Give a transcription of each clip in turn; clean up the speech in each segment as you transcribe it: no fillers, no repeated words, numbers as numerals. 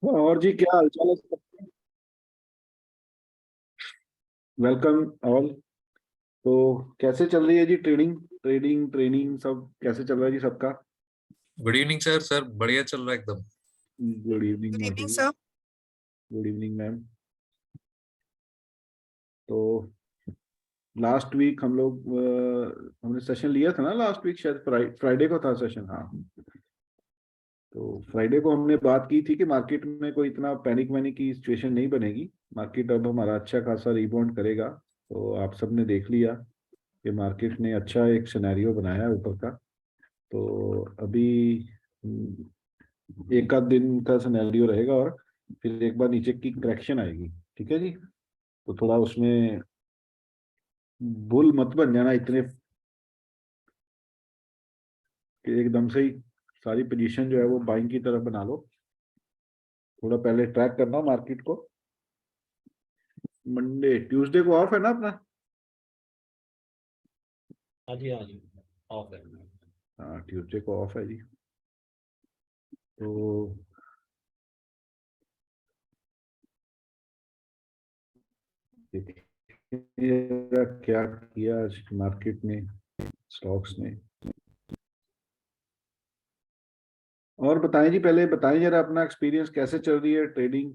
और जी क्या हाल चाल है सबका? Welcome all. तो कैसे चल रही है जी ट्रेडिंग ट्रेडिंग ट्रेनिंग सब कैसे चल रहा है जी सबका? Good evening sir. सर बढ़िया चल रहा है एकदम। गुड इवनिंग गुड मोटी इवनिंग जी। सर। Good evening ma'am. तो लास्ट वीक हम लोग हमने सेशन लिया था ना, लास्ट वीक शायद फ्राइडे को था सेशन, हाँ। तो फ्राइडे को हमने बात की थी कि मार्केट में कोई इतना पैनिक वैनिक की सिचुएशन नहीं बनेगी। मार्केट अब हमारा अच्छा खासा रिबाउंड करेगा। तो आप सबने देख लिया कि मार्केट ने अच्छा एक सिनेरियो बनाया है ऊपर का। तो अभी एक आध दिन का सिनेरियो रहेगा और फिर एक बार नीचे की करेक्शन आएगी। ठीक है जी। तो थोड़ा उसमें बुल मत बन जाना इतने कि एकदम से ही सारी पोजीशन जो है वो बाइंग की तरफ बना लो। थोड़ा पहले ट्रैक करना मार्केट को। मंडे ट्यूसडे को ऑफ है ना अपना? हाँ जी, हाँ जी, ऑफ है। हाँ, ट्यूसडे को ऑफ है जी। तो देखिए क्या किया आज मार्केट में, स्टॉक्स ने। और बताएं जी, पहले बताएं जरा अपना एक्सपीरियंस कैसे चल रही है ट्रेडिंग।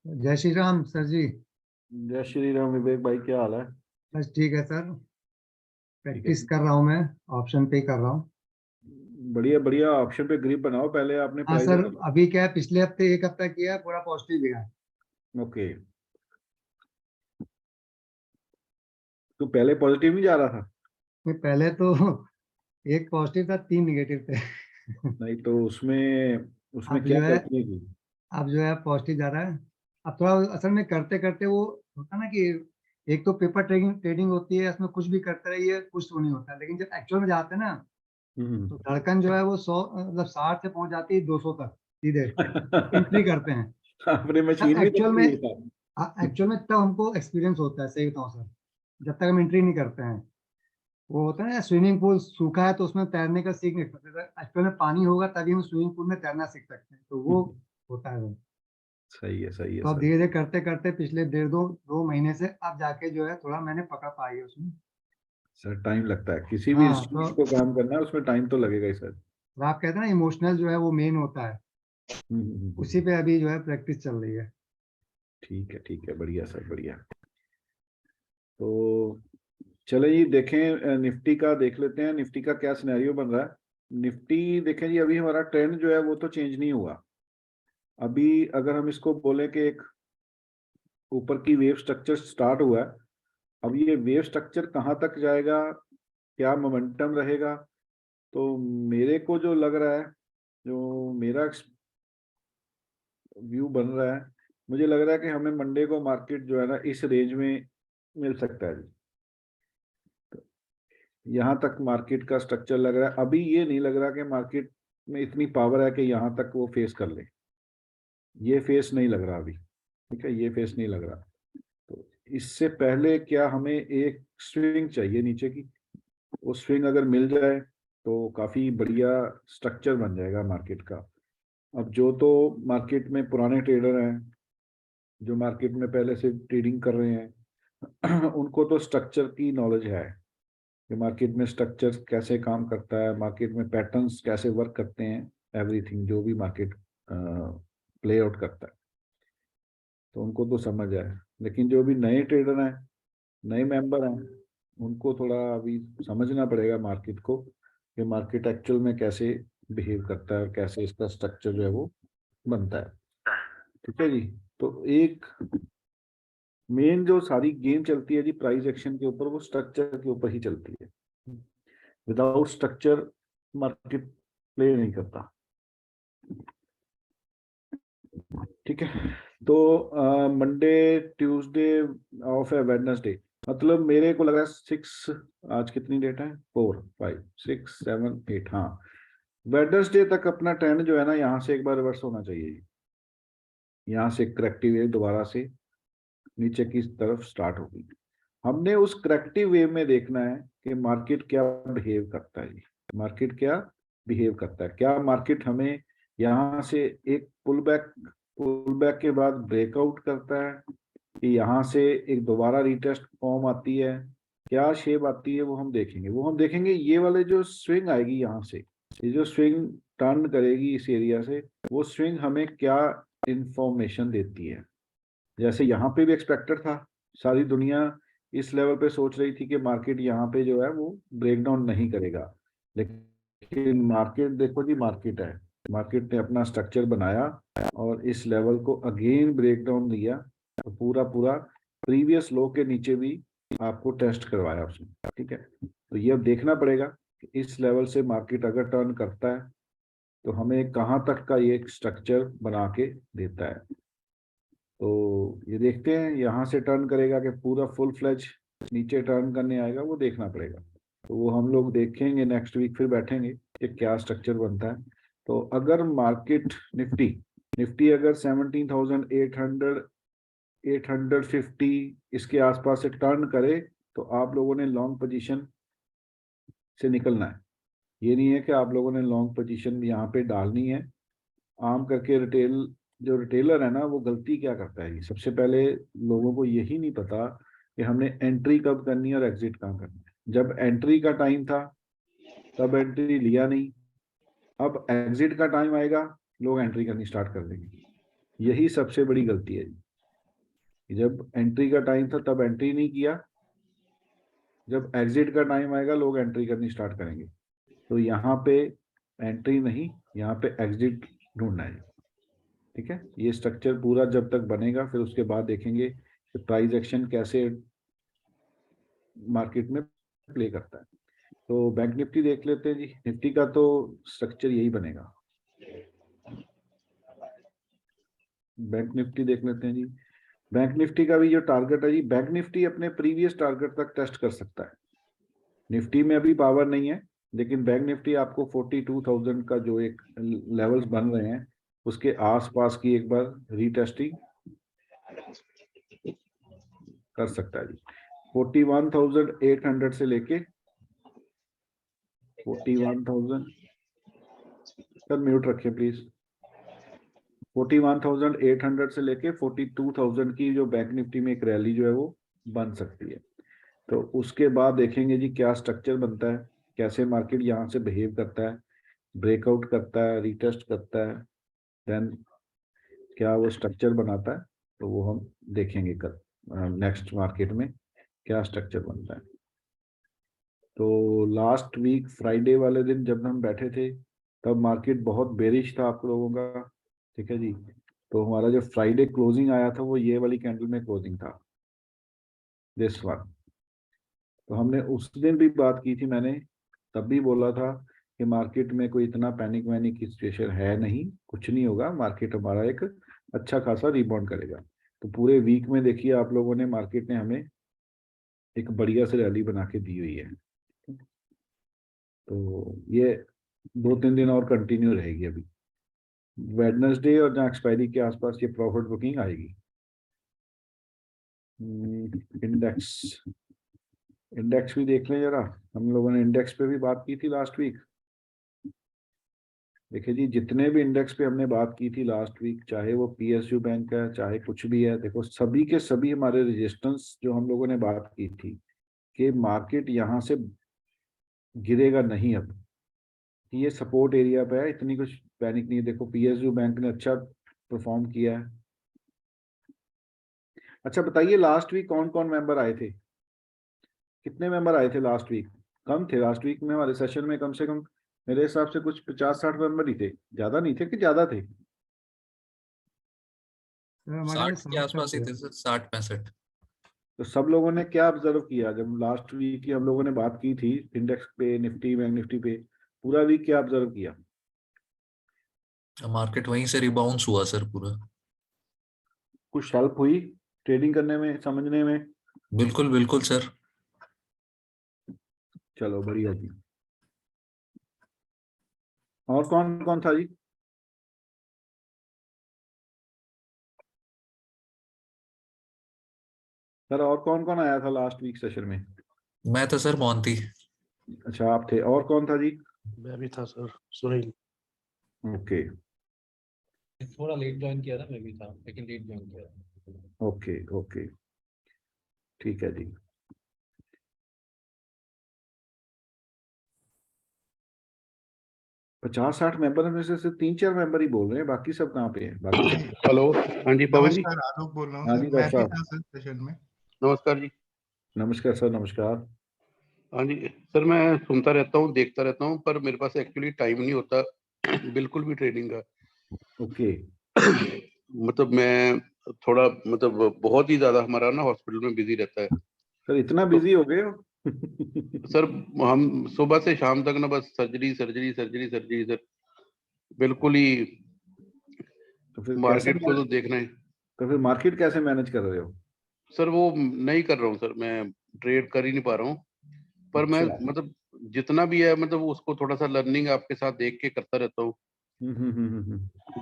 जय श्री राम सर जी। जय श्री राम विवेक भाई, क्या हाल है? बस ठीक है सर। ठीक है प्रैक्टिस जी। कर रहा हूँ मैं। ऑप्शन पे ही कर रहा हूँ। बढ़िया बढ़िया, ऑप्शन पे ग्रिप बनाओ। पहले आपने हाँ प्राइस। सर, अभी क्या है, पिछले हफ्ते एक हफ्ता किया है, पूरा पॉजिटिव गया है। ओके। तो पहले पॉजिटिव नहीं जा रहा था? मैं पहले तो एक पॉजिटिव था, 3 निगेटिव थे। नहीं तो उसमें उसमें अब क्या जो है गलती थी? अब जो है पॉजिटिव जा रहा है। अब थोड़ा असल में करते करते वो होता है ना कि एक तो पेपर ट्रेडिंग ट्रेडिंग होती है, इसमें कुछ भी करते रहिए, कुछ तो नहीं होता, लेकिन जब एक्चुअल में जाते हैं ना, तो हम्म। धड़कन जो है वो 100 मतलब 60 से पहुंच जाती है 200 तक सीधे, जब एंट्री करते हैं। अपने मशीन भी एक्चुअल चलती में है साहब। एक्चुअल में तब हमको एक्सपीरियंस होता है, सही बताऊं सर। जब तक हम एंट्री नहीं करते हैं, वो होता है ना, स्विमिंग पूल सूखा है तो उसमें तैरने का सीख नहीं सकते। एक्चुअल में पानी होगा तभी हम स्विमिंग पूल में तैरना सीख सकते हैं, तो वो होता है वो। सही है तो अब सर। धीरे धीरे करते करते पिछले डेढ़ दो दो महीने से अब जाके जो है थोड़ा मैंने पकड़ पाई है उसमें। सर टाइम लगता है, किसी भी हाँ तो इंस्टीट्यूट को काम करना है उसमें टाइम तो लगेगा ही सर। आप कहते हैं ना, इमोशनल जो है वो मेन होता है। उसी पे अभी जो है प्रैक्टिस चल रही है। ठीक है, बढ़िया सर, बढ़िया। तो चले जी देखें, निफ्टी का देख लेते हैं, निफ्टी का क्या सिनेरियो बन रहा है। निफ्टी देखें जी, अभी हमारा ट्रेंड जो है वो तो चेंज नहीं हुआ। अभी अगर हम इसको बोले कि एक ऊपर की वेव स्ट्रक्चर स्टार्ट हुआ है, अब ये वेव स्ट्रक्चर कहाँ तक जाएगा, क्या मोमेंटम रहेगा। तो मेरे को जो लग रहा है, जो मेरा व्यू बन रहा है, मुझे लग रहा है कि हमें मंडे को मार्केट जो है ना इस रेंज में मिल सकता है। यहाँ तक मार्केट का स्ट्रक्चर लग रहा है। अभी ये नहीं लग रहा कि मार्केट में इतनी पावर है कि यहाँ तक वो फेस कर ले। ये फेस नहीं लग रहा अभी। ठीक है, ये फेस नहीं लग रहा। तो इससे पहले क्या हमें एक स्विंग चाहिए नीचे की। वो स्विंग अगर मिल जाए तो काफी बढ़िया स्ट्रक्चर बन जाएगा मार्केट का। अब जो तो मार्केट में पुराने ट्रेडर हैं, जो मार्केट में पहले से ट्रेडिंग कर रहे हैं उनको तो स्ट्रक्चर की नॉलेज है कि मार्केट में स्ट्रक्चर कैसे काम करता है, मार्केट में पैटर्न्स कैसे वर्क करते हैं, एवरीथिंग जो भी मार्केट प्ले आउट करता है, तो उनको तो समझ है। लेकिन जो भी नए ट्रेडर हैं, नए मेंबर हैं, उनको थोड़ा अभी समझना पड़ेगा मार्केट को कि मार्केट एक्चुअल में कैसे बिहेव करता है और कैसे इसका स्ट्रक्चर जो है वो बनता है। ठीक है जी। तो एक मेन जो सारी गेम चलती है जी प्राइस एक्शन के ऊपर, वो स्ट्रक्चर के ऊपर ही चलती है। विदाउट स्ट्रक्चर मार्केट प्ले नहीं करता। ठीक है। तो मंडे ट्यूसडे ऑफ है, वेडनेसडे मतलब मेरे को लग रहा है 6, आज कितनी डेट है, 4 5 6 7 8, हाँ। वेडनेसडे तक अपना ट्रेंड जो है ना यहाँ से एक बार रिवर्स होना चाहिए। यहाँ से करेक्टिव वेव दोबारा से नीचे की तरफ स्टार्ट होगी। हमने उस करेक्टिव वे में देखना है कि मार्केट क्या बिहेव करता है, मार्केट क्या बिहेव करता है, क्या मार्केट हमें यहाँ से एक पुल बैक के बाद ब्रेकआउट करता है कि यहाँ से एक दोबारा रीटेस्ट फॉर्म आती है, क्या शेप आती है वो हम देखेंगे। ये वाले जो स्विंग आएगी यहाँ से, ये जो स्विंग टर्न करेगी इस एरिया से, वो स्विंग हमें क्या इंफॉर्मेशन देती है। जैसे यहाँ पे भी एक्सपेक्टेड था, सारी दुनिया इस लेवल पे सोच रही थी कि मार्केट यहाँ पे जो है वो ब्रेक डाउन नहीं करेगा, लेकिन मार्केट देखो जी, मार्केट है, मार्केट ने अपना स्ट्रक्चर बनाया और इस लेवल को अगेन ब्रेक डाउन दिया, तो पूरा प्रीवियस लो के नीचे भी आपको टेस्ट करवाया उसने, ठीक है। तो ये अब देखना पड़ेगा कि इस लेवल से मार्केट अगर टर्न करता है तो हमें कहाँ तक का ये स्ट्रक्चर बना के देता है। तो ये देखते हैं यहाँ से टर्न करेगा कि पूरा फुल फ्लेज नीचे टर्न करने आएगा, वो देखना पड़ेगा। तो वो हम लोग देखेंगे नेक्स्ट वीक, फिर बैठेंगे कि क्या स्ट्रक्चर बनता है। तो अगर मार्केट निफ्टी अगर 17,800 850 इसके आसपास से टर्न करे तो आप लोगों ने लॉन्ग पोजीशन से निकलना है। ये नहीं है कि आप लोगों ने लॉन्ग पोजीशन यहाँ पे डालनी है। आम करके जो रिटेलर है ना, वो गलती क्या करता है, सबसे पहले लोगों को यही नहीं पता कि हमने एंट्री कब करनी है और एग्जिट कहाँ करना है। जब एंट्री का टाइम था तब एंट्री लिया नहीं, अब एग्जिट का टाइम आएगा लोग एंट्री करनी स्टार्ट कर देंगे। यही सबसे बड़ी गलती है जी। जब एंट्री का टाइम था तब एंट्री नहीं किया, जब एग्जिट का टाइम आएगा लोग एंट्री करनी स्टार्ट करेंगे। तो यहाँ पे एंट्री नहीं, यहाँ पे एग्जिट ढूंढना है, ठीक है। ये स्ट्रक्चर पूरा जब तक बनेगा फिर उसके बाद देखेंगे कि प्राइस एक्शन कैसे मार्केट में प्ले करता है। तो बैंक निफ्टी देख लेते हैं जी। निफ्टी का तो स्ट्रक्चर यही बनेगा। बैंक निफ्टी देख लेते हैं जी। बैंक निफ्टी का भी जो टारगेट है जी, बैंक निफ्टी अपने प्रीवियस टारगेट तक टेस्ट कर सकता है। निफ्टी में अभी पावर नहीं है, लेकिन बैंक निफ्टी आपको 42,000 का जो एक लेवल्स बन रहे हैं उसके आसपास की एक बार रीटेस्टिंग कर सकता है जी। 41,800 से लेके 41,000, सर म्यूट रखें प्लीज। 41,800 से लेके 42,000 की जो बैंक निफ्टी में एक रैली जो है वो बन सकती है। तो उसके बाद देखेंगे जी क्या स्ट्रक्चर बनता है, कैसे मार्केट यहाँ से बिहेव करता है, ब्रेकआउट करता है, रीटेस्ट करता है, देन क्या वो स्ट्रक्चर बनाता है। तो वो हम देखेंगे कल नेक्स्ट मार्केट में क्या स्ट्रक्चर बनता है। तो लास्ट वीक फ्राइडे वाले दिन जब हम बैठे थे तब मार्केट बहुत बेरिश था आप लोगों का, ठीक है जी। तो हमारा जो फ्राइडे क्लोजिंग आया था वो ये वाली कैंडल में क्लोजिंग था, दिस वन। तो हमने उस दिन भी बात की थी, मैंने तब भी बोला था कि मार्केट में कोई इतना पैनिक वैनिक की सिचुएशन है नहीं, कुछ नहीं होगा, मार्केट हमारा एक अच्छा खासा रिबाउंड करेगा। तो पूरे वीक में देखिए आप लोगों ने, मार्केट ने हमें एक बढ़िया से रैली बना के दी हुई है। तो ये 2-3 दिन और कंटिन्यू रहेगी। अभी वेडनेसडे और जहाँ एक्सपायरी के आसपास ये प्रॉफिट बुकिंग आएगी। इंडेक्स भी देख लें जरा। हम लोगों ने इंडेक्स पे भी बात की थी लास्ट वीक। देखिए जी, जितने भी इंडेक्स पे हमने बात की थी लास्ट वीक, चाहे वो पीएसयू बैंक है चाहे कुछ भी है, देखो सभी के सभी हमारे रेजिस्टेंस जो हम लोगों ने बात की थी कि मार्केट यहाँ से गिरेगा नहीं, अब ये सपोर्ट एरिया पे है, इतनी कुछ पैनिक नहीं है। देखो पीएसयू बैंक ने अच्छा परफॉर्म किया है। अच्छा बताइए, लास्ट वीक कौन कौन मेंबर आए थे, कितने मेंबर आए थे लास्ट वीक? कम थे लास्ट वीक में हमारे सेशन में, कम से कम मेरे हिसाब से कुछ 50-60 मेंबर ही थे, ज्यादा नहीं थे कि ज्यादा थे? सर हमारे में 60 के 60 आसपास ही थे। थे सर, 60-65। तो सब लोगों ने क्या ऑब्जर्व किया जब लास्ट वीक की हम लोगों ने बात की थी इंडेक्स पे, निफ्टी बैंक निफ्टी पे, पूरा वीक क्या ऑब्जर्व किया? मार्केट वहीं से रिबाउंस हुआ सर पूरा। कुछ हेल्प हुई ट्रेडिंग करने में, समझने में? बिल्कुल बिल्कुल सर। चलो बढ़िया जी। और कौन कौन था जी? सर और कौन कौन आया था लास्ट वीक सेशन में? मैं था सर मोहंती। अच्छा आप थे, और कौन था जी? मैं भी था सर, सुनील। ओके थोड़ा लेट ज्वाइन किया था, मैं भी था लेकिन लेट ज्वाइन किया था। ओके ओके ठीक है जी। पचास 60 मेंबर में से सिर्फ 3-4 मेंबर ही बोल रहे हैं, बाकी सब कहाँ पे हैं? बाकी सब हेलो, हाँ जी पवन जी। नमस्कार, आलोक बोल रहा हूँ हाँ सर, जी, मैं डॉक्टर भी साहब। था सर सेशन में। नमस्कार जी। नमस्कार सर, नमस्कार। हाँ जी सर, मैं सुनता रहता हूँ, देखता रहता हूँ, पर मेरे पास एक्चुअली टाइम नहीं होता बिल्कुल भी ट्रेनिंग का। ओके मतलब मैं थोड़ा मतलब बहुत ही ज्यादा हमारा ना हॉस्पिटल में बिजी रहता है सर, इतना तो बिजी हो गए हो? सर हम सुबह से शाम तक ना बस surgery surgery surgery surgery sir, बिल्कुल ही तो फिर कैसे मार्केट को तो देखना है तो फिर मार्केट कैसे मैनेज कर रहे हो? सर। वो नहीं कर रहा हूँ सर, मैं ट्रेड कर ही नहीं पा रहा हूँ, पर मैं अच्छा। मतलब जितना भी है मतलब उसको थोड़ा सा लर्निंग आपके साथ देख के करता रहता हूँ।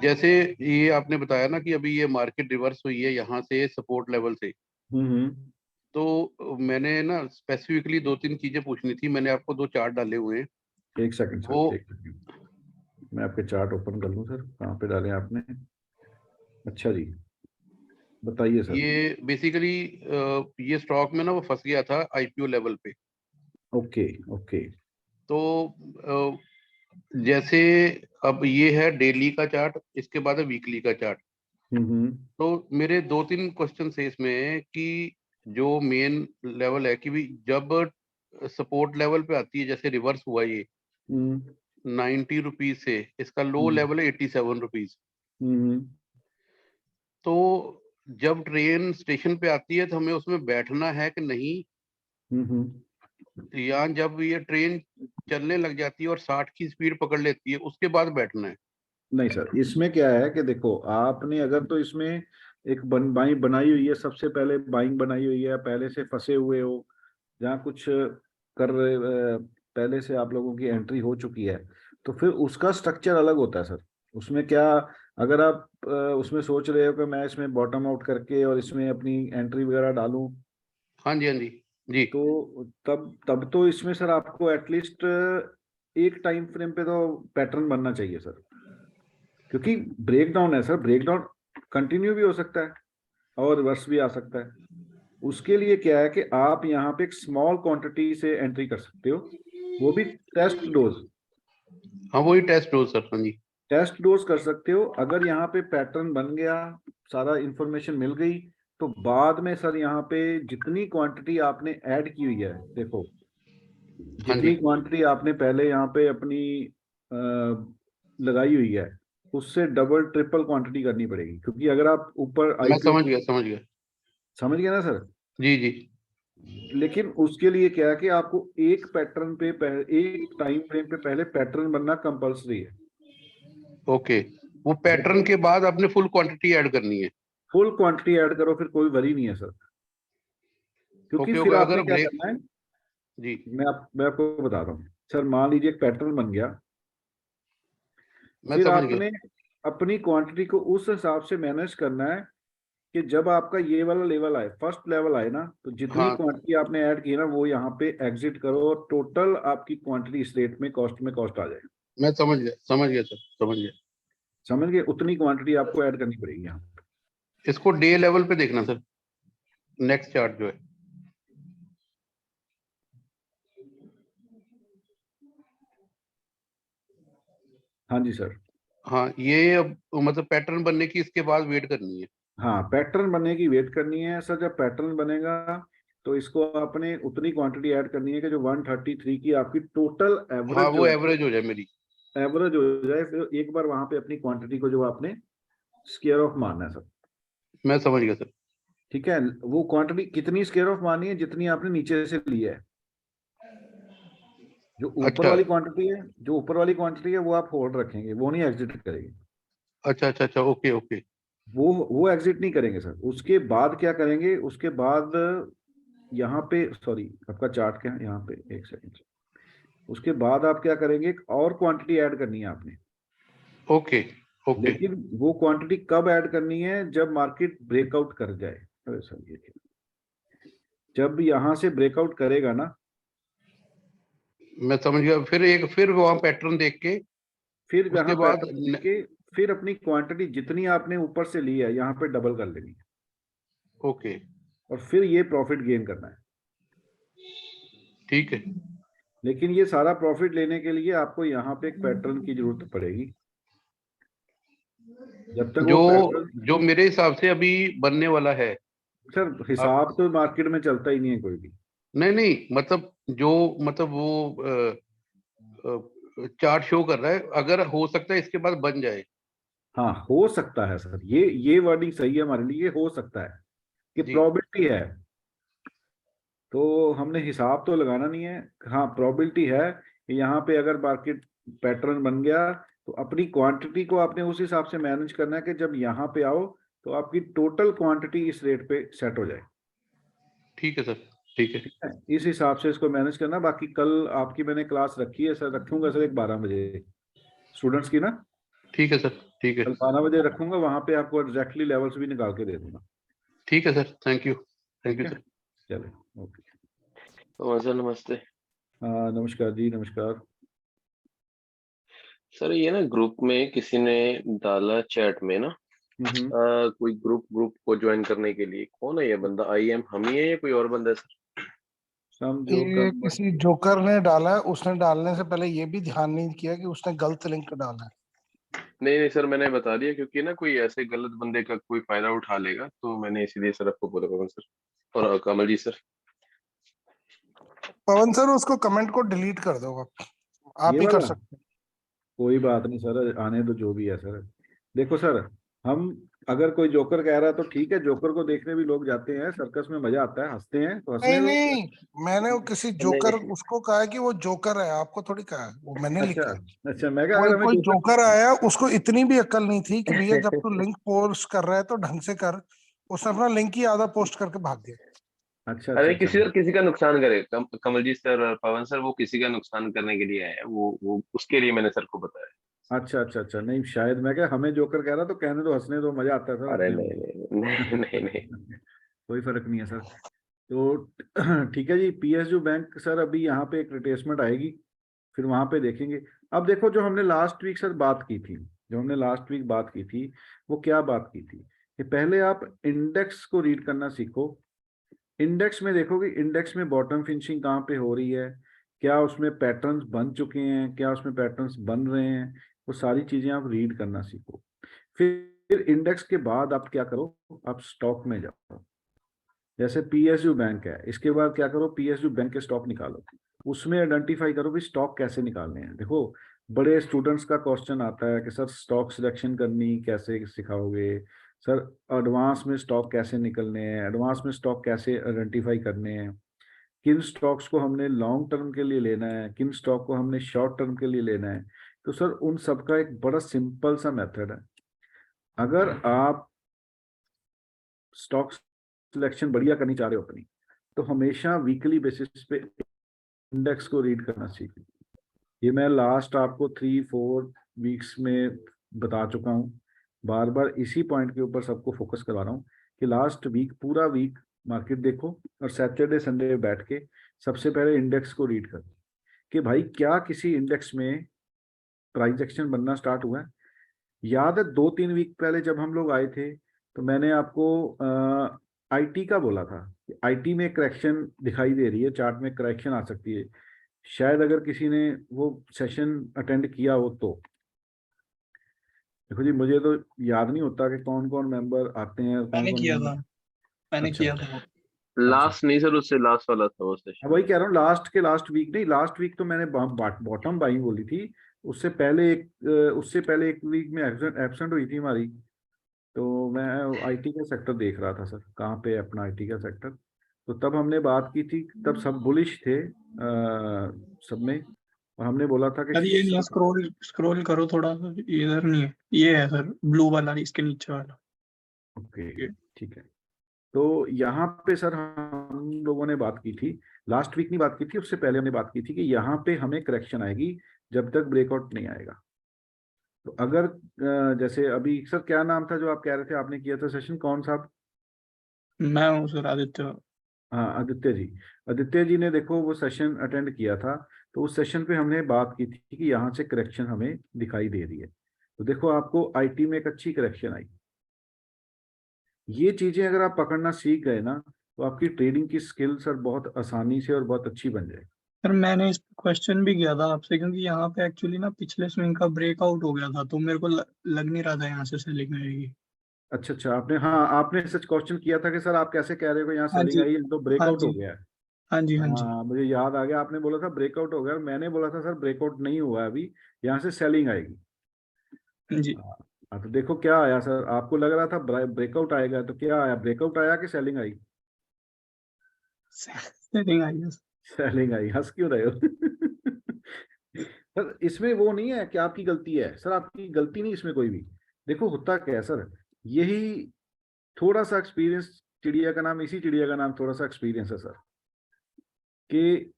जैसे ये आपने बताया ना कि अभी ये मार्केट रिवर्स हुई है यहाँ से सपोर्ट लेवल से, तो मैंने ना स्पेसिफिकली 2-3 चीजें पूछनी थी। मैंने आपको 2 चार्ट डाले हुए हैं। एक सेकंड वो सर, एक सेकंड, मैं आपके चार्ट ओपन कर लूं सर, कहाँ पे डाले आपने? अच्छा जी, बताइए सर। ये बेसिकली ये स्टॉक में ना वो फंस गया था आईपीओ लेवल पे। ओके ओके तो जैसे अब ये है डेली का चार्ट, इसके बाद है वीकली का चार्ट। तो मेरे 2-3 क्वेश्चन है इसमें कि जो मेन लेवल है कि भी जब सपोर्ट लेवल पे आती है, जैसे रिवर्स हुआ ये 90 रुपीज से, इसका लो लेवल है 87 रुपीज। तो जब ट्रेन स्टेशन पे आती है तो हमें उसमें बैठना है कि नहीं, या जब ये ट्रेन चलने लग जाती है और 60 की स्पीड पकड़ लेती है उसके बाद बैठना है? नहीं सर, इसमें क्या है कि देखो, आपने अगर तो इसमें एक बाइंग बनाई हुई है, सबसे पहले बाइंग बनाई हुई है, पहले से फंसे हुए हो, जहाँ कुछ कर रहे पहले से आप लोगों की एंट्री हो चुकी है, तो फिर उसका स्ट्रक्चर अलग होता है सर। उसमें क्या, अगर आप उसमें सोच रहे हो कि मैं इसमें बॉटम आउट करके और इसमें अपनी एंट्री वगैरह डालूं, हाँ जी, हाँ जी जी। तो तब तो इसमें सर आपको एटलीस्ट एक टाइम फ्रेम पे तो पैटर्न बनना चाहिए सर, क्योंकि ब्रेक डाउन है सर। ब्रेक डाउन कंटिन्यू भी हो सकता है और रिवर्स भी आ सकता है। उसके लिए क्या है कि आप यहाँ पे एक स्मॉल क्वांटिटी से एंट्री कर सकते हो, वो भी टेस्ट डोज। हाँ वही टेस्ट डोज सर, हाँ जी। टेस्ट डोज कर सकते हो। अगर यहाँ पे पैटर्न बन गया, सारा इंफॉर्मेशन मिल गई, तो बाद में सर यहाँ पे जितनी क्वांटिटी आपने ऐड की हुई है, देखो हाँ जी, जितनी क्वांटिटी आपने पहले यहाँ पे अपनी लगाई हुई है, उससे डबल ट्रिपल क्वांटिटी करनी पड़ेगी, क्योंकि अगर आप ऊपर मैं आईपीओ, समझ गया, समझ गया। समझ गए ना सर? जी जी। लेकिन उसके लिए क्या है कि आपको एक पैटर्न पे एक टाइम फ्रेम पे पहले पैटर्न बनना कंपलसरी है। ओके, वो पैटर्न के बाद आपने फुल क्वांटिटी ऐड करनी है? फुल क्वांटिटी ऐड करो, फिर कोई वरी नहीं है सर, क्योंकि ओके फिर ओके, आपने अगर क्या ब्रेक। करना है, जी, मैं आपको बता रहा हूँ सर। मान लीजिए एक पैटर्न बन गया, मैं फिर समझ गया। आपने अपनी क्वांटिटी को उस हिसाब से मैनेज करना है कि जब आपका ये वाला लेवल आए, फर्स्ट लेवल आए ना, तो जितनी हाँ क्वांटिटी आपने ऐड की ना, वो यहाँ पे एग्जिट करो और टोटल आपकी क्वांटिटी इस रेट में कॉस्ट आ जाए। मैं समझ गया, समझ गया सर, समझ गया। समझ गए? उतनी क्वांटिटी आपको ऐड करनी पड़ेगी यहाँ। इसको डे लेवल पे देखना सर, नेक्स्ट चार्ट जो है। हाँ जी सर। हाँ ये अब मतलब पैटर्न बनने की इसके बाद वेट करनी है? हाँ, पैटर्न बनने की वेट करनी है सर। जब पैटर्न बनेगा तो इसको आपने उतनी क्वांटिटी ऐड करनी है कि जो 133 की आपकी टोटल हाँ एवरेज वो जो है, एवरेज हो जाए मेरी। एवरेज हो जाए। फिर एक बार वहां पे अपनी क्वांटिटी को जो आपने स्केयर ऑफ मारना है सर। मैं समझ गया सर। ठीक है, वो क्वांटिटी कितनी स्केयर ऑफ मारनी है? जितनी आपने नीचे से ली है। जो ऊपर अच्छा वाली क्वांटिटी है, जो ऊपर वाली क्वांटिटी है वो आप होल्ड रखेंगे, वो नहीं एग्जिट करेगी। अच्छा अच्छा अच्छा, ओके ओके। वो एग्जिट नहीं करेंगे सर। उसके बाद क्या करेंगे? उसके बाद यहाँ पे, सॉरी, आपका चार्ट क्या है यहाँ पे, एक सेकंड। उसके बाद आप क्या करेंगे? एक और क्वांटिटी ऐड करनी है आपने। Okay okay. लेकिन वो क्वांटिटी कब ऐड करनी है? जब मार्केट ब्रेकआउट कर जाए। अरे सर ये क्या? जब यहाँ से ब्रेकआउट करेगा ना, मैं समझ गया। फिर वहां पैटर्न देख के फिर उसके यहाँ बाद पैटर्न देख के फिर अपनी क्वांटिटी जितनी आपने ऊपर से ली है यहाँ पे डबल कर लेनी है, ओके और फिर ये प्रॉफिट गेन करना है। ठीक है। लेकिन ये सारा प्रॉफिट लेने के लिए आपको यहाँ पे एक पैटर्न की जरूरत पड़ेगी। जब तक जो वो पैटर्न, जो मेरे हिसाब से अभी बनने वाला है। सर हिसाब तो मार्केट में चलता ही नहीं है कोई भी। नहीं मतलब वो चार्ट शो कर रहा है, अगर हो सकता है इसके बाद बन जाए। हाँ हो सकता है सर, ये वर्डिंग सही है हमारे लिए, ये हो सकता है कि जी प्रोबेबिलिटी है, तो हमने हिसाब तो लगाना नहीं है। हाँ प्रोबेबिलिटी है कि यहाँ पे अगर मार्केट पैटर्न बन गया तो अपनी क्वांटिटी को आपने उस हिसाब से मैनेज करना है कि जब यहाँ पे आओ तो आपकी टोटल क्वांटिटी इस रेट पे सेट हो जाए। ठीक है सर, ठीक है। ठीक है, इस हिसाब से इसको मैनेज करना। बाकी कल आपकी मैंने क्लास रखी है सर, रखूंगा सर 12 बजे स्टूडेंट्स की ना, ठीक है सर, ठीक है। कल 12 बजे रखूंगा, वहां पे आपको एग्जैक्टली लेवल्स भी निकाल के दे दूंगा। ठीक है सर, थैंक यू ठीक है, सर। चलिए ओके। सर नमस्ते। नमस्कार जी, नमस्कार। सर ये ना ग्रुप में किसी ने डाला चैट में ना, कोई ग्रुप को ज्वाइन करने के लिए। कौन है ये बंदा? IM हम ही है या कोई और बंदा है सर? ये किसी जोकर ने डाला है। उसने डालने से पहले ये भी ध्यान नहीं किया कि उसने गलत लिंक डाला है। नहीं सर, मैंने बता दिया क्योंकि ना कोई ऐसे गलत बंदे का कोई फायदा उठा लेगा, तो मैंने इसीलिए सर आपको बोला पवन सर और कमल जी सर। पवन सर उसको कमेंट को डिलीट कर दो, आप ये ही कर वाला सकते हैं। कोई बात नहीं सर, आने तो जो भी है सर। देखो सर, हम अगर कोई जोकर कह रहा है तो ठीक है, जोकर को देखने भी लोग जाते हैं, सर्कस में मजा आता है, हंसते हैं तो हंसने नहीं दो। नहीं, मैंने वो किसी जोकर उसको कहा है कि वो जोकर है, आपको थोड़ी कहा है, वो मैंने अच्छा लिखा है। अच्छा, मैं क्या, अगर हमें कोई जोकर, जोकर आया, उसको इतनी भी अक्ल नहीं थी कि भैया जब तू लिंक पोस्ट कर रहा है तो ढंग से कर। उसने अपना लिंक ही आधा पोस्ट करके भाग गया। अच्छा अरे अच्छा किसी का नुकसान करे। कमल जी सर और पवन सर वो किसी का नुकसान करने के लिए आए हैं, वो उसके लिए मैंने सर को बताया। अच्छा, नहीं शायद मैं क्या, हमें जोकर कह रहा तो कहने दो, हंसने दो, मजा आता है सर अरे हंसने नहीं नहीं नहीं नहीं। में। कोई फर्क नहीं है सर। तो ठीक है जी, PSU बैंक सर अभी यहाँ पे एक रिट्रेसमेंट आएगी, फिर वहां पे देखेंगे। अब देखो, जो हमने लास्ट वीक सर बात की थी, जो हमने लास्ट वीक बात की थी, वो क्या बात की थी कि पहले आप इंडेक्स को रीड करना सीखो। इंडेक्स में देखो कि इंडेक्स में बॉटम फिनिशिंग कहाँ पे हो रही है, क्या उसमें पैटर्न्स बन चुके हैं, क्या उसमें पैटर्न्स बन रहे हैं, वो सारी चीजें आप रीड करना सीखो। फिर इंडेक्स के बाद आप क्या करो, आप स्टॉक में जाओ। जैसे PSU बैंक है, इसके बाद क्या करो, PSU बैंक के स्टॉक निकालो, उसमें आइडेंटिफाई करो कि स्टॉक कैसे निकालने हैं। देखो बड़े स्टूडेंट्स का क्वेश्चन आता है कि सर स्टॉक सिलेक्शन करनी कैसे सिखाओगे, सर एडवांस में स्टॉक कैसे निकलने हैं, एडवांस में स्टॉक कैसे आइडेंटिफाई करने हैं, किन स्टॉक्स को हमने लॉन्ग टर्म के लिए लेना है, किन स्टॉक को हमने शॉर्ट टर्म के लिए लेना है। तो सर उन सबका एक बड़ा सिंपल सा मेथड है। अगर आप स्टॉक सिलेक्शन बढ़िया करनी चाह रहे हो अपनी, तो हमेशा वीकली बेसिस पे इंडेक्स को रीड करना सीखें। ये मैं लास्ट आपको 3-4 वीक्स में बता चुका हूँ, बार बार इसी पॉइंट के ऊपर सबको फोकस करवा रहा हूँ कि लास्ट वीक पूरा वीक मार्केट देखो और सैटरडे संडे बैठ के सबसे पहले इंडेक्स को रीड करो कि भाई क्या किसी इंडेक्स में प्राइस एक्शन बनना स्टार्ट हुआ है। याद है 2-3 वीक पहले जब हम लोग आए थे तो मैंने आपको IT का बोला था कि IT में करेक्शन दिखाई दे रही है, चार्ट में करेक्शन आ सकती है। शायद अगर किसी ने वो सेशन अटेंड किया हो तो, देखो जी मुझे तो याद नहीं होता कि कौन कौन मेंबर आते हैं, कौन मैंने कौन किया member- था, मैंने अच्छा, किया था। लास्ट नहीं सर, उससे लास्ट वाला था वो सेशन। वही कह रहा हूँ, लास्ट वीक नहीं, लास्ट वीक तो मैंने बॉटम बाइंग बोली थी। उससे पहले एक वीक में एब्सेंट हुई थी हमारी, तो मैं IT का सेक्टर देख रहा था सर, कहाँ पे है अपना IT का सेक्टर। तो तब हमने बात की थी, तब सब बुलिश थे सब में, और हमने बोला था कि सर ये नहीं है, स्क्रॉल स्क्रॉल करो थोड़ा सा, इधर नहीं है, ये है सर ब्लू वाला, इसके नीचे वाला। ओके ठीक है। तो यहाँ पे सर हम लोगों ने बात की थी, लास्ट वीक नहीं बात की थी, उससे पहले हमने बात की थी कि यहाँ पे हमें करेक्शन आएगी जब तक ब्रेकआउट नहीं आएगा। तो अगर जैसे अभी सर क्या नाम था जो आप कह रहे थे आपने किया था सेशन, कौन सा? मैं हूँ सर आदित्य। हाँ आदित्य जी ने देखो वो सेशन अटेंड किया था, तो उस सेशन पे हमने बात की थी कि यहाँ से करेक्शन हमें दिखाई दे रही है। तो देखो आपको आईटी में एक अच्छी करेक्शन आई। ये चीजें अगर आप पकड़ना सीख गए ना, तो आपकी ट्रेडिंग की स्किल सर बहुत आसानी से और बहुत अच्छी बन जाएगी। सर मैंने इस पे क्वेश्चन भी किया था आपसे, क्योंकि यहाँ पे एक्चुअली ना पिछले स्विंग का ब्रेकआउट हो गया था, तो मेरे को लग नहीं रहा था यहाँ से सेलिंग आएगी। अच्छा, आपने सच क्वेश्चन किया था कि सर आप कैसे कह रहे हो यहाँ हाँ सेलिंग जी, आई है, तो हाँ ब्रेकआउट हो जी, गया है। हाँ जी, हाँ जी, हाँ मुझे याद आ गया, आपने बोला था ब्रेकआउट हो गया, और मैंने बोला था सर ब्रेकआउट नहीं हुआ है अभी, यहाँ से सेलिंग आएगी। जी। हाँ तो देखो क्या आया सर, आपको लग रहा था ब्रेकआउट आएगा, तो क्या आया, ब्रेकआउट आया कि सेलिंग आई? सेलिंग आई है। सेलिंग आई, हंस क्यों रहे हो? सर इसमें वो नहीं है कि आपकी गलती है, सर आपकी गलती नहीं इसमें कोई भी। देखो होता क्या है सर, यही थोड़ा सा एक्सपीरियंस, चिड़िया का नाम, इसी चिड़िया का नाम थोड़ा सा एक्सपीरियंस है सर, कि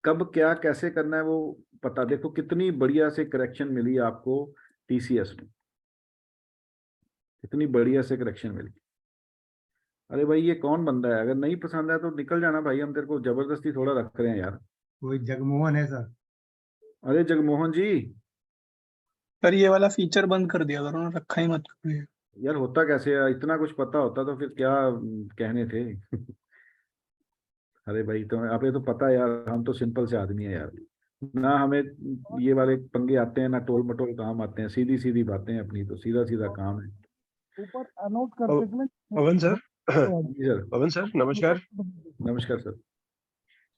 कब क्या कैसे करना है वो पता। देखो कितनी बढ़िया से करेक्शन मिली आपको टीसीएस में, कितनी बढ़िया से करेक्शन मिली। अरे भाई ये कौन बंदा है, अगर नहीं पसंद है तो निकल जाना भाई, हम तेरे को जबरदस्ती थोड़ा रख रहे हैं यार। कोई जगमोहन है सर। अरे जगमोहन जी, पर ये वाला फीचर बंद कर दिया करो ना, रखा ही मत करो ये। यार होता कैसे है, इतना कुछ पता होता तो फिर क्या कहने थे। अरे भाई तो आप, ये तो पता है यार, हम तो सिंपल से आदमी है यार, ना हमें ये वाले पंगे आते हैं, ना टोल मटोल काम आते हैं, सीधी सीधी बातें हैं अपनी, तो सीधा सीधा काम है। ऊपर अनोट करते थे ना। पवन सर जी सर। पवन सर नमस्कार नमस्कार सर।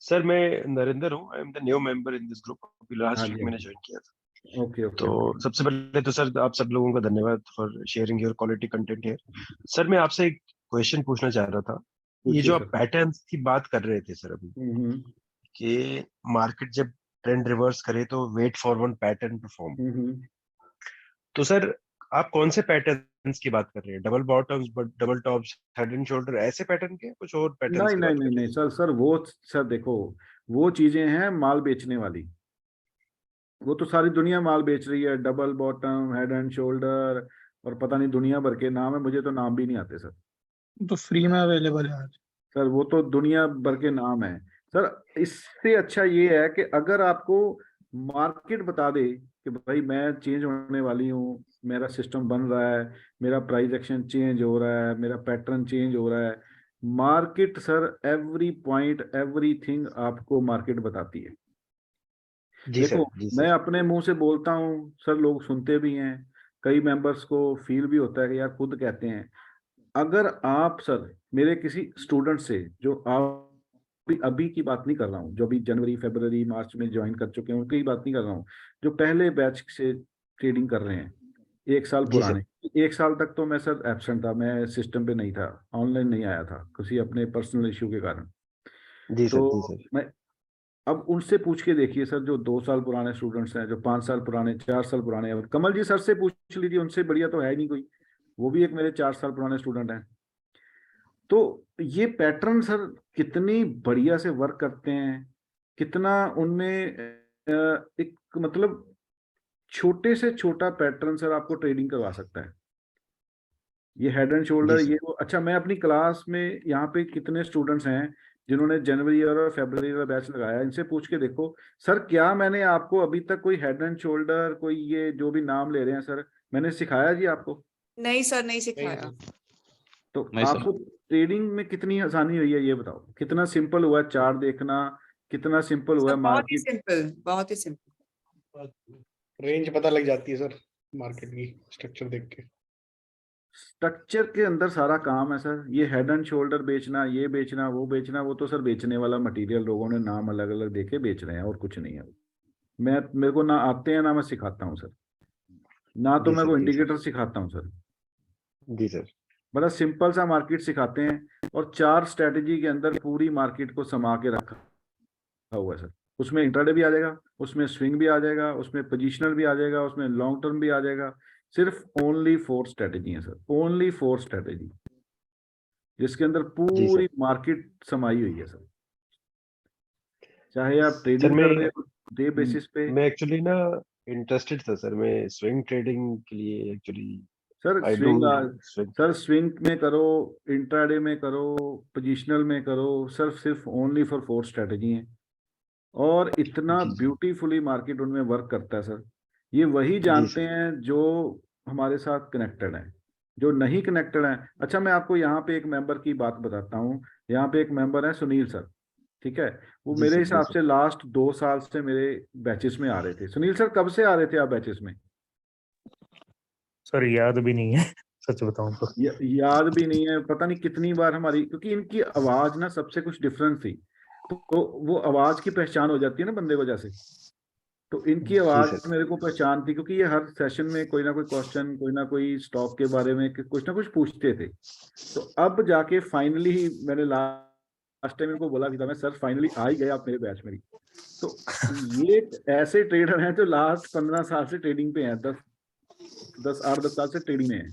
सर। मैं नरेंद्र हूँ, I am the new member in this group, अभी हाँ लास्ट जी, वीक हाँ मैंने जी। ज्वाइन किया था। ओके तो सबसे पहले तो सर आप सब लोगों का धन्यवाद for sharing your quality content here. Sir मैं आपसे एक क्वेश्चन पूछना चाह रहा था। ये पूछिए जो सर। आप पैटर्न्स की बात कर रहे थे सर अभी, कि मार्केट जब ट्रेंड रिवर्स करे तो wait for one pattern to form, तो सर आप कौन से पैटर्न्स की बात कर रहे हैं? Double bottoms, double tops, head and shoulder, ऐसे पैटर्न के कुछ और पैटर्न्स नहीं की नहीं बात नहीं कर रहे नहीं हैं? सर, वो सर देखो, वो चीजें हैं माल बेचने वाली, वो तो सारी दुनिया माल बेच रही है, double bottom, head and shoulder, और पता नहीं दुनिया भर के नाम है, मुझे तो नाम भी नहीं आते सर। तो फ्री में अवेलेबल है आज। सर वो तो दुनिया भर के नाम है सर। इससे अच्छा ये है कि अगर आपको मार्केट बता दे कि भाई मैं चेंज होने वाली हूँ, मेरा सिस्टम बन रहा है, मेरा प्राइस एक्शन चेंज हो रहा है, मेरा पैटर्न चेंज हो रहा है, market sir every point everything आपको मार्केट बताती है। जी सर, देखो जी मैं सर। अपने मुंह से बोलता हूँ सर, लोग सुनते भी हैं, कई मेंबर्स को फील भी होता है कि यार खुद कहते हैं। अगर आप सर मेरे किसी स्टूडेंट से, जो आप अभी की बात नहीं कर रहा हूँ, जो अभी जनवरी फरवरी मार्च में ज्वाइन कर चुके हैं उनकी बात नहीं कर रहा हूँ, जो पहले बैच से ट्रेडिंग कर रहे हैं, 1 साल जी सर। पुराने, 1 साल तक तो मैं सर एब्सेंट था, मैं सिस्टम पे नहीं था, ऑनलाइन नहीं आया था किसी अपने पर्सनल इश्यू के कारण। जी सर। जी तो सर। मैं अब उनसे पूछ के देखिए सर, जो 2 साल पुराने स्टूडेंट्स हैं, जो 5 साल पुराने, 4 साल पुराने हैं, कमल जी सर से पूछ लीजिए, उनसे बढ़िया तो है ही नहीं कोई, वो भी एक मेरे 4 साल पुराने स्टूडेंट हैं। तो ये पैटर्न सर कितनी बढ़िया से वर्क करते हैं, कितना उनमें एक मतलब छोटे से छोटा पैटर्न सर आपको ट्रेडिंग करवा सकता है। ये हेड एंड जी शोल्डर, सर। ये वो, अच्छा मैं अपनी क्लास में यहाँ पे कितने स्टूडेंट्स हैं जिन्होंने जनवरी और फरवरी का बैच लगाया, इनसे पूछ के देखो सर, क्या मैंने आपको अभी तक कोई हेड एंड शोल्डर, कोई ये जो भी नाम ले रहे हैं सर, मैंने सिखाया जी आपको? नहीं सर, नहीं सिखाया। तो नहीं सर। आपको ट्रेडिंग में कितनी आसानी हुई है ये बताओ, कितना सिंपल हुआ है चार्ट देखना, कितना सिंपल हुआ सर है बहुत ही मार्केट। सिंपल, बहुत ही सिंपल। रेंज पता लग जाती है सर मार्केट की स्ट्रक्चर देख के। स्ट्रक्चर के अंदर सारा काम है सर, ये हेड एंड शोल्डर बेचना, ये बेचना, वो बेचना, वो तो सर बेचने वाला मटेरियल लोगों ने नाम अलग अलग देके बेच रहे हैं, और कुछ नहीं है। मैं, मेरे को ना आते हैं ना मैं सिखाता हूँ सर, ना तो जी मैं सर। को जी सर। इंडिकेटर सिखाता हूँ सर, जी सर। बड़ा सिंपल सा मार्केट सिखाते हैं, और 4 स्ट्रेटेजी के अंदर पूरी मार्केट को समा के रखा हुआ है सर। उसमें इंट्राडे भी आ जाएगा, उसमें स्विंग भी आ जाएगा, उसमें पोजिशनल भी आ जाएगा, उसमें लॉन्ग टर्म भी आ जाएगा। सिर्फ ओनली 4 स्ट्रेटेजी है सर, ओनली 4 स्ट्रेटेजी, जिसके अंदर जी सर। पूरी मार्केट समाई हुई है सर। चाहे आप सर ट्रेडिंग कर रहे हो डे बेसिस पे। मैं एक्चुअली ना इंटरेस्टेड था सर, मैं स्विंग ट्रेडिंग के लिए actually sir I swing do swing. Sir swing में करो, इंट्राडे में करो, पोजिशनल में करो, सर सिर्फ ओनली फॉर 4 स्ट्रेटेजी है और इतना जी, जी। ब्यूटीफुली मार्केट उनमें वर्क करता है सर। ये वही जानते हैं जो हमारे साथ कनेक्टेड हैं, जो नहीं कनेक्टेड हैं। अच्छा मैं आपको यहाँ पे एक मेंबर की बात बताता हूँ। यहाँ पे एक मेंबर है सुनील सर, ठीक है, वो जी मेरे सर, जी हिसाब सर। से लास्ट 2 साल से मेरे बैचेस में आ रहे थे। सुनील सर कब से आ रहे थे आप बैचेस में? सर याद भी नहीं है सच बताऊं तो। याद भी नहीं है, पता नहीं कितनी बार हमारी, क्योंकि इनकी आवाज ना सबसे कुछ डिफरेंस थी, तो वो आवाज की पहचान हो जाती है ना बंदे को जैसे, तो इनकी जी आवाज सर। मेरे को पहचान थी, क्योंकि ये हर सेशन में कोई ना कोई क्वेश्चन, कोई ना कोई स्टॉक के बारे में कुछ ना कुछ पूछते थे। तो अब जाके फाइनली मैंने लास्ट टाइम इनको बोला भी था मैं, सर फाइनली आ ही गए आप मेरे बैच में। तो ये ऐसे ट्रेडर हैं जो लास्ट 15 साल से ट्रेडिंग पे हैं, 8-10 साल से ट्रेडिंग में है।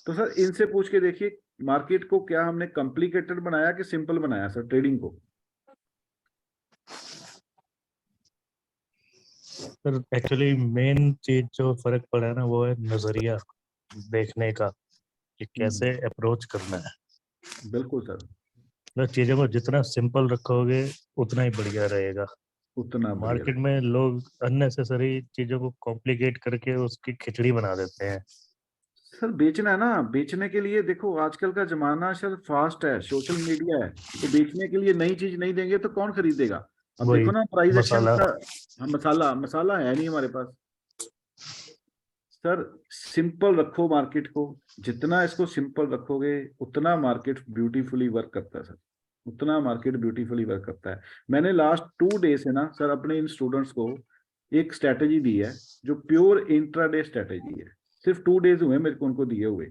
तो सर इनसे पूछ के देखिए मार्केट को क्या हमने कॉम्प्लिकेटेड बनाया कि सिंपल बनाया सर ट्रेडिंग को? सर एक्चुअली मेन चीज जो फर्क पड़ा है ना वो है नजरिया देखने का कि कैसे अप्रोच करना है। बिल्कुल सर, तो चीजों को जितना सिंपल रखोगे उतना ही बढ़िया रहेगा। उतना बढ़िया मार्केट में लोग अननेसेसरी चीजों को कॉम्प्लिकेट करके उसकी खिचड़ी बना देते हैं। सर बेचना है ना, बेचने के लिए देखो आजकल का जमाना सर फास्ट है, सोशल मीडिया है, तो बेचने के लिए नई चीज नहीं देंगे तो कौन खरीदेगा? अब वही देखो ना प्राइस एक्शन मसाला। का, मसाला है नहीं हमारे पास। सर सिंपल रखो मार्केट को, जितना इसको सिंपल रखोगे उतना मार्केट ब्यूटीफुली वर्क करता है सर, उतना मार्केट ब्यूटीफुली वर्क करता है। मैंने लास्ट 2 डे से ना सर अपने इन स्टूडेंट्स को एक स्ट्रेटेजी दी है जो प्योर इंट्राडे स्ट्रेटेजी है। सिर्फ 2 डेज हुए मेरे को उनको दिए हुए,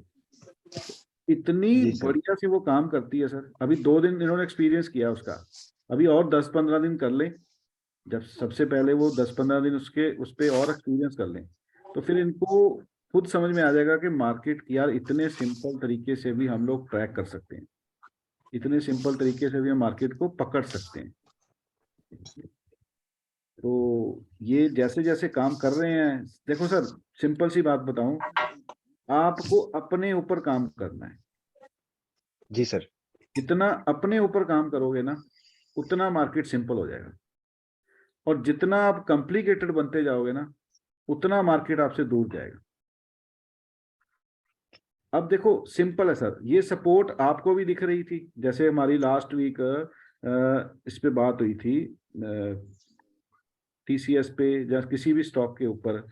इतनी जी सर। बढ़िया से वो काम करती है सर। अभी 2 दिन इन्होंने एक्सपीरियंस किया उसका, अभी और 10-15 दिन कर लें, जब सबसे पहले वो 10-15 दिन उस पे और एक्सपीरियंस कर लें, तो फिर इनको खुद समझ में आ जाएगा कि मार्केट यार इतने सिंपल तरीके से भी हम लोग ट्रैक कर सकते हैं, इतने सिंपल तरीके से भी हम मार्केट को पकड़ सकते हैं। तो ये जैसे जैसे काम कर रहे हैं, देखो सर सिंपल सी बात बताऊं, आपको अपने ऊपर काम करना है। जी सर। जितना अपने ऊपर काम करोगे ना उतना मार्केट सिंपल हो जाएगा, और जितना आप कॉम्प्लिकेटेड बनते जाओगे ना उतना मार्केट आपसे दूर जाएगा। अब देखो सिंपल है सर, ये सपोर्ट आपको भी दिख रही थी, जैसे हमारी लास्ट वीक इस पे बात हुई थी टीसीएस पे या किसी भी स्टॉक के ऊपर।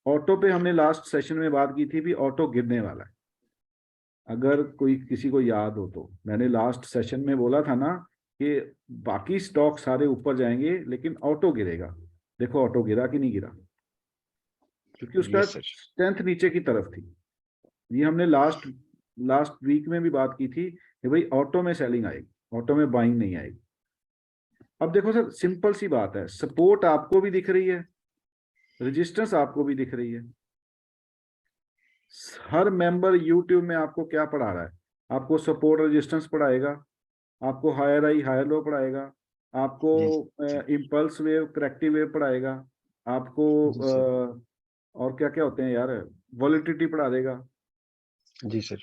ऑटो पे हमने लास्ट सेशन में बात की थी भी ऑटो गिरने वाला है। अगर कोई किसी को याद हो तो मैंने लास्ट सेशन में बोला था ना कि बाकी स्टॉक सारे वीक जाएंगे लेकिन ऑटो गिरेगा। देखो ऑटो गिरा कि नहीं गिरा, क्योंकि उसका यस सर। स्ट्रेंथ नीचे की तरफ थी। ये हमने लास्ट वीक में भी बात की थी कि भाई ऑटो में सेलिंग आएगी, ऑटो में बाइंग नहीं आएगी। अब देखो सर सिंपल सी बात है, सपोर्ट आपको भी दिख रही है, रेजिस्टेंस आपको भी दिख रही है। हर मेंबर यूट्यूब में आपको क्या पढ़ा रहा है? आपको सपोर्ट रेजिस्टेंस पढ़ाएगा, आपको हायर हाई हायर लो पढ़ाएगा, आपको इम्पल्स वेव करेक्टिव वेव पढ़ाएगा, आपको और क्या क्या होते हैं यार, वॉलेटिलिटी पढ़ा देगा। जी सर।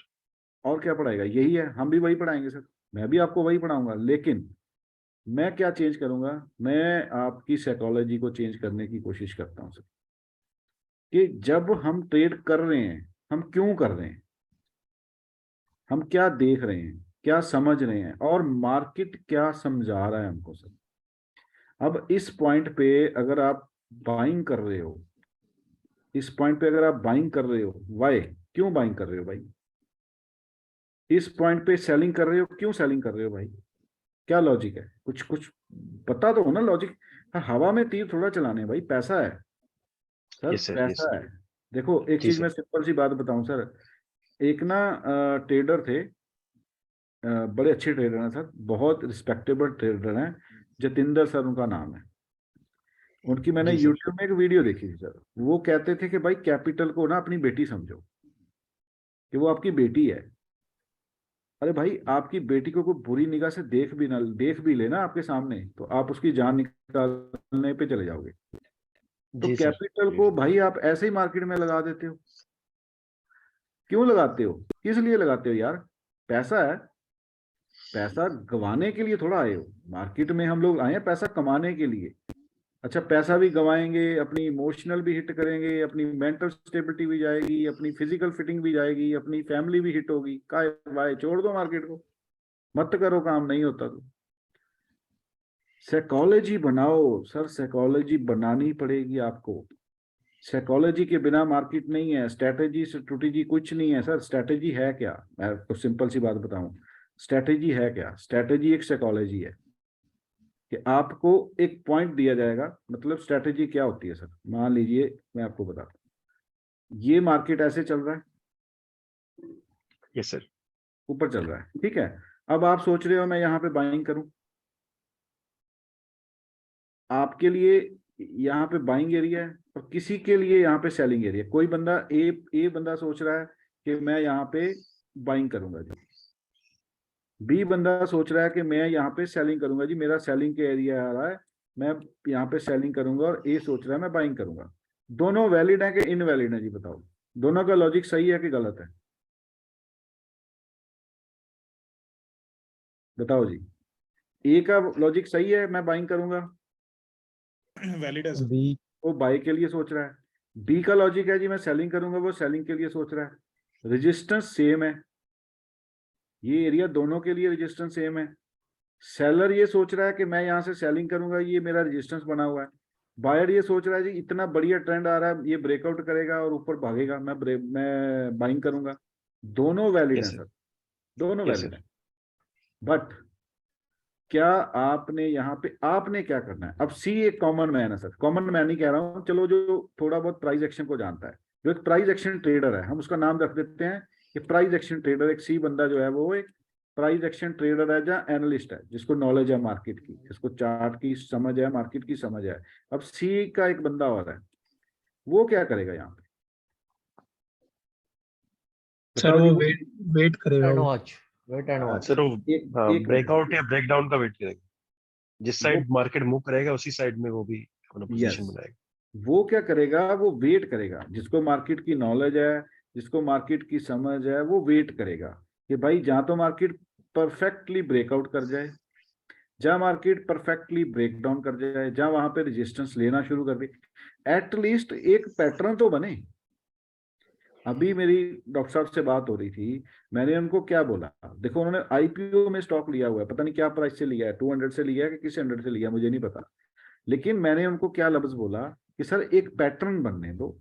और क्या पढ़ाएगा? यही है, हम भी वही पढ़ाएंगे सर, मैं भी आपको वही पढ़ाऊंगा। लेकिन मैं क्या चेंज करूंगा, मैं आपकी साइकोलॉजी को चेंज करने की कोशिश करता हूं सर, कि जब हम ट्रेड कर रहे हैं हम क्यों कर रहे हैं, हम क्या देख रहे हैं, क्या समझ रहे हैं, और मार्केट क्या समझा रहा है हमको सर। अब इस पॉइंट पे अगर आप बाइंग कर रहे हो, इस पॉइंट पे अगर आप बाइंग कर रहे हो, वाई, क्यों बाइंग कर रहे हो भाई? इस पॉइंट पे सेलिंग कर रहे हो, क्यों सेलिंग कर रहे हो भाई? क्या लॉजिक है? कुछ कुछ पता तो हो ना लॉजिक। हवा में तीर थोड़ा चलाने भाई, पैसा है सर, यस सर। पैसा है। देखो एक जी चीज सर। मैं सिंपल सी बात बताऊं सर, एक ना ट्रेडर थे, बड़े अच्छे ट्रेडर हैं सर, बहुत रिस्पेक्टेबल ट्रेडर हैं, जतिंदर सर उनका नाम है। उनकी मैंने जी सर। यूट्यूब में एक वीडियो देखी थी सर, वो कहते थे कि भाई कैपिटल को ना अपनी बेटी समझो, कि वो आपकी बेटी है। अरे भाई आपकी बेटी को कोई बुरी निगाह से देख भी लेना आपके सामने, तो आप उसकी जान निकालने पे चले जाओगे। तो जी सर। कैपिटल को भाई आप ऐसे ही मार्केट में लगा देते हो क्यों लगाते हो, किस लिए लगाते हो यार? पैसा है, पैसा गंवाने के लिए थोड़ा आए हो मार्केट में। हम लोग आए हैं पैसा कमाने के लिए। अच्छा, पैसा भी गवाएंगे, अपनी इमोशनल भी हिट करेंगे, अपनी मेंटल स्टेबिलिटी भी जाएगी, अपनी फिजिकल फिटिंग भी जाएगी, अपनी फैमिली भी हिट होगी। काय भाई छोड़ दो मार्केट को, मत करो काम, नहीं होता तो। साइकोलॉजी बनाओ सर, साइकोलॉजी बनानी पड़ेगी आपको। साइकोलॉजी के बिना मार्केट नहीं है। स्ट्रैटेजी स्ट्रेटेजी कुछ नहीं है सर। स्ट्रैटेजी है क्या? मैं आपको सिंपल सी बात बताऊं, स्ट्रैटेजी है क्या? स्ट्रैटेजी एक साइकोलॉजी है कि आपको एक पॉइंट दिया जाएगा। मतलब स्ट्रैटेजी क्या होती है सर? मान लीजिए मैं आपको बताता हूँ, ये मार्केट ऐसे चल रहा है, यस सर, ऊपर चल रहा है, ठीक है। अब आप सोच रहे हो मैं यहाँ पे बाइंग करूं, आपके लिए यहाँ पे बाइंग एरिया है और किसी के लिए यहाँ पे सेलिंग एरिया। कोई बंदा ए बंदा सोच रहा है कि मैं यहाँ पे बाइंग करूंगा जी, बी बंदा सोच रहा है कि मैं यहाँ पे सेलिंग करूंगा जी, मेरा सेलिंग के एरिया आ रहा है, मैं यहाँ पे सेलिंग करूंगा, और ए सोच रहा है मैं बाइंग करूंगा। दोनों वैलिड है कि इनवैलिड है जी? बताओ, दोनों का लॉजिक सही है कि गलत है? बताओ जी। ए का लॉजिक सही है, मैं बाइंग करूंगा, वैलिड है सर। बी वो बाई के लिए सोच रहा है। बी का लॉजिक है जी मैं सेलिंग करूंगा, वो सेलिंग के लिए सोच रहा है। रेजिस्टेंस सेम है, ये एरिया दोनों के लिए रेजिस्टेंस सेम है। सेलर ये सोच रहा है कि मैं यहाँ से सेलिंग करूंगा, ये मेरा रेजिस्टेंस बना हुआ है। बायर ये सोच रहा है जी इतना बढ़िया ट्रेंड आ रहा है, ये ब्रेकआउट करेगा और ऊपर भागेगा, मैं बाइंग करूंगा। दोनों वैलिड Yes, हैं sir. सर, दोनों Yes, वैलिड sir. हैं। बट क्या आपने यहाँ पे आपने क्या करना है? अब सी एक कॉमन मैन है सर, कॉमन मैन ही कह रहा हूँ, चलो जो थोड़ा बहुत प्राइस एक्शन को जानता है, जो एक प्राइस एक्शन ट्रेडर है, हम उसका नाम रख देते हैं कि प्राइस एक्शन ट्रेडर। एक सी बंदा जो है वो एक प्राइस एक्शन ट्रेडर है या एनालिस्ट है, जिसको नॉलेज है मार्केट की, जिसको चार्ट की समझ है, मार्केट की समझ है। अब सी का एक बंदा और है, वो क्या करेगा यहाँ पे? सर बताओ जी, वो वेट करेगा वो। Wait and watch. सर वो एक मिनट। ब्रेकआउट या ब्रेकडाउन का वेट करेगा, जिस वो साइड मार्केट मूव करेगा उसी साइड में वो भी अपना पोजीशन यस, बनाएगा। वो क्या करेगा? वो वेट करेगा। जिसको मार्केट की नॉलेज है, जिसको मार्केट की समझ है, वो वेट करेगा कि भाई जहां तो मार्केट परफेक्टली ब्रेकआउट कर जाए, जहां मार्केट परफेक्टली ब्रेक डाउन कर जाए, जहां वहां पे रेजिस्टेंस लेना शुरू कर दे, एटलीस्ट एक पैटर्न तो बने। अभी मेरी डॉक्टर साहब से बात हो रही थी, मैंने उनको क्या बोला, देखो उन्होंने आईपीओ में स्टॉक लिया हुआ है, पता नहीं क्या प्राइस से लिया है, 200 से लिया है कि किस 100 से लिया है मुझे नहीं पता, लेकिन मैंने उनको क्या लफ्ज बोला कि सर एक पैटर्न बनने दो,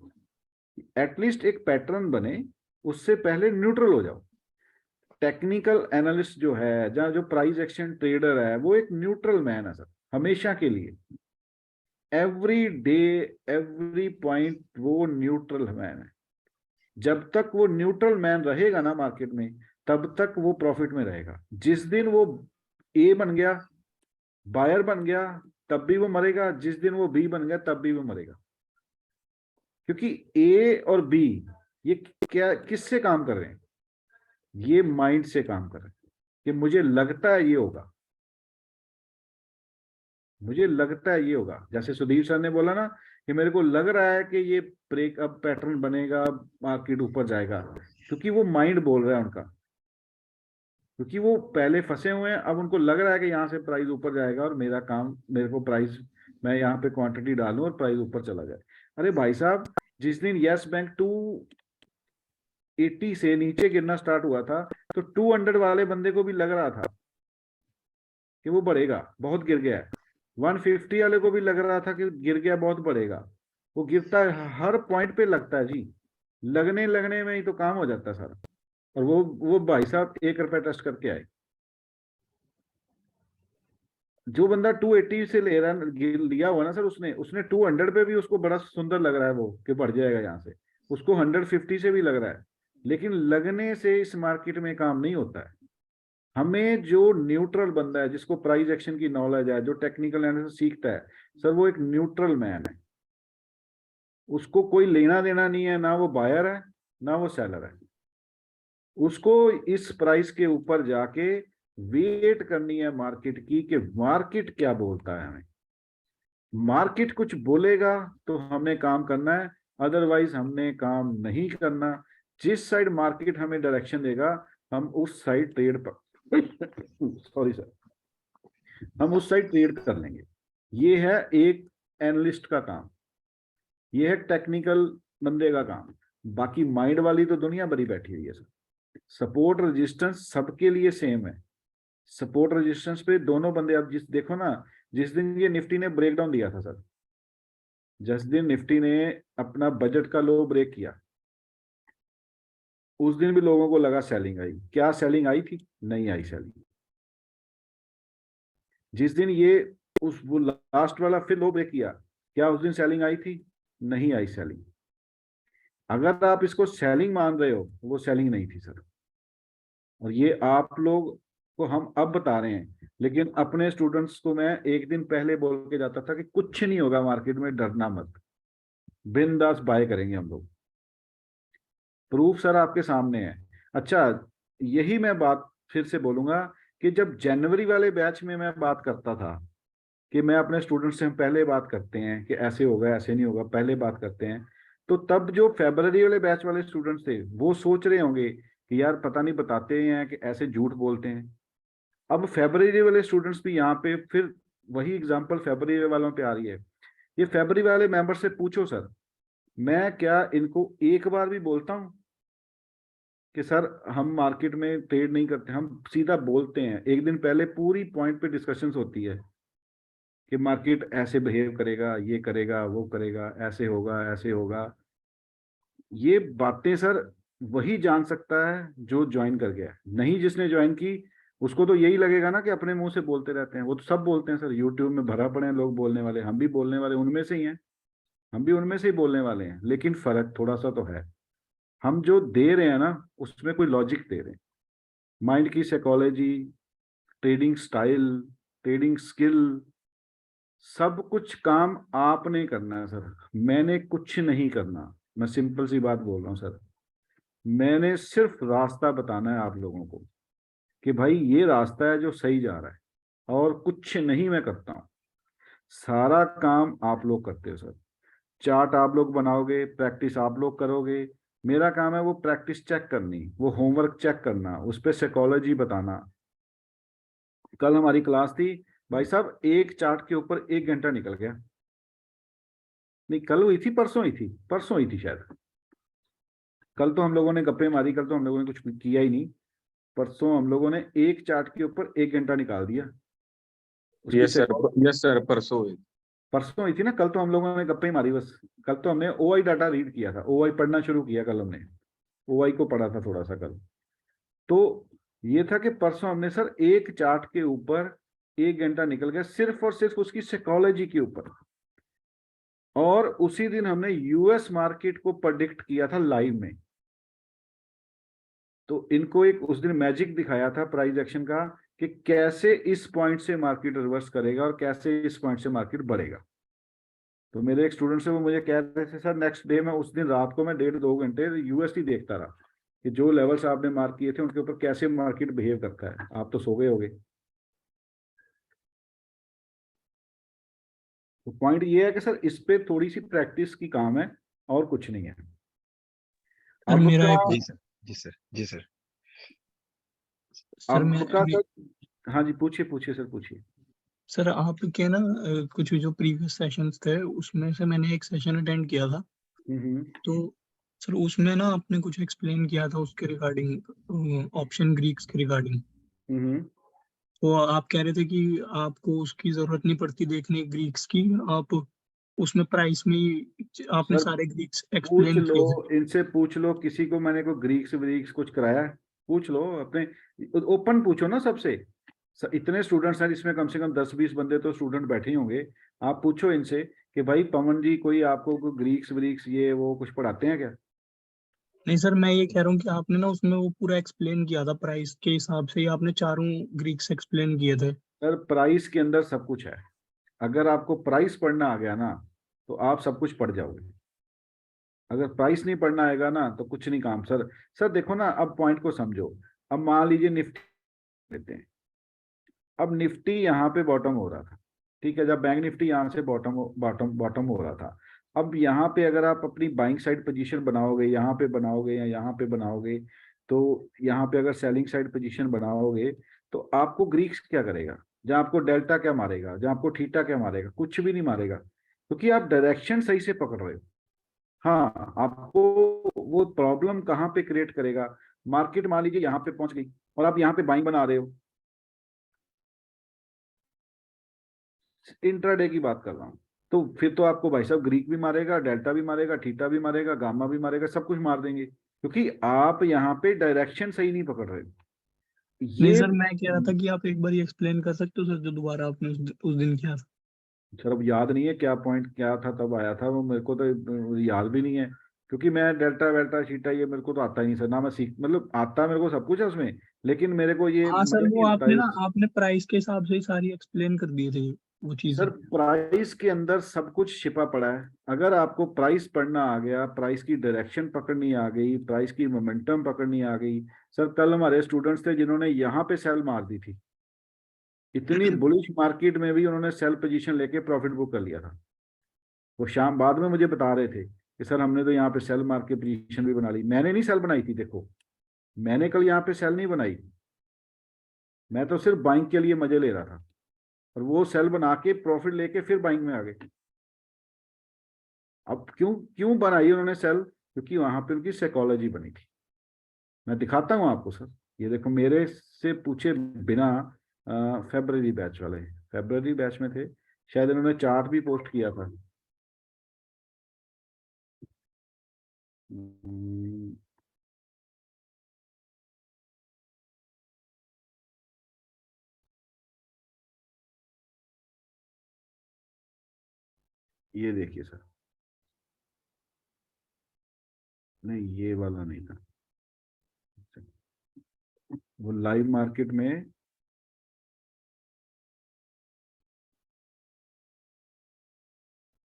एटलीस्ट एक पैटर्न बने, उससे पहले न्यूट्रल हो जाओ। टेक्निकल एनालिस्ट जो है, जहाँ जो प्राइस एक्शन ट्रेडर है, वो एक न्यूट्रल मैन है सर, हमेशा के लिए, एवरी डे एवरी पॉइंट वो न्यूट्रल मैन है। जब तक वो न्यूट्रल मैन रहेगा ना मार्केट में, तब तक वो प्रॉफिट में रहेगा। जिस दिन वो ए बन गया, बायर बन गया, तब भी वो मरेगा। जिस दिन वो बी बन गया, तब भी वो मरेगा। क्योंकि ए और बी ये क्या किससे काम कर रहे हैं? ये माइंड से काम कर रहे हैं कि मुझे लगता है ये होगा, मुझे लगता है ये होगा। जैसे सुधीर सर ने बोला ना कि मेरे को लग रहा है कि ये ब्रेक अप पैटर्न बनेगा, मार्केट ऊपर जाएगा, क्योंकि वो माइंड बोल रहा है उनका, क्योंकि वो पहले फंसे हुए हैं। अब उनको लग रहा है कि यहाँ से प्राइस ऊपर जाएगा और मेरा काम, मेरे को प्राइस, मैं यहाँ पे क्वांटिटी डालूं और प्राइस ऊपर चला जाए। अरे भाई साहब, जिस दिन यस बैंक 280 से नीचे गिरना स्टार्ट हुआ था, तो 200 वाले बंदे को भी लग रहा था कि वो बढ़ेगा, बहुत गिर गया है। 150 वाले को भी लग रहा था कि गिर गया, बहुत बढ़ेगा। वो गिरता है, हर पॉइंट पे लगता है जी, लगने लगने में ही तो काम हो जाता है सारा। और वो भाई साहब 1 रुपया टेस्ट करके आए। जो बंदा 280 से ले रहा लिया हुआ ना सर, उसने 200 पे भी उसको बड़ा सुंदर लग रहा है वो कि बढ़ जाएगा यहाँ से, उसको 150 से भी लग रहा है, लेकिन लगने से इस मार्केट में काम नहीं होता है। हमें जो न्यूट्रल बंदा है, जिसको प्राइस एक्शन की नॉलेज है, जो टेक्निकल एनालिसिस सीखता है सर, वो एक न्यूट्रल मैन है। उसको कोई लेना देना नहीं है, ना वो बायर है ना वो सेलर है। उसको इस प्राइस के ऊपर जाके वेट करनी है मार्केट की कि मार्केट क्या बोलता है हमें। मार्केट कुछ बोलेगा तो हमने काम करना है, अदरवाइज हमने काम नहीं करना। जिस साइड मार्केट हमें डायरेक्शन देगा हम उस साइड ट्रेड सॉरी सर, हम उस साइड ट्रेड कर लेंगे। ये है एक एनालिस्ट का काम, ये है टेक्निकल बंदे का काम। बाकी माइंड वाली तो दुनिया भरी बैठी हुई है सर। सपोर्ट रेजिस्टेंस सबके लिए सेम है। सपोर्ट रेजिस्टेंस पे दोनों बंदे, आप जिस देखो ना, जिस दिन ये निफ्टी ने ब्रेकडाउन दिया था सर, जिस दिन निफ्टी ने अपना बजट का लो ब्रेक किया, उस दिन भी लोगों को लगा सेलिंग आई। क्या सेलिंग आई थी? नहीं आई सेलिंग। जिस दिन ये वो लास्ट वाला फिर लो ब्रेक किया, क्या उस दिन सेलिंग आई थी? नहीं आई सेलिंग। अगर आप इसको सेलिंग मान रहे हो, वो सेलिंग नहीं थी सर। और ये आप लोग को हम अब बता रहे हैं, लेकिन अपने स्टूडेंट्स को मैं एक दिन पहले बोल के जाता था कि कुछ नहीं होगा मार्केट में, डरना मत, बिंदास बाय करेंगे हम लोग। प्रूफ सर आपके सामने है। अच्छा, यही मैं बात फिर से बोलूंगा कि जब जनवरी वाले बैच में मैं बात करता था कि मैं अपने स्टूडेंट्स से, हम पहले बात करते हैं कि ऐसे होगा ऐसे नहीं होगा, पहले बात करते हैं, तो तब जो फरवरी वाले बैच वाले स्टूडेंट्स थे वो सोच रहे होंगे कि यार पता नहीं बताते हैं कि ऐसे झूठ बोलते हैं। अब फरवरी वाले स्टूडेंट्स भी यहाँ पे फिर वही एग्जांपल फरवरी वालों पे आ रही है। ये फरवरी वाले मेंबर से पूछो सर, मैं क्या इनको एक बार भी बोलता हूँ कि सर हम मार्केट में ट्रेड नहीं करते? हम सीधा बोलते हैं, एक दिन पहले पूरी पॉइंट पे डिस्कशंस होती है कि मार्केट ऐसे बिहेव करेगा, ये करेगा, वो करेगा, ऐसे होगा, ऐसे होगा। ये बातें सर वही जान सकता है जो ज्वाइन कर गया, नहीं जिसने ज्वाइन की उसको तो यही लगेगा ना कि अपने मुंह से बोलते रहते हैं। वो तो सब बोलते हैं सर, यूट्यूब में भरा पड़े हैं लोग बोलने वाले, हम भी बोलने वाले उनमें से ही हैं, हम भी उनमें से ही बोलने वाले हैं। लेकिन फर्क थोड़ा सा तो है, हम जो दे रहे हैं ना उसमें कोई लॉजिक दे रहे हैं। माइंड की psychology, trading style, trading skill, सब कुछ काम आपने करना है सर, मैंने कुछ नहीं करना। मैं सिंपल सी बात बोल रहा हूँ सर, मैंने सिर्फ रास्ता बताना है आप लोगों को कि भाई ये रास्ता है जो सही जा रहा है, और कुछ नहीं मैं करता हूँ। सारा काम आप लोग करते हो सर। चार्ट आप लोग बनाओगे, प्रैक्टिस आप लोग करोगे, मेरा काम है वो प्रैक्टिस चेक करनी, वो होमवर्क चेक करना, उस पर साइकोलॉजी बताना। कल हमारी क्लास थी भाई साहब, एक चार्ट के ऊपर 1 घंटा निकल गया। नहीं कल हुई थी, परसों हुई थी, परसों हुई थी शायद। कल तो हम लोगों ने गप्पे मारी, कल तो हम लोगों ने कुछ किया ही नहीं। परसों हम लोगों ने एक चार्ट के ऊपर 1 घंटा निकाल दिया। यस सर, परसों हुई। परसों हुई थी ना, कल तो हम लोगों ने गप्पे मारी बस। कल तो हमने ओआई डाटा रीड किया था, ओआई पढ़ना शुरू किया कल, हमने ओआई को पढ़ा था थोड़ा सा कल। तो ये था कि परसों हमने सर एक चार्ट के ऊपर 1 घंटा निकल गया सिर्फ और सिर्फ उसकी साइकोलॉजी के ऊपर। और उसी दिन हमने यूएस मार्केट को प्रेडिक्ट किया था लाइव में। तो इनको एक उस दिन मैजिक दिखाया था प्राइस एक्शन का कि कैसे इस पॉइंट से मार्केट रिवर्स करेगा और कैसे इस पॉइंट से मार्केट बढ़ेगा। तो मेरे एक स्टूडेंट से वो मुझे कह रहे थे सर नेक्स्ट डे में, उस दिन रात को मैं 1.5-2 घंटे यूएसडी देखता रहा कि जो लेवल्स आपने मार्क किए थे उनके ऊपर कैसे मार्केट बिहेव करता है। आप तो सो गए होगे। तो पॉइंट ये है कि सर इस पे थोड़ी सी प्रैक्टिस की काम है और कुछ नहीं है। सर मेरा जी सर, जी सर, जी सर। सर आपका हाँ जी, पूछिए पूछिए सर, पूछिए। सर आपके ना कुछ जो प्रीवियस सेशंस थे उसमें से मैंने एक सेशन अटेंड किया था। तो सर उसमें ना आपने कुछ एक्सप्लेन किया था उसके रिगार्डिंग, ऑप्शन ग्रीक्स के रिगार्डिंग। तो आप कह रहे थे कि आपको उसकी जरूरत नहीं पड़ती देखने ग्रीक्स की, आप उसमें प्राइस में ही आपने सारे ग्रीक्स एक्सप्लेन पूछ लो इनसे, पूछ लो किसी को मैंने को ग्रीक्स व्रीक्स कुछ कराया है? पूछ लो अपने, ओपन पूछो ना सबसे। इतने स्टूडेंट्स हैं, इसमें कम से कम 10-20 बंदे तो स्टूडेंट बैठे ही होंगे। आप पूछो इनसे कि भाई पवन जी कोई आपको ग्रीक्स व्रीक्स ये वो कुछ पढ़ाते हैं क्या? नहीं सर, मैं ये कह रहा हूँ कि आपने ना उसमें वो पूरा एक्सप्लेन किया था प्राइस के हिसाब से ही, आपने चारों ग्रीक्स एक्सप्लेन किए थे। सर प्राइस के अंदर सब कुछ है, अगर आपको प्राइस पढ़ना आ गया ना तो आप सब कुछ पढ़ जाओगे। अगर प्राइस नहीं पढ़ना आएगा ना तो कुछ नहीं काम सर। सर देखो ना, अब पॉइंट को समझो। अब मान लीजिए निफ्टी लेते हैं, अब निफ्टी यहाँ पे बॉटम हो रहा था, ठीक है, जब बैंक निफ्टी यहाँ से बॉटम बॉटम बॉटम हो रहा था, अब यहाँ पे अगर आप अपनी बाइंग साइड पोजीशन बनाओगे, यहाँ पे बनाओगे या यहाँ पे बनाओगे, तो यहाँ पे अगर सेलिंग साइड पोजीशन बनाओगे तो आपको ग्रीक्स क्या करेगा, जहाँ आपको डेल्टा क्या मारेगा, जहाँ आपको थीटा क्या मारेगा, कुछ भी नहीं मारेगा, क्योंकि आप डायरेक्शन सही से पकड़ रहे हो। हाँ, आपको वो प्रॉब्लम कहाँ पे क्रिएट करेगा, मार्केट मान लीजिए यहाँ पे पहुंच गई और आप यहाँ पे बाइंग बना रहे हो, इंट्राडे की बात कर रहा हूँ, तो फिर तो आपको भाई साहब ग्रीक भी मारेगा, डेल्टा भी मारेगा, थीटा भी मारेगा, गामा भी मारेगा, सब कुछ मार देंगे, क्योंकि आप यहाँ पे डायरेक्शन सही नहीं पकड़ रहे। नहीं ये सर, मैं कह रहा था कि आप एक बार ये एक्सप्लेन कर सकते हो सर, जो दोबारा आपने उस दिन किया था। सर अब याद नहीं है क्या पॉइंट क्या था, तब आया था वो, मेरे को तो याद भी नहीं है, क्योंकि मैं डेल्टा वेल्टा शीटा ये मेरे को तो आता ही नहीं सर, ना मैं सीख, मतलब आता मेरे को सब कुछ है उसमें, लेकिन मेरे को ये हाँ सर, मजा वो नहीं आता आपने ना है। आपने प्राइस के हिसाब से ही सारी एक्सप्लेन कर दिए थे वो चीजें। सर प्राइस के अंदर सब कुछ छिपा पड़ा है, अगर आपको प्राइस पढ़ना आ गया, प्राइस की डायरेक्शन पकड़नी आ गई, प्राइस की मोमेंटम पकड़नी आ गई। सर कल हमारे स्टूडेंट्स थे जिन्होंने यहाँ पे सेल मार दी थी, इतनी बुलिश मार्केट में भी उन्होंने सेल पोजीशन लेके प्रॉफिट बुक कर लिया था। वो शाम बाद में मुझे बता रहे थे कि सर हमने तो यहाँ पे सेल मार के पोजीशन भी बना ली। मैंने नहीं सेल बनाई थी, देखो मैंने कल यहाँ पे सेल नहीं बनाई, मैं तो सिर्फ बाइंग के लिए मजे ले रहा था, और वो सेल बना के प्रॉफिट लेके फिर बाइंग में आ गए। अब क्यों क्यों बनाई उन्होंने सेल, क्योंकि वहां पे उनकी साइकोलॉजी बनी थी। मैं दिखाता हूँ आपको सर, ये देखो मेरे से पूछे बिना फेब्रवरी बैच वाले, फेब्रवरी बैच में थे शायद, इन्होंने चार्ट भी पोस्ट किया था। ये देखिए सर, नहीं ये वाला नहीं था, वो लाइव मार्केट में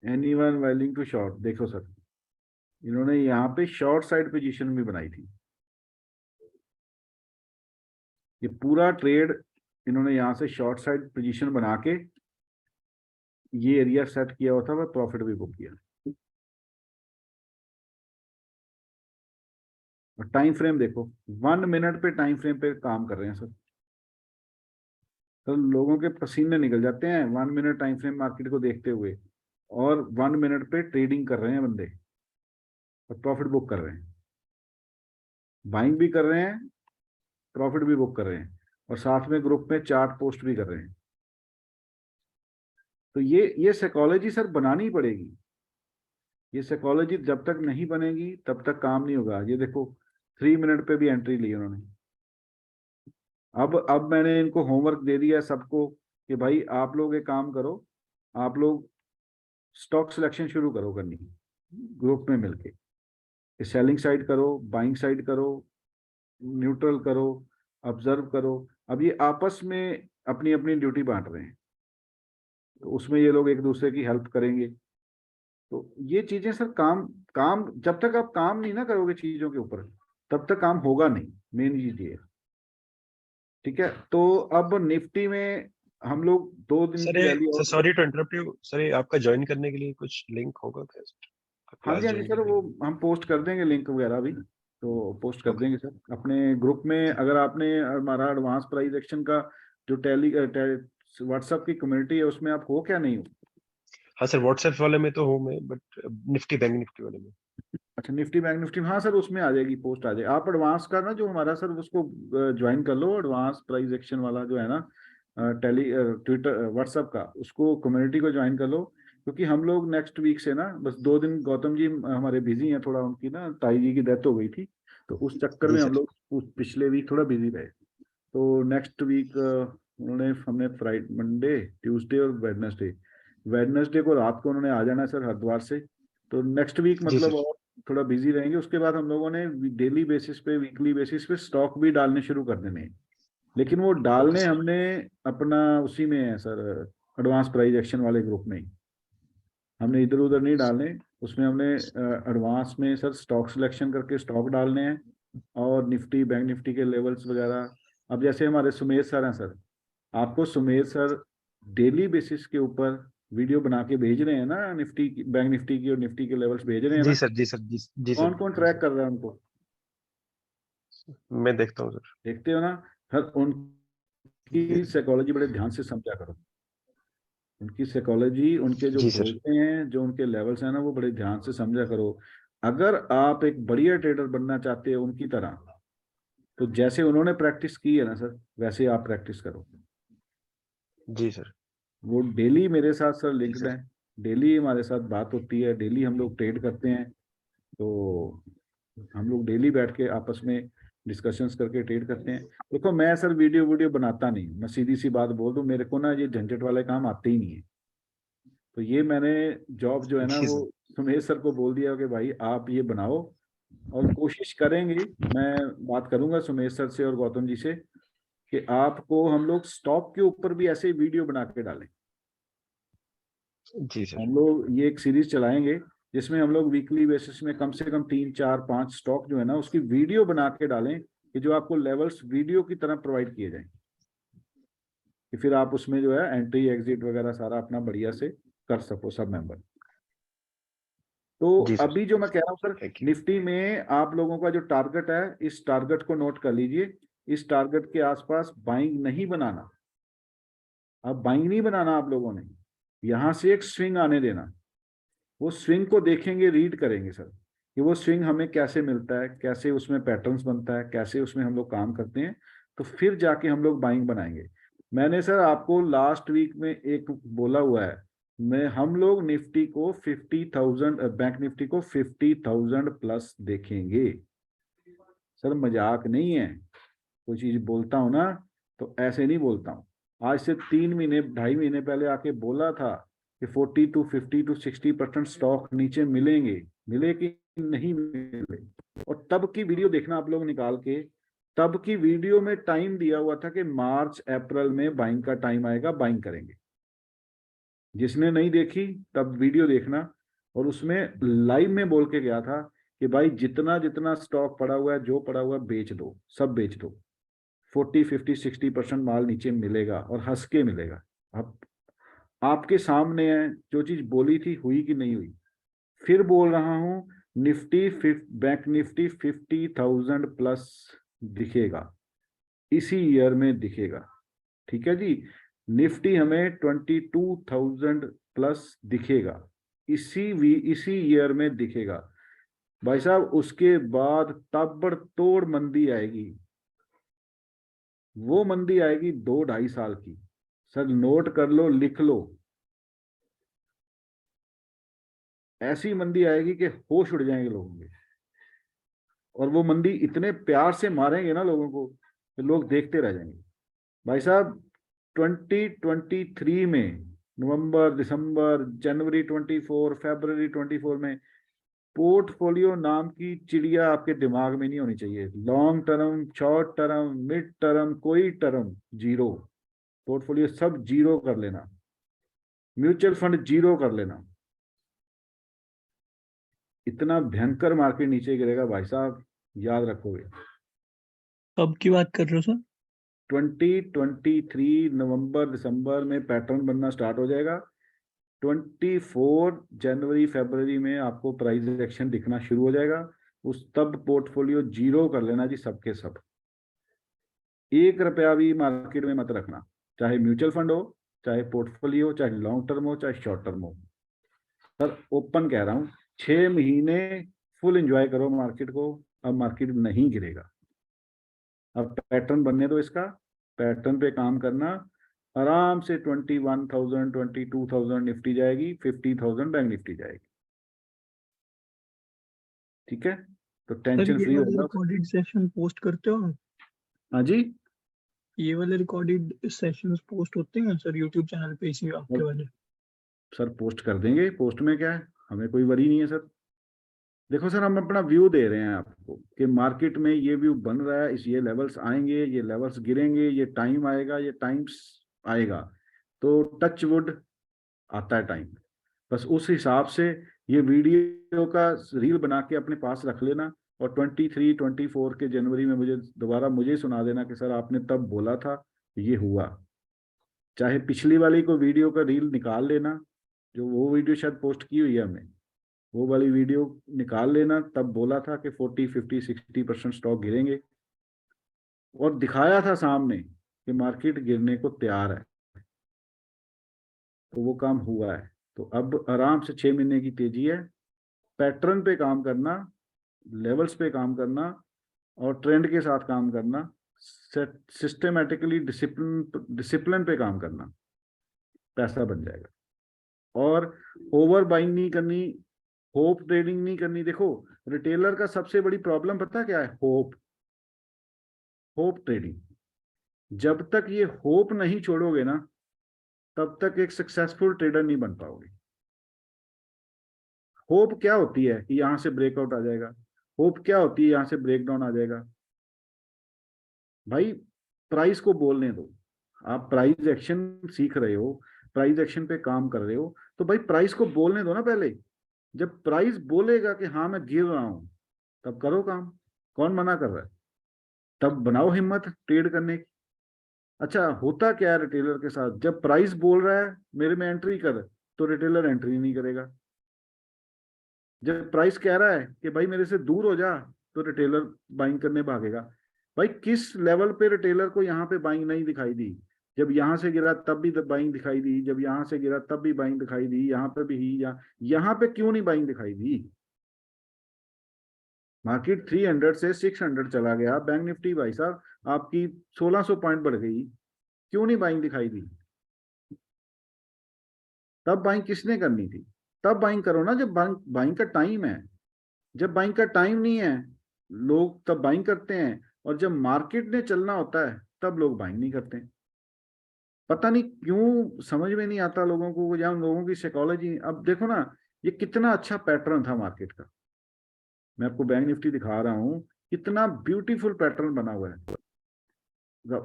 एनीवन वाइलिंग टू शॉर्ट, देखो सर इन्होंने यहाँ पे शॉर्ट साइड पोजीशन भी बनाई थी। ये पूरा ट्रेड इन्होंने यहाँ से शॉर्ट साइड पोजीशन बना के ये एरिया सेट किया हुआ था, वह प्रॉफिट भी बुक किया। और टाइम फ्रेम देखो, 1 मिनट पे टाइम फ्रेम पे काम कर रहे हैं सर। तो लोगों के पसीने निकल जाते हैं 1 मिनट टाइम फ्रेम मार्केट को देखते हुए, और 1 मिनट पे ट्रेडिंग कर रहे हैं बंदे और प्रॉफिट बुक कर रहे हैं, बाइंग भी कर रहे हैं, प्रॉफिट भी बुक कर रहे हैं, और साथ में ग्रुप में चार्ट पोस्ट भी कर रहे हैं। तो ये साइकोलॉजी सर बनानी पड़ेगी। ये साइकोलॉजी जब तक नहीं बनेगी तब तक काम नहीं होगा। ये देखो 3 मिनट पे भी एंट्री ली उन्होंने। अब मैंने इनको होमवर्क दे दिया सबको कि भाई आप लोग एक काम करो, आप लोग स्टॉक सिलेक्शन शुरू करो करनी ग्रुप में मिलके, सेलिंग साइड करो, बाइंग साइड करो, न्यूट्रल करो, ऑब्जर्व करो। अब ये आपस में अपनी अपनी ड्यूटी बांट रहे हैं, तो उसमें ये लोग एक दूसरे की हेल्प करेंगे। तो ये चीजें सर काम काम जब तक आप काम नहीं ना करोगे चीजों के ऊपर तब तक काम होगा नहीं, मेन चीज ये है। ठीक है, तो अब निफ्टी में हम लोग 2 दिन की रैली और sorry to interrupt you sir, ये आपका ज्वाइन करने के लिए कुछ लिंक होगा क्या? हाँ जी हाँ जी सर, वो हम पोस्ट कर देंगे लिंक वगैरह भी, तो पोस्ट कर देंगे सर अपने ग्रुप में। अगर आपने हमारा एडवांस प्राइस एक्शन का जो व्हाट्सएप की कम्युनिटी है उसमें आप हो क्या नहीं हो? हाँ सर, व्हाट्सएप वाले में तो हूँ मैं, बट निफ्टी बैंक निफ्टी वाले में। अच्छा, निफ्टी बैंक निफ्टी, हाँ सर उसमें आ जाएगी, पोस्ट आ जाएगी। आप एडवांस का ना जो हमारा सर उसको ज्वाइन कर लो, एडवांस प्राइस एक्शन वाला जो है ना ट्विटर व्हाट्सएप का, उसको कम्युनिटी को ज्वाइन कर लो, क्योंकि हम लोग नेक्स्ट वीक से ना बस 2 दिन गौतम जी हमारे बिजी हैं, थोड़ा उनकी ना ताई जी की डेथ हो गई थी, तो उस चक्कर में हम लोग पिछले वीक थोड़ा बिजी रहे। तो नेक्स्ट वीक हमने फ्राइडे, मंडे, ट्यूसडे और वेडनेसडे को रात को उन्होंने आ जाना है सर हरिद्वार से। तो नेक्स्ट वीक मतलब और थोड़ा बिजी रहेंगे। उसके बाद हम लोगों ने डेली बेसिस पे, वीकली बेसिस पे स्टॉक भी डालने शुरू कर देने हैं, लेकिन वो डालने हमने अपना उसी में है सर, एडवांस प्राइस एक्शन वाले ग्रुप में ही, हमने इधर उधर नहीं डालने। उसमें हमने एडवांस में सर स्टॉक सिलेक्शन करके स्टॉक डालने हैं, और निफ्टी बैंक निफ्टी के लेवल्स वगैरह। अब जैसे हमारे सुमेश सर हैं सर, आपको सुमेश सर डेली बेसिस के ऊपर वीडियो बना के भेज रहे हैं ना, निफ्टी की, बैंक निफ्टी की और निफ्टी के लेवल्स भेज रहे हैं जी ना। सर, जी सर, जी सर। कौन कौन ट्रैक कर रहा है उनको? मैं देखता हूँ सर। देखते हो ना सर, उनकी साइकोलॉजी बड़े ध्यान से समझा करो। उनकी साइकोलॉजी, उनके जो जी सर। बोलते हैं, जो उनके लेवल्स हैं ना, वो बड़े ध्यान से समझा करो। अगर आप एक बढ़िया ट्रेडर बनना चाहते हो उनकी तरह, तो जैसे उन्होंने प्रैक्टिस की है ना सर, वैसे आप प्रैक्टिस करो। जी सर। वो डेली मेरे साथ सर जी लिंक्ड सर। है, डेली हमारे साथ बात होती है, डेली हम लोग ट्रेड करते हैं। तो हम लोग डेली बैठ के आपस में डिस्कशंस करके ट्रेड करते हैं। देखो मैं सर वीडियो बनाता नहीं, मैं सीधी सी बात बोल दूं, मेरे को ना ये झंझट वाले काम आते ही नहीं है। तो ये मैंने जॉब जो है ना जी वो सर। सुमेश सर को बोल दिया कि भाई आप ये बनाओ, और कोशिश करेंगे, मैं बात करूंगा सुमेश सर से और गौतम जी से कि आपको हम लोग स्टॉक के ऊपर भी ऐसे वीडियो बना के डालें। जी सर। हम लोग ये एक सीरीज चलाएंगे जिसमें हम लोग वीकली बेसिस में कम से कम 3, 4, 5 स्टॉक जो है ना उसकी वीडियो बना के डालें, कि जो आपको लेवल्स वीडियो की तरह प्रोवाइड किए जाएं, कि फिर आप उसमें जो है एंट्री एग्जिट वगैरह सारा अपना बढ़िया से कर सको सब मेंबर। तो जी सर। अभी जो मैं कह रहा हूँ सर, थैंक यू। निफ्टी में आप लोगों का जो टारगेट है, इस टारगेट को नोट कर लीजिए। इस टारगेट के आसपास बाइंग नहीं बनाना। अब बाइंग नहीं बनाना आप लोगों ने, यहां से एक स्विंग आने देना। वो स्विंग को देखेंगे, रीड करेंगे सर, कि वो स्विंग हमें कैसे मिलता है, कैसे उसमें पैटर्न्स बनता है, कैसे उसमें हम लोग काम करते हैं, तो फिर जाके हम लोग बाइंग बनाएंगे। मैंने सर आपको लास्ट वीक में एक बोला हुआ है, हम लोग निफ्टी को 50,000, बैंक निफ्टी को 50,000 प्लस देखेंगे सर, मजाक नहीं है। कोई चीज बोलता हूं ना तो ऐसे नहीं बोलता हूँ। आज से 3 महीने 2.5 महीने पहले आके बोला था कि 40 to 50 to 60% स्टॉक नीचे मिलेंगे, मिले कि नहीं मिले। और तब की वीडियो देखना आप लोग निकाल के, तब की वीडियो में टाइम दिया हुआ था कि मार्च अप्रैल में बाइंग का टाइम आएगा, बाइंग करेंगे। जिसने नहीं देखी तब वीडियो देखना, और उसमें लाइव में बोल के गया था कि भाई जितना जितना स्टॉक पड़ा हुआ है, जो पड़ा हुआ है बेच दो, सब बेच दो। 40, 50, 60% माल नीचे मिलेगा, और हंस के मिलेगा। अब आपके सामने है, जो चीज बोली थी हुई कि नहीं हुई। फिर बोल रहा हूं, निफ्टी बैंक निफ्टी 50,000 प्लस दिखेगा, इसी ईयर में दिखेगा। ठीक है जी, निफ्टी हमें 22,000 प्लस दिखेगा, इसी ईयर में दिखेगा भाई साहब। उसके बाद ताबड़तोड़ मंदी आएगी, वो मंदी आएगी 2-2.5 साल की। सर नोट कर लो, लिख लो, ऐसी मंदी आएगी कि होश उड़ जाएंगे लोगों के। और वो मंदी इतने प्यार से मारेंगे ना लोगों को कि लोग देखते रह जाएंगे भाई साहब। 2023 में नवंबर, दिसंबर, जनवरी 24, फरवरी 24 में पोर्टफोलियो नाम की चिड़िया आपके दिमाग में नहीं होनी चाहिए। Long term, short term, mid term, कोई टर्म जीरो। पोर्टफोलियो सब जीरो कर लेना, म्यूचुअल फंड जीरो कर लेना। इतना भयंकर मार्केट नीचे गिरेगा भाई साहब, याद रखोगे। कब की बात कर रहे हो सर? 2023 नवंबर दिसंबर में पैटर्न बनना स्टार्ट हो जाएगा। 24 जनवरी फरवरी में आपको प्राइस एक्शन दिखना शुरू हो जाएगा। उस तब पोर्टफोलियो जीरो कर लेना जी, सबके सब। 1 रुपया भी मार्केट में मत रखना, चाहे म्यूचुअल फंड हो, चाहे पोर्टफोलियो, चाहे लॉन्ग टर्म हो, चाहे शॉर्ट टर्म हो। सर ओपन कह रहा हूँ, 6 महीने फुल एंजॉय करो मार्केट को। अब मार्केट नहीं गिरेगा, अब पैटर्न बनने दो इसका, पैटर्न पे काम करना। आराम से 21,000, 22,000 निफ्टी जाएगी, 50,000 बैंक निफ्टी जाएगी। ठीक है, तो सर टेंशन ये फ्री वाले होगा। रिकॉर्डेड सेशन पोस्ट करते हो? हाँ जी, ये वाले रिकॉर्डेड सेशंस पोस्ट होते हैं सर यूट्यूब चैनल पे, इसी आपके वाले? सर पोस्ट कर देंगे, पोस्ट में क्या है, हमें कोई वरी नहीं है सर। देखो सर, हम अपना व्यू दे रहे हैं आपको कि मार्केट में ये व्यू बन रहा है, इस ये लेवल्स आएंगे, ये लेवल्स गिरेंगे, ये टाइम आएगा, ये टाइम्स आएगा। तो टच वुड आता है टाइम, बस उस हिसाब से ये वीडियो का रील बना के अपने पास रख लेना। और 23, 24 के जनवरी में मुझे सुना देना कि सर आपने तब बोला था, ये हुआ। चाहे पिछली वाली को वीडियो का रील निकाल लेना, जो वो वीडियो शायद पोस्ट की हुई है हमने, वो वाली वीडियो निकाल लेना। तब बोला था कि 40, 50, 60% स्टॉक गिरेंगे और दिखाया था सामने कि मार्केट गिरने को तैयार है। तो वो काम हुआ है। तो अब आराम से 6 महीने की तेजी है, पैटर्न पे काम करना, लेवल्स पे काम करना और ट्रेंड के साथ काम करना, सिस्टमेटिकली डिसिप्लिन पे काम करना, पैसा बन जाएगा। और ओवर बाइंग नहीं करनी, होप ट्रेडिंग नहीं करनी। देखो रिटेलर का सबसे बड़ी प्रॉब्लम पता क्या है? Hope trading. जब तक ये होप नहीं छोड़ोगे ना, तब तक एक सक्सेसफुल ट्रेडर नहीं बन पाओगे। होप क्या होती है कि यहां से ब्रेकआउट आ जाएगा, होप क्या होती है यहां से ब्रेकडाउन आ जाएगा। भाई प्राइस को बोलने दो। आप प्राइस एक्शन सीख रहे हो, प्राइस एक्शन पे काम कर रहे हो, तो भाई प्राइस को बोलने दो ना पहले। जब प्राइस बोलेगा कि हाँ मैं गिर रहा हूं, तब करो काम। कौन मना कर रहा है? तब बनाओ हिम्मत ट्रेड करने की। अच्छा होता क्या है रिटेलर के साथ? जब प्राइस बोल रहा है मेरे में एंट्री कर, तो रिटेलर एंट्री नहीं करेगा। जब प्राइस कह रहा है कि भाई मेरे से दूर हो जा, तो रिटेलर बाइंग करने भागेगा। भाई किस लेवल पे रिटेलर को यहाँ पे बाइंग नहीं दिखाई दी? जब यहाँ से गिरा तब भी बाइंग दिखाई दी, जब यहाँ से गिरा तब भी बाइंग दिखाई दी, यहाँ पे भी ही, यहाँ पे क्यों नहीं बाइंग दिखाई दी? मार्केट 300 से 600 चला गया, बैंक निफ्टी भाई साहब आपकी 1600 पॉइंट बढ़ गई, क्यों नहीं बाइंग दिखाई दी? तब बाइंग किसने करनी थी? तब बाइंग करो ना जब बाइंग का टाइम है। जब बाइंग का टाइम नहीं है, लोग तब बाइंग करते हैं, और जब मार्केट ने चलना होता है तब लोग बाइंग नहीं करते। पता नहीं क्यों समझ में नहीं आता लोगों को, या लोगों की साइकोलॉजी। अब देखो ना, ये कितना अच्छा पैटर्न था मार्केट का। मैं आपको बैंक निफ्टी दिखा रहा हूं, कितना ब्यूटीफुल पैटर्न बना हुआ है।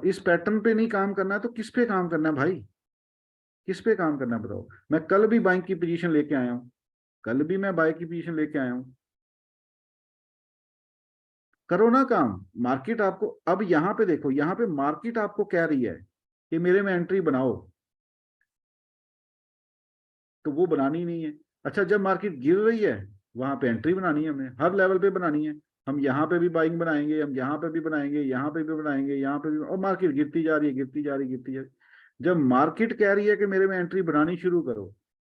इस पैटर्न पे नहीं काम करना है तो किस पे काम करना है भाई? किस पे काम करना है बताओ? मैं कल भी बाइंग की पोजीशन लेके आया हूं, कल भी मैं बाय की पोजीशन लेके आया हूं। करो ना काम। मार्केट आपको, अब यहाँ पे देखो, यहाँ पे मार्केट आपको कह रही है कि मेरे में एंट्री बनाओ, तो वो बनानी नहीं है। अच्छा जब मार्केट गिर रही है, वहां पे एंट्री बनानी है, हमें हर लेवल पे बनानी है। हम यहाँ पे भी बाइंग बनाएंगे, हम यहाँ पे भी बनाएंगे, यहाँ पे भी बनाएंगे, यहाँ पे भी, और मार्केट गिरती जा रही है, गिरती जा रही है, गिरती जा रही है। जब मार्केट कह रही है कि मेरे में एंट्री बनानी शुरू करो,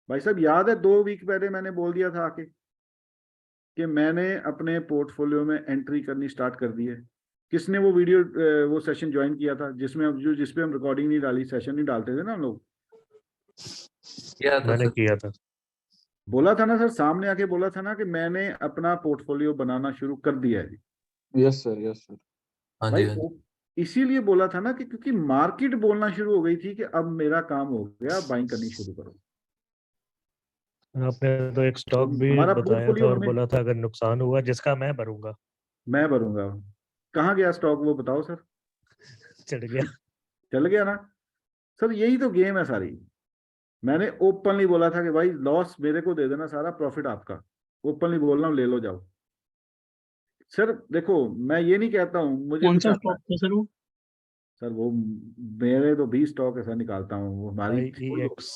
भाई साहब याद है 2 वीक पहले मैंने बोल दिया था आके कि मैंने अपने पोर्टफोलियो में एंट्री करनी स्टार्ट कर दी है। किसने वो वीडियो वो सेशन ज्वाइन किया था जिसपे हम रिकॉर्डिंग नहीं डाली, सेशन नहीं डालते थे ना हम लोग? मैंने किया था। बोला था ना सर, सामने आके बोला था ना कि मैंने अपना पोर्टफोलियो बनाना शुरू कर दिया है। Yes sir, yes sir. हाँ भाई जी, हाँ जी। इसीलिए बोला था ना कि क्योंकि मार्केट बोलना शुरू हो गई थी कि अब मेरा काम हो गया, बाइंग करनी शुरू करो। आपने तो एक स्टॉक भी हमारा बताया था पोर्टफोलियो और हमें, बोला था अगर नुकसान हुआ जिसका मैं भरूंगा। मैं भरूंगा। कहाँ गया स्टॉक वो बताओ सर? चढ़ गया। चल गया ना सर, यही तो गेम है सारी। मैंने ओपनली बोला था कि भाई लॉस मेरे को दे देना सारा, प्रॉफिट आपका। ओपनली बोल रहा हूँ, ले लो जाओ। सर देखो मैं ये नहीं कहता हूँ मुझे कौन कुछ सा आता स्टॉक है। था सर वो? सर वो मेरे तो 20 स्टॉक ऐसा निकालता हूँ, वो हमारी IEX।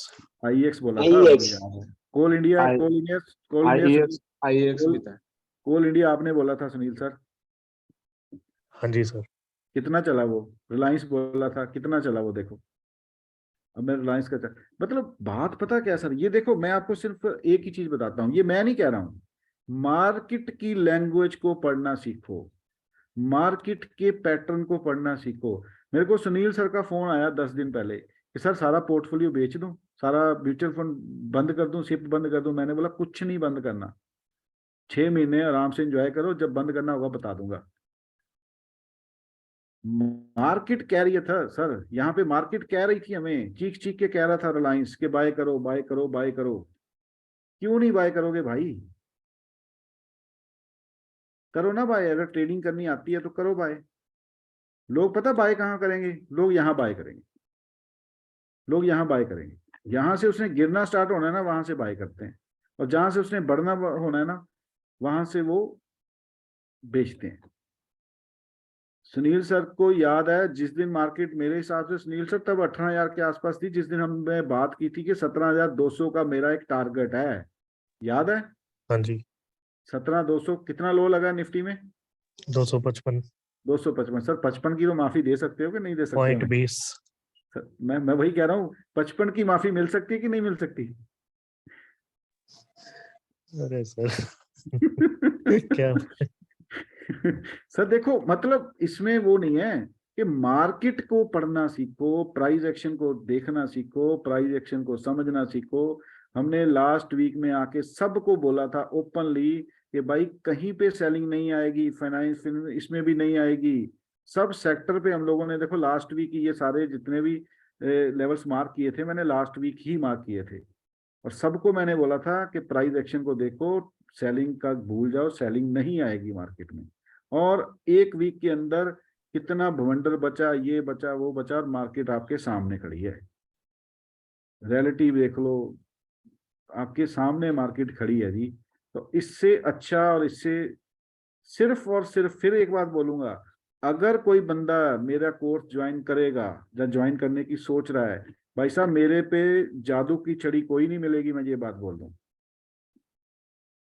IEX बोला था, मुझे याद है। कोल इंडिया, आई- कोल इंडिया, कोल इंडिया, आईएएक्स आईएएक्स भी था। कोल इंडिया आपने बोला था सुनील सर। हाँ जी सर। कितना चला वो? रिलायंस बोला था, कितना चला वो? देखो अब मैं रिलायंस का मतलब बात पता क्या सर, ये देखो मैं आपको सिर्फ एक ही चीज बताता हूँ, ये मैं नहीं कह रहा हूँ। मार्केट की लैंग्वेज को पढ़ना सीखो, मार्केट के पैटर्न को पढ़ना सीखो। मेरे को सुनील सर का फोन आया 10 दिन पहले कि सर सारा पोर्टफोलियो बेच दूं, सारा म्यूचुअल फंड बंद कर दूं, सिप बंद कर दूं। मैंने बोला कुछ नहीं बंद करना, 6 महीने आराम से एंजॉय करो, जब बंद करना होगा बता दूंगा। मार्केट कह रही था सर, यहाँ पे मार्केट कह रही थी, हमें चीख चीख के कह रहा था रिलायंस के बाय करो, बाय करो, बाय करो। क्यों नहीं बाय करोगे भाई? करो ना बाय, अगर ट्रेडिंग करनी आती है तो करो बाय। लोग पता बाय कहाँ करेंगे? लोग यहाँ बाय करेंगे, लोग यहाँ बाय करेंगे। यहाँ से उसने गिरना स्टार्ट होना है ना, वहां से बाय करते हैं, और जहां से उसने बढ़ना होना है ना, वहां से वो बेचते हैं। सुनील सर को याद है जिस दिन मार्केट, मेरे हिसाब से सुनील सर तब 18,000 के आसपास थी, जिस दिन हमने बात की थी कि 17,200 का मेरा एक टारगेट है, याद है? हाँ जी। 17,200 कितना लो लगा निफ्टी में? 255 255। सर 55 की तो माफी दे सकते हो कि नहीं दे सकते? पॉइंट 20। मैं वही कह रहा हूँ, 55 की माफी मिल सकती है कि नहीं मिल सकती? अरे सर क्या सर देखो, मतलब इसमें वो नहीं है कि मार्केट को पढ़ना सीखो, प्राइस एक्शन को देखना सीखो, प्राइस एक्शन को समझना सीखो। हमने लास्ट वीक में आके सबको बोला था ओपनली कि भाई कहीं पे सेलिंग नहीं आएगी, फाइनेंस इसमें भी नहीं आएगी, सब सेक्टर पे हम लोगों ने, देखो लास्ट वीक ये सारे जितने भी लेवल्स मार्क किए थे मैंने लास्ट वीक ही मार्क किए थे, और सबको मैंने बोला था कि प्राइस एक्शन को देखो, सेलिंग का भूल जाओ, सेलिंग नहीं आएगी मार्केट में। और एक वीक के अंदर कितना भवंडर बचा, ये बचा वो बचा, और मार्केट आपके सामने खड़ी है। रियलिटी देख लो, आपके सामने मार्केट खड़ी है जी। तो इससे अच्छा और इससे सिर्फ और सिर्फ, फिर एक बात बोलूंगा, अगर कोई बंदा मेरा कोर्स ज्वाइन करेगा या ज्वाइन करने की सोच रहा है, भाई साहब मेरे पे जादू की छड़ी कोई नहीं मिलेगी, मैं ये बात बोल दूं,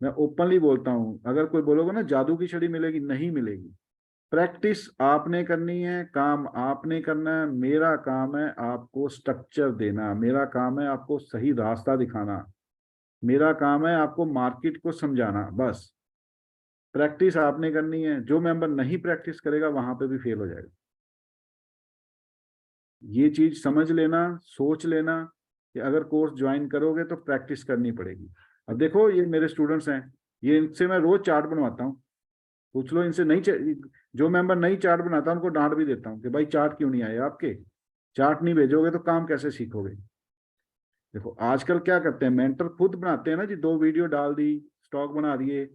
मैं ओपनली बोलता हूं। अगर कोई बोलोगे ना जादू की छड़ी मिलेगी, नहीं मिलेगी। प्रैक्टिस आपने करनी है, काम आपने करना है। मेरा काम है आपको स्ट्रक्चर देना, मेरा काम है आपको सही रास्ता दिखाना, मेरा काम है आपको मार्केट को समझाना, बस। प्रैक्टिस आपने करनी है। जो मेंबर नहीं प्रैक्टिस करेगा वहां पे भी फेल हो जाएगा। ये चीज समझ लेना, सोच लेना कि अगर कोर्स ज्वाइन करोगे तो प्रैक्टिस करनी पड़ेगी। अब देखो ये मेरे स्टूडेंट्स हैं, ये इनसे मैं रोज चार्ट बनवाता हूँ, पूछ लो इनसे। नहीं, जो मेंबर नहीं चार्ट बनाता उनको डांट भी देता हूँ कि भाई चार्ट क्यों नहीं आए आपके, चार्ट नहीं भेजोगे तो काम कैसे सीखोगे। देखो आजकल क्या करते हैं, मेंटर खुद बनाते हैं ना जी, 2 वीडियो डाल दी, स्टॉक बना दिए,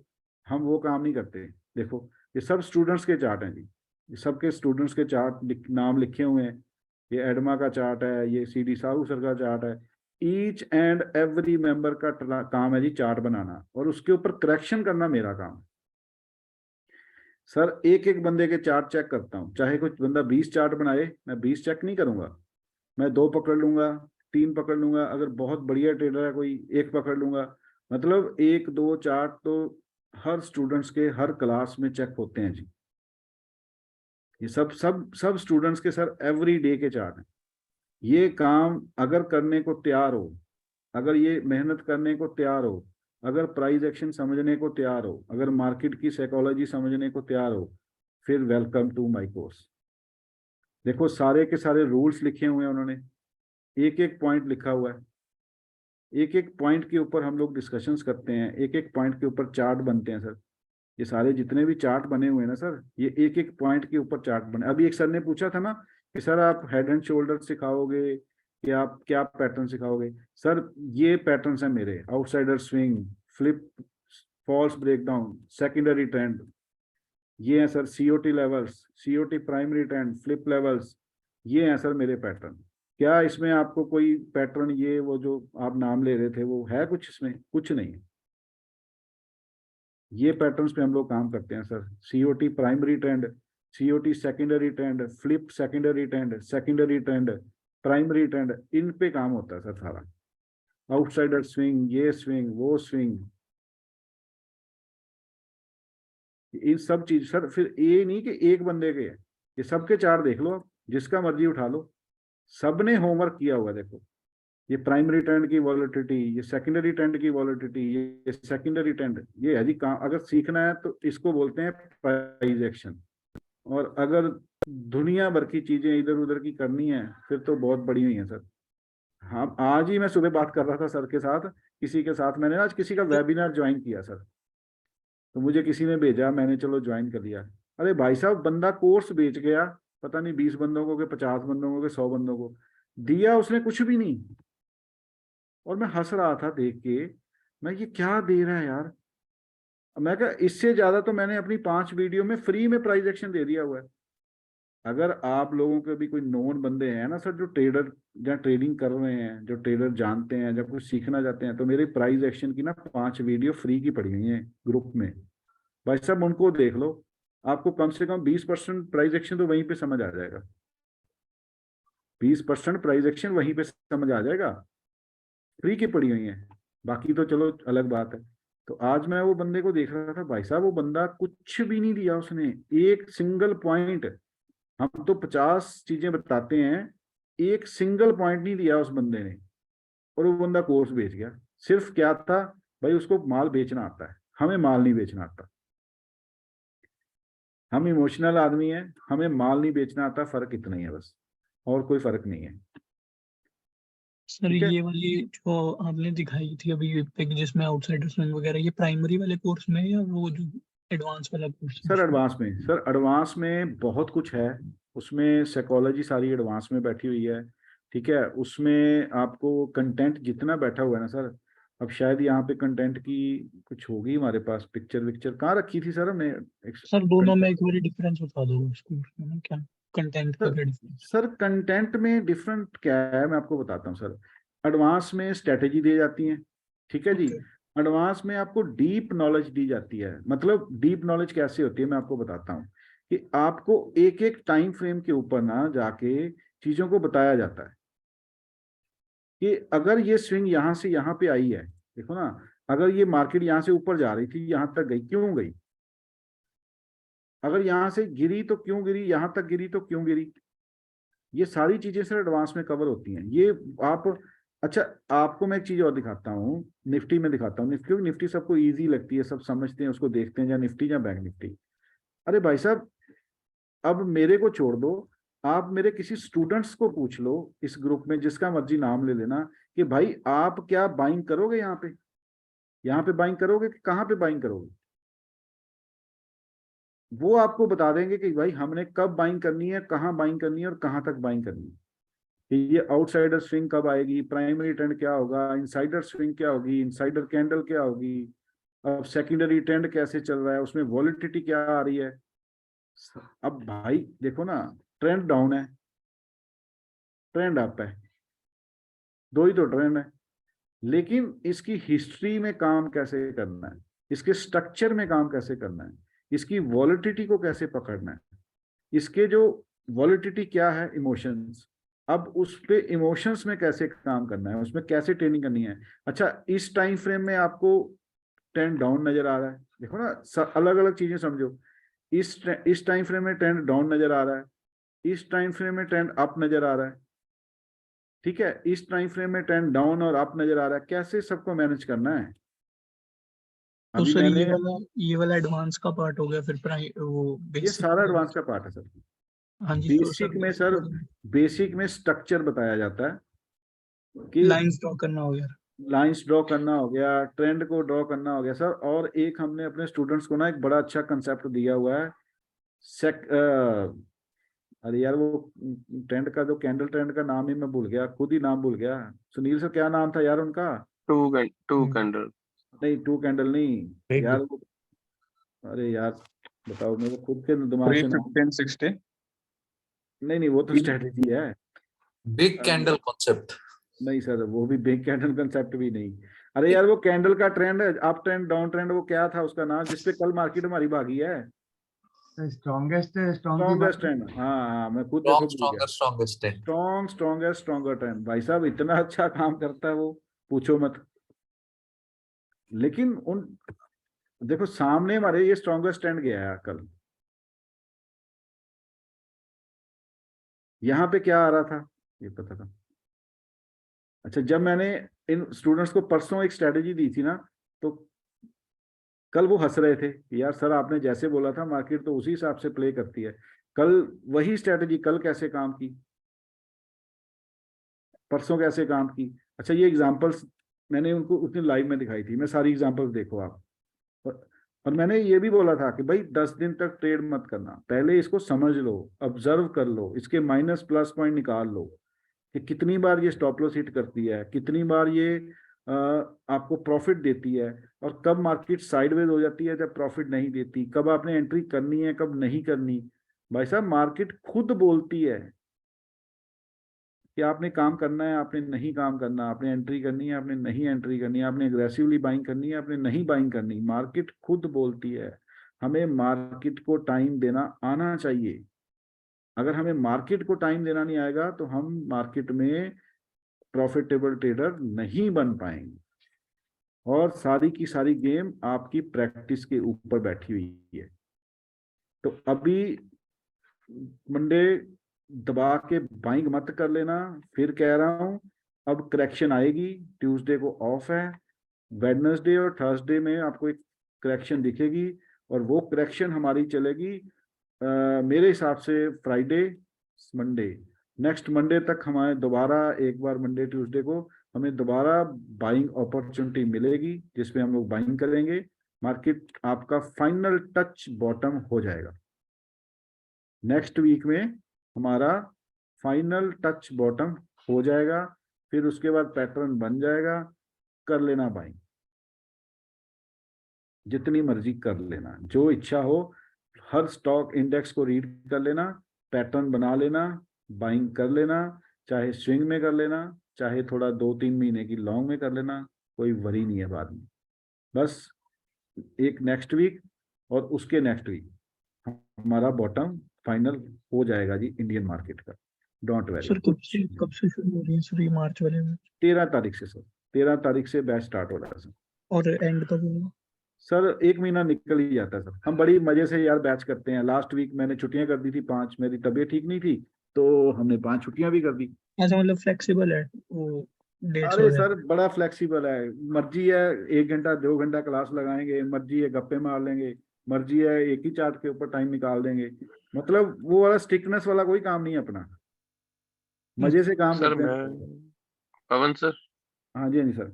हम वो काम नहीं करते। देखो ये सब स्टूडेंट्स के चार्ट हैं जी, ये सबके स्टूडेंट्स के चार्ट नाम लिखे हुए हैं। ये एडमा का चार्ट है, ये CD साहू सर का चार्ट है। ईच एंड एवरी मेंबर का काम है जी चार्ट बनाना, और उसके ऊपर करेक्शन करना मेरा काम है। सर एक एक बंदे के चार्ट चेक करता हूँ, चाहे कुछ बंदा 20 चार्ट बनाए, मैं 20 चेक नहीं करूंगा, मैं 2 पकड़ लूंगा, 3 पकड़ लूंगा, अगर बहुत बढ़िया ट्रेडर है कोई 1 पकड़ लूंगा। मतलब 1-2 चार्ट तो हर स्टूडेंट्स के हर क्लास में चेक होते हैं जी। ये सब स्टूडेंट्स के सर एवरी डे के चार्ट हैं। ये काम अगर करने को तैयार हो, अगर ये मेहनत करने को तैयार हो, अगर प्राइस एक्शन समझने को तैयार हो, अगर मार्केट की साइकोलॉजी समझने को तैयार हो, फिर वेलकम टू माय कोर्स। देखो सारे के सारे रूल्स लिखे हुए हैं उन्होंने, एक एक पॉइंट लिखा हुआ है, एक एक पॉइंट के ऊपर हम लोग डिस्कशंस करते हैं, एक एक पॉइंट के ऊपर चार्ट बनते हैं सर। ये सारे जितने भी चार्ट बने हुए हैं ना सर, ये एक एक पॉइंट के ऊपर चार्ट बने। अभी एक सर ने पूछा था ना कि सर आप हेड एंड शोल्डर सिखाओगे कि आप क्या पैटर्न सिखाओगे? सर ये पैटर्न्स हैं मेरे, outsider swing, flip, false breakdown, secondary trend, ये हैं sir COT levels, COT primary trend, flip levels, ये हैं सर मेरे पैटर्न। क्या इसमें आपको कोई पैटर्न, ये वो जो आप नाम ले रहे थे, वो है कुछ इसमें? कुछ नहीं है। ये पैटर्न्स पे हम लोग काम करते हैं sir. COT primary trend, COT secondary trend, flip secondary trend, secondary trend, primary trend, इन पे काम होता है सर सारा। आउटसाइडर स्विंग, ये स्विंग, वो स्विंग, इन सब चीज सर। फिर ये नहीं कि एक बंदे के, ये सबके चार्ट देख लो, जिसका मर्जी उठा लो, सबने होमवर्क किया हुआ। देखो ये प्राइमरी ट्रेंड की वॉलेटिलिटी, ये सेकेंडरी ट्रेंड की वॉलेटिलिटी, ये सेकेंडरी ट्रेंड, ये है जी काम। अगर सीखना है तो इसको बोलते हैं प्राइस एक्शन। और अगर दुनिया भर की चीजें इधर उधर की करनी है फिर तो बहुत बड़ी हुई है सर। हाँ आज ही मैं सुबह बात कर रहा था सर के साथ, किसी के साथ मैंने आज किसी का वेबिनार ज्वाइन किया सर, तो मुझे किसी ने भेजा, मैंने चलो ज्वाइन कर लिया। अरे भाई साहब बंदा कोर्स बेच गया, पता नहीं 20 बंदों को, के 50 बंदों को, के 100 बंदों को दिया उसने, कुछ भी नहीं। और मैं हंस रहा था देख के, मैं ये क्या दे रहा है यार। मैं कहा इससे ज्यादा तो मैंने अपनी 5 वीडियो में फ्री में प्राइस एक्शन दे दिया हुआ है। अगर आप लोगों के भी कोई नोन बंदे हैं ना सर जो ट्रेडर या ट्रेडिंग कर रहे हैं, जो ट्रेडर जानते हैं, जब कुछ सीखना चाहते हैं, तो मेरे प्राइस एक्शन की ना 5 वीडियो फ्री की पड़ी हुई है ग्रुप में। भाई साहब उनको देख लो, आपको कम से कम 20% प्राइस एक्शन तो वहीं पे समझ आ जाएगा, 20% प्राइस एक्शन वहीं पे समझ आ जाएगा, फ्री की पड़ी हुई है, बाकी तो चलो अलग बात है। तो आज मैं वो बंदे को देख रहा था, भाई साहब वो बंदा कुछ भी नहीं दिया उसने, एक सिंगल पॉइंट, हम तो 50 चीजें बताते हैं, एक सिंगल पॉइंट नहीं दिया उस बंदे ने, और वो बंदा कोर्स बेच गया। सिर्फ क्या था भाई, उसको माल बेचना आता है, हमें माल नहीं बेचना आता, हम इमोशनल आदमी हैं, हमें माल नहीं बेचना आता, फर्क इतना ही है बस, और कोई फर्क नहीं है। सर ठीक है? ये वाली जो आपने दिखाई थी अभी पिक जिसमें आउटसाइडर स्विंग वगैरह, ये प्राइमरी वाले कोर्स में है या वो जो एडवांस वाला कोर्स है? सर एडवांस में, सर एडवांस में बहुत कुछ है, उसमें साइकोलॉजी सारी एडवांस में बैठी हुई है। ठीक है, उसमें आपको कंटेंट जितना बैठा हुआ है ना सर, अब शायद यहाँ पे कंटेंट की कुछ होगी हमारे पास, पिक्चर विक्चर कहाँ रखी थी सर हमने? सर दोनों में एक बार डिफरेंस बता दो उस कोर्स में ना, क्या कंटेंट का क्या डिफरेंस? सर कंटेंट में डिफरेंट क्या है मैं आपको बताता हूँ सर। एडवांस में स्ट्रेटेजी दी जाती है, ठीक है जी। एडवांस में आपको डीप नॉलेज दी जाती है, मतलब डीप नॉलेज कैसे होती है मैं आपको बताता हूँ, कि आपको एक एक टाइम फ्रेम के ऊपर ना जाके चीजों को बताया जाता है कि अगर ये स्विंग यहाँ से यहाँ पे आई है, देखो ना, अगर ये मार्केट यहाँ से ऊपर जा रही थी, यहाँ तक गई, क्यों गई? अगर यहाँ से गिरी तो क्यों गिरी, यहाँ तक गिरी तो क्यों गिरी? ये सारी चीजें सर एडवांस में कवर होती हैं। ये आप, अच्छा आपको मैं एक चीज और दिखाता हूँ, निफ्टी में दिखाता हूँ। निफ्टी सबको इजी लगती है, सब समझते हैं उसको, देखते हैं या निफ्टी या बैंक निफ्टी। अरे भाई साहब, अब मेरे को छोड़ दो, आप मेरे किसी स्टूडेंट्स को पूछ लो इस ग्रुप में, जिसका मर्जी नाम ले लेना, कि भाई आप क्या बाइंग करोगे यहाँ पे बाइंग करोगे कि कहाँ पे बाइंग करोगे? वो आपको बता देंगे कि भाई हमने कब बाइंग करनी है, कहाँ बाइंग करनी है और कहाँ तक बाइंग करनी है, कि ये आउटसाइडर स्विंग कब आएगी, प्राइमरी ट्रेंड क्या होगा, इनसाइडर स्विंग क्या होगी, इनसाइडर कैंडल क्या होगी, अब सेकेंडरी ट्रेंड कैसे चल रहा है, उसमें वॉलिटिलिटी क्या आ रही है। अब भाई देखो ना, ट्रेंड डाउन है, ट्रेंड अप है, दो ही तो ट्रेंड है, लेकिन इसकी हिस्ट्री में काम कैसे करना है, इसके स्ट्रक्चर में काम कैसे करना है, इसकी वॉलिटिलिटी को कैसे पकड़ना है, इसके जो वॉलिटिलिटी क्या है, इमोशंस, अब उस पे इमोशंस में कैसे काम करना है, उसमें कैसे ट्रेनिंग करनी है। अच्छा इस टाइम फ्रेम में आपको ट्रेंड डाउन नजर आ रहा है, देखो ना, अलग अलग चीजें समझो। इस टाइम फ्रेम में ट्रेंड डाउन नजर आ रहा है, इस टाइम फ्रेम में ट्रेंड अप नजर आ रहा है, ठीक है, इस टाइम फ्रेम में ट्रेंड डाउन और अप नजर आ रहा है, कैसे सबको मैनेज करना है। तो अभी सर मैंने, ये वाला एडवांस का पार्ट हो गया, फिर वो ये बेसिक। सारा एडवांस का पार्ट है सर। हाँ जी, तो बेसिक में सर, बेसिक में स्ट्रक्चर बताया जाता है कि लाइंस ड्रॉ करना हो गया, लाइंस ड्रॉ करना हो गया, ट्रेंड को ड्रॉ करना हो गया सर। और एक हमने अपने स्टूडेंट्स को ना एक बड़ा अच्छा कंसेप्ट दिया हुआ है, अरे यार वो ट्रेंड का, जो कैंडल ट्रेंड का नाम ही मैं भूल गया, खुद ही नाम भूल गया। सुनील सर क्या नाम था यार उनका? टू कैंडल नहीं, टू कैंडल नहीं यार वो, अरे यार बताओ, मेरे खुद के दिमाग से नाम, 31560 नहीं वो तो स्ट्रेटेजी है। Big candle concept. नहीं सर, वो भी बिग कैंडल कंसेप्ट भी नहीं। अरे यार वो कैंडल का ट्रेंड है, अप ट्रेंड डाउन ट्रेंड, वो क्या था उसका नाम, जिसपे कल मार्केट हमारी भागी है? स्ट्रॉन्गेस्ट ट्रेंड, हाँ मैं खुद देखो भूल गया। स्ट्रॉन्गेस्ट ट्रेंड, भाई साहब इतना अच्छा काम करता है वो, पूछो मत। लेकिन उन, देखो सामने हमारे ये स्ट्रॉन्गेस्ट ट्रेंड गया है कल, यहाँ पे क्या आ रहा था ये पता था। अच्छा जब मैंने इन स्टूडेंट्स को परसों एक स्ट्रेटेजी दी थी ना, तो कल वो हंस रहे थे कि यार सर आपने जैसे बोला था मार्केट तो उसी हिसाब से प्ले करती है। कल वही स्ट्रेटेजी कल कैसे काम की, परसों कैसे काम की। अच्छा ये एग्जांपल्स मैंने उनको उतनी लाइव में दिखाई थी, मैं सारी एग्जांपल्स देखो आप। और मैंने ये भी बोला था कि भाई 10 दिन तक ट्रेड मत करना, पहले इसको समझ लो, ऑब्जर्व कर लो, इसके माइनस प्लस पॉइंट निकाल लो कि कितनी बार ये स्टॉप लॉस हिट करती है, कितनी बार ये आपको प्रॉफिट देती है, और कब मार्केट साइडवेज हो जाती है जब प्रॉफिट नहीं देती, कब आपने एंट्री करनी है कब नहीं करनी। भाई साहब मार्केट खुद बोलती है कि आपने काम करना है, आपने नहीं काम करना, आपने एंट्री करनी है, आपने नहीं एंट्री करनी है, आपने एग्रेसिवली बाइंग करनी है, आपने नहीं बाइंग करनी, मार्केट खुद बोलती है। हमें मार्केट को टाइम देना आना चाहिए। अगर हमें मार्केट को टाइम देना नहीं आएगा तो हम मार्केट में प्रॉफिटेबल ट्रेडर नहीं बन पाएंगे, और सारी की सारी गेम आपकी प्रैक्टिस के ऊपर बैठी हुई है। तो अभी मंडे दबा के बाइंग मत कर लेना, फिर कह रहा हूं अब करेक्शन आएगी। ट्यूसडे को ऑफ है, वेडनेसडे और थर्सडे में आपको एक करेक्शन दिखेगी, और वो करेक्शन हमारी चलेगी मेरे हिसाब से फ्राइडे मंडे, नेक्स्ट मंडे तक हमारे दोबारा एक बार मंडे ट्यूसडे को हमें दोबारा बाइंग अपॉर्चुनिटी मिलेगी, जिसमें हम लोग बाइंग करेंगे। मार्केट आपका फाइनल टच बॉटम हो जाएगा। नेक्स्ट वीक में हमारा फाइनल टच बॉटम हो जाएगा, फिर उसके बाद पैटर्न बन जाएगा। कर लेना बाइंग, जितनी मर्जी कर लेना, जो इच्छा हो। हर स्टॉक इंडेक्स को रीड कर लेना, पैटर्न बना लेना, बाइंग कर लेना, चाहे स्विंग में कर लेना, चाहे थोड़ा 2-3 महीने की लॉन्ग में कर लेना, कोई वरी नहीं है बाद में। बस एक नेक्स्ट वीक और उसके नेक्स्ट वीक हमारा बॉटम फाइनल हो जाएगा जी इंडियन मार्केट का। Don't very. सर कब से शुरू हो रही है सर ये मार्च वाले में? 13 तारीख से सर, 13 तारीख से बैच स्टार्ट हो रहा है सर। और एंड कब होगा? सर 1 महीना निकल ही जाता है सर। हम बड़ी मजे से यार बैच करते हैं। लास्ट वीक मैंने छुट्टियां कर दी थी 5, मेरी तबीयत ठीक नहीं थी तो हमने 5 छुट्टियां भी कर दी। ऐसा मतलब फ्लेक्सिबल है वो डेट्स अरे वगैरह? सर बड़ा फ्लेक्सिबल है, मर्जी है 1 घंटा 2 घंटा क्लास लगाएंगे, मर्जी है गप्पे मार लेंगे, मर्जी है एक ही चार्ट के ऊपर टाइम निकाल देंगे। मतलब वो वाला स्टिकनेस वाला कोई काम नहीं है अपना, मजे से काम सर करते मैं हैं। पवन सर हाँ जी, हाँ जी सर।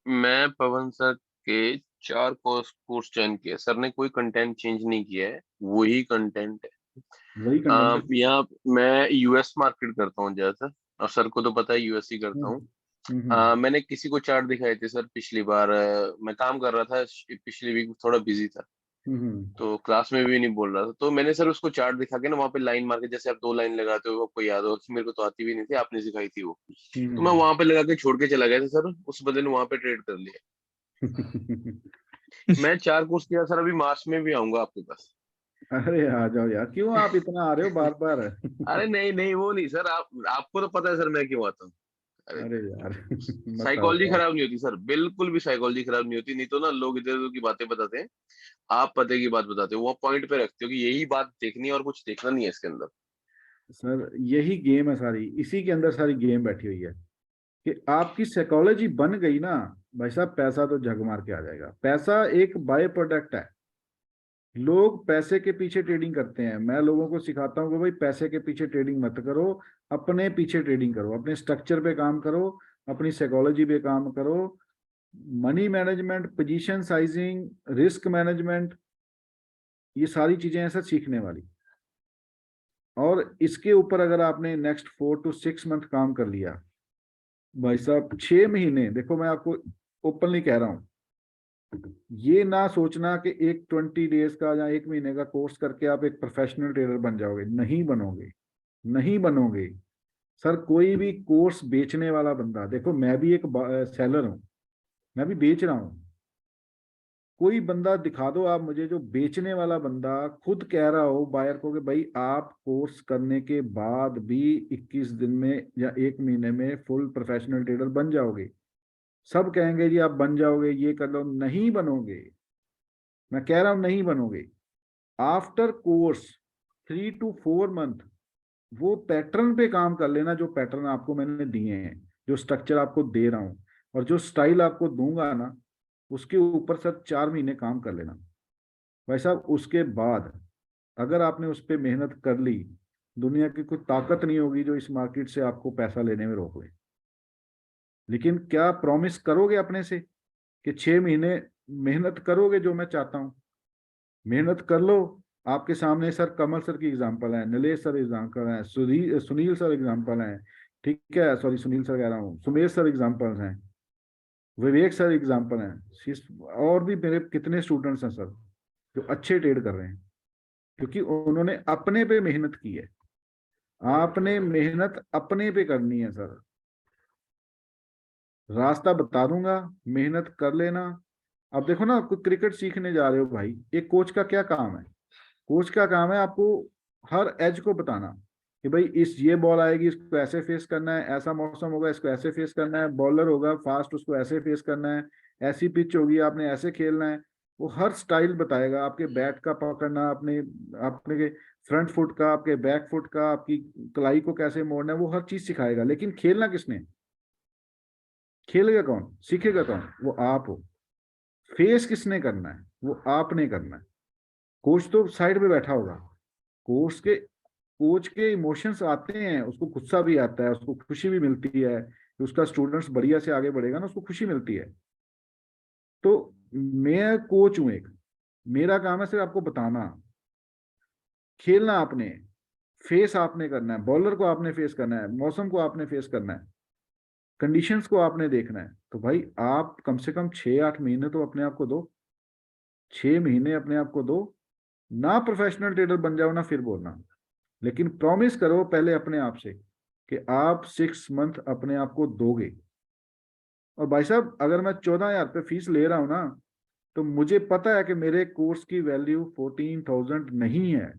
मैं पवन सर के 4 कोर्स ज्वाइन किया, सर ने कोई कंटेंट चेंज नहीं किया है, वही कंटेंट है। वही कंटेंट है। यहाँ मैं यूएस मार्केट करता हूँ ज्यादातर, और सर को तो पता है यूएस ही करता हूँ। मैंने किसी को चार्ट दिखाए थे सर पिछली बार, मैं काम कर रहा था पिछली वीक, थोड़ा बिजी था तो क्लास में भी नहीं बोल रहा था, तो मैंने सर उसको चार्ट दिखा के ना वहाँ पे लाइन मार के, जैसे आप 2 लाइन लगाते हो, आपको याद हो, मेरे को तो आती भी नहीं थी, आपने सिखाई थी वो, तो मैं वहां पे लगा के छोड़ के चला गया था सर, उस बंदे ने वहां पे ट्रेड कर लिया। मैं 4 कोर्स किया सर, अभी मार्च में भी आऊंगा आपके पास। अरे आ जाओ यार, क्यों आप इतना आ रहे हो बार बार? अरे नहीं नहीं वो नहीं सर, आपको तो पता है सर मैं क्यों आता हूँ। अरे यार मत आओ साइकोलॉजी यार। खराब नहीं होती सर, बिल्कुल भी साइकोलॉजी खराब नहीं होती, नहीं तो ना लोग इधर उधर की बातें बताते हैं, आप पते की बात बताते हो, वो पॉइंट पे रखते हो कि यही बात देखनी है और कुछ देखना नहीं है इसके अंदर। सर यही गेम है सारी, इसी के अंदर सारी गेम बैठी हुई है कि आपकी साइकोलॉजी बन गई ना भाई साहब, पैसा तो झग मार के आ जाएगा। पैसा एक बाय प्रोडक्ट है। लोग पैसे के पीछे ट्रेडिंग करते हैं, मैं लोगों को सिखाता हूँ कि भाई पैसे के पीछे ट्रेडिंग मत करो, अपने पीछे ट्रेडिंग करो, अपने स्ट्रक्चर पे काम करो, अपनी साइकोलॉजी पे काम करो। Money management, position sizing, risk management, ये सारी चीजें हैं सर सीखने वाली। और इसके ऊपर अगर आपने नेक्स्ट 4 to 6 मंथ काम कर लिया भाई साहब, 6 महीने, देखो मैं आपको ओपनली कह रहा हूँ, ये ना सोचना कि एक 20 डेज का या 1 महीने का कोर्स करके आप एक प्रोफेशनल ट्रेडर बन जाओगे। नहीं बनोगे, नहीं बनोगे सर। कोई भी कोर्स बेचने वाला बंदा, देखो मैं भी एक सेलर हूं, मैं भी बेच रहा हूं। कोई बंदा दिखा दो आप मुझे जो बेचने वाला बंदा खुद कह रहा हो बायर को कि भाई आप कोर्स करने के बाद भी 21 दिन में या 1 महीने में फुल प्रोफेशनल ट्रेडर बन जाओगे। सब कहेंगे जी आप बन जाओगे, ये कर लो, नहीं बनोगे। मैं कह रहा हूं नहीं बनोगे। आफ्टर कोर्स 3 to 4 मंथ वो पैटर्न पे काम कर लेना, जो पैटर्न आपको मैंने दिए हैं, जो स्ट्रक्चर आपको दे रहा हूं और जो स्टाइल आपको दूंगा ना, उसके ऊपर सर 4 महीने काम कर लेना भाई साहब। उसके बाद अगर आपने उस पर मेहनत कर ली, दुनिया की कोई ताकत नहीं होगी जो इस मार्केट से आपको पैसा लेने में रोक ले। लेकिन क्या प्रॉमिस करोगे अपने से कि 6 महीने मेहनत करोगे जो मैं चाहता हूं? मेहनत कर लो। आपके सामने सर कमल सर की एग्जांपल है, नीलेश सर एग्जांपल है, सुनील सर एग्जांपल है, ठीक है, सॉरी सुनील सर कह रहा हूँ, सुमेश सर एग्जांपल हैं, विवेक सर एग्जांपल हैं, और भी मेरे कितने स्टूडेंट्स हैं सर जो अच्छे ट्रेड कर रहे हैं, क्योंकि उन्होंने अपने पे मेहनत की है। आपने मेहनत अपने पे करनी है सर। रास्ता बता दूंगा, मेहनत कर लेना, अब देखो ना, कोई क्रिकेट सीखने जा रहे हो भाई, एक कोच का क्या काम है? कोच का काम है आपको हर एज को बताना कि भाई इस ये बॉल आएगी, इसको ऐसे फेस करना है, ऐसा मौसम होगा इसको ऐसे फेस करना है, बॉलर होगा फास्ट उसको ऐसे फेस करना है, ऐसी पिच होगी आपने ऐसे खेलना है। वो हर स्टाइल बताएगा, आपके बैट का पकड़ना, अपने अपने फ्रंट फुट का, आपके बैक फुट का, आपकी कलाई को कैसे मोड़ना है, वो हर चीज सिखाएगा। लेकिन खेलना किसने? खेलेगा कौन, सीखेगा कौन? वो आप हो। फेस किसने करना है? वो आपने करना है। कोच तो साइड पे बैठा होगा। कोच के इमोशंस आते हैं, उसको गुस्सा भी आता है, उसको खुशी भी मिलती है कि उसका स्टूडेंट्स बढ़िया से आगे बढ़ेगा ना, उसको खुशी मिलती है। तो मैं कोच हूं एक, मेरा काम है सिर्फ आपको बताना। खेलना आपने, फेस आपने करना है, बॉलर को आपने फेस करना है, मौसम को आपने फेस करना है, कंडीशंस को आपने देखना है। तो भाई आप कम से कम 6-8 महीने तो अपने आप को दो। 6 महीने अपने आप को दो ना। प्रोफेशनल ट्रेडर बन जाओ ना फिर बोलना, लेकिन प्रॉमिस करो पहले अपने आप से कि आप 6 मंथ अपने आप को दोगे। और भाई साहब, अगर मैं 14,000 रुपये फीस ले रहा हूं ना, तो मुझे पता है कि मेरे कोर्स की वैल्यू 14,000 नहीं है।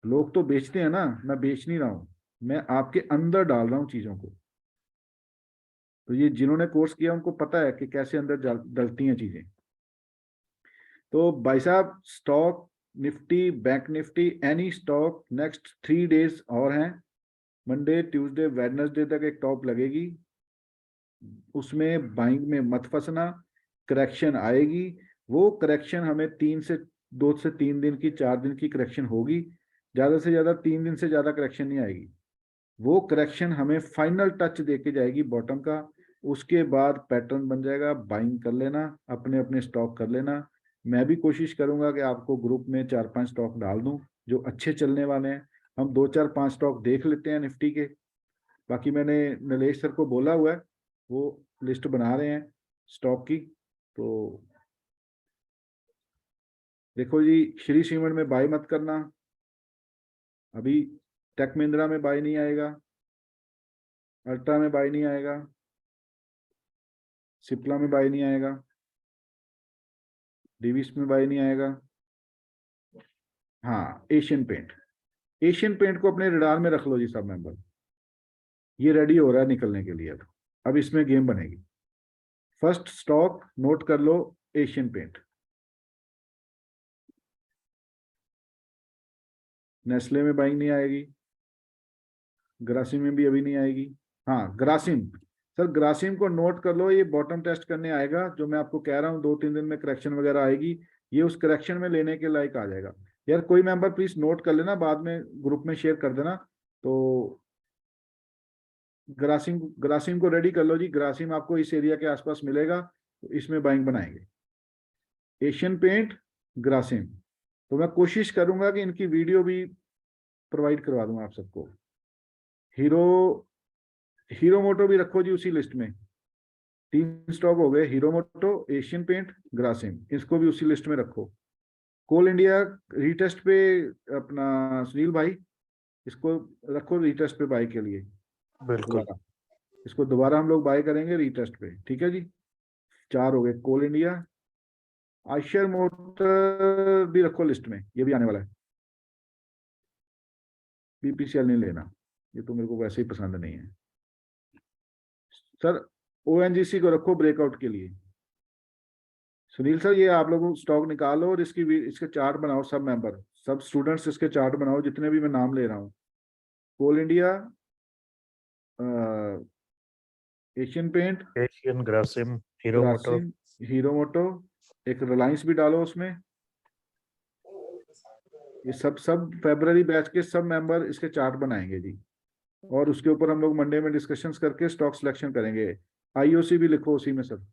लोग तो बेचते हैं ना, मैं बेच नहीं रहा हूं, मैं आपके अंदर डाल रहा हूं चीजों को। तो ये जिन्होंने कोर्स किया उनको पता है कि कैसे अंदर डलती हैं चीजें। तो भाई साहब, stock Nifty, bank Nifty, any stock next 3 days और हैं। मंडे ट्यूसडे वेडनेसडे तक एक टॉप लगेगी, उसमें बाइंग में मत फंसना। करेक्शन आएगी, वो करेक्शन हमें 2 से 3 दिन की, 4 दिन की करेक्शन होगी। ज्यादा से ज्यादा 3 दिन से ज्यादा करेक्शन नहीं आएगी। वो करेक्शन हमें फाइनल टच देके जाएगी बॉटम का। उसके बाद पैटर्न बन जाएगा, बाइंग कर लेना, अपने अपने स्टॉक कर लेना। मैं भी कोशिश करूंगा कि आपको ग्रुप में 4-5 स्टॉक डाल दूं जो अच्छे चलने वाले हैं। हम 2-4-5 स्टॉक देख लेते हैं निफ्टी के। बाकी मैंने नीलेश सर को बोला हुआ है, वो लिस्ट बना रहे हैं स्टॉक की। तो देखो जी, श्री सीमेंट में बाय मत करना अभी। टेक महिंद्रा में बाय नहीं आएगा, अल्ट्रा में बाय नहीं आएगा, सिप्ला में बाय नहीं आएगा, डिविस में बाय नहीं आएगा। हाँ, एशियन पेंट, एशियन पेंट को अपने रडार में रख लो जी सब मेंबर। ये रेडी हो रहा है निकलने के लिए। अब इसमें गेम बनेगी। फर्स्ट स्टॉक नोट कर लो, एशियन पेंट। नेस्ले में बाइंग नहीं आएगी, ग्रासिम में भी अभी नहीं आएगी। हाँ, ग्रासिम, सर ग्रासिम को नोट कर लो, ये बॉटम टेस्ट करने आएगा। जो मैं आपको कह रहा हूँ 2-3 दिन में करेक्शन वगैरह आएगी, ये उस करेक्शन में लेने के लायक आ जाएगा। यार कोई मेंबर प्लीज नोट कर लेना, बाद में ग्रुप में शेयर कर देना। तो ग्रासिम ग्रासिम को रेडी कर लो जी। ग्रासिम आपको इस एरिया के आसपास मिलेगा, तो इसमें बाइंग बनाएंगे। Asian paint, Grasim. तो मैं कोशिश करूंगा कि इनकी वीडियो भी प्रोवाइड करवा दूंगा आप सबको। हीरो मोटो भी रखो जी उसी लिस्ट में। 3 स्टॉक हो गए, हीरो मोटो, एशियन पेंट, ग्रासिम, इसको भी उसी लिस्ट में रखो। कोल इंडिया रीटेस्ट पे अपना सुनील भाई, इसको रखो रीटेस्ट पे बाय के लिए। बिल्कुल। इसको दोबारा हम लोग बाय करेंगे रीटेस्ट पे, ठीक है जी। 4 हो गए। कोल इंडिया, आयशर मोटर भी रखो लिस्ट में, ये भी आने वाला है। बीपीसीएल नहीं लेना, ये तो मेरे को वैसे ही पसंद नहीं है। सर ओएनजीसी को रखो ब्रेकआउट के लिए। सुनील सर, ये आप लोग स्टॉक निकालो और इसके चार्ट बनाओ, सब मेंबर, सब स्टूडेंट्स इसके चार्ट बनाओ, जितने भी मैं नाम ले रहा हूँ। Coal India, Asian Paint, Asian, Grasim, Hero Moto. Hero Moto, एक रिलायंस भी डालो उसमें। ये सब फरवरी बैच के सब मेंबर इसके चार्ट बनाएंगे जी, और उसके ऊपर हम लोग मंडे में डिस्कशंस करके स्टॉक सिलेक्शन करेंगे। आईओसी भी लिखो उसी में सर।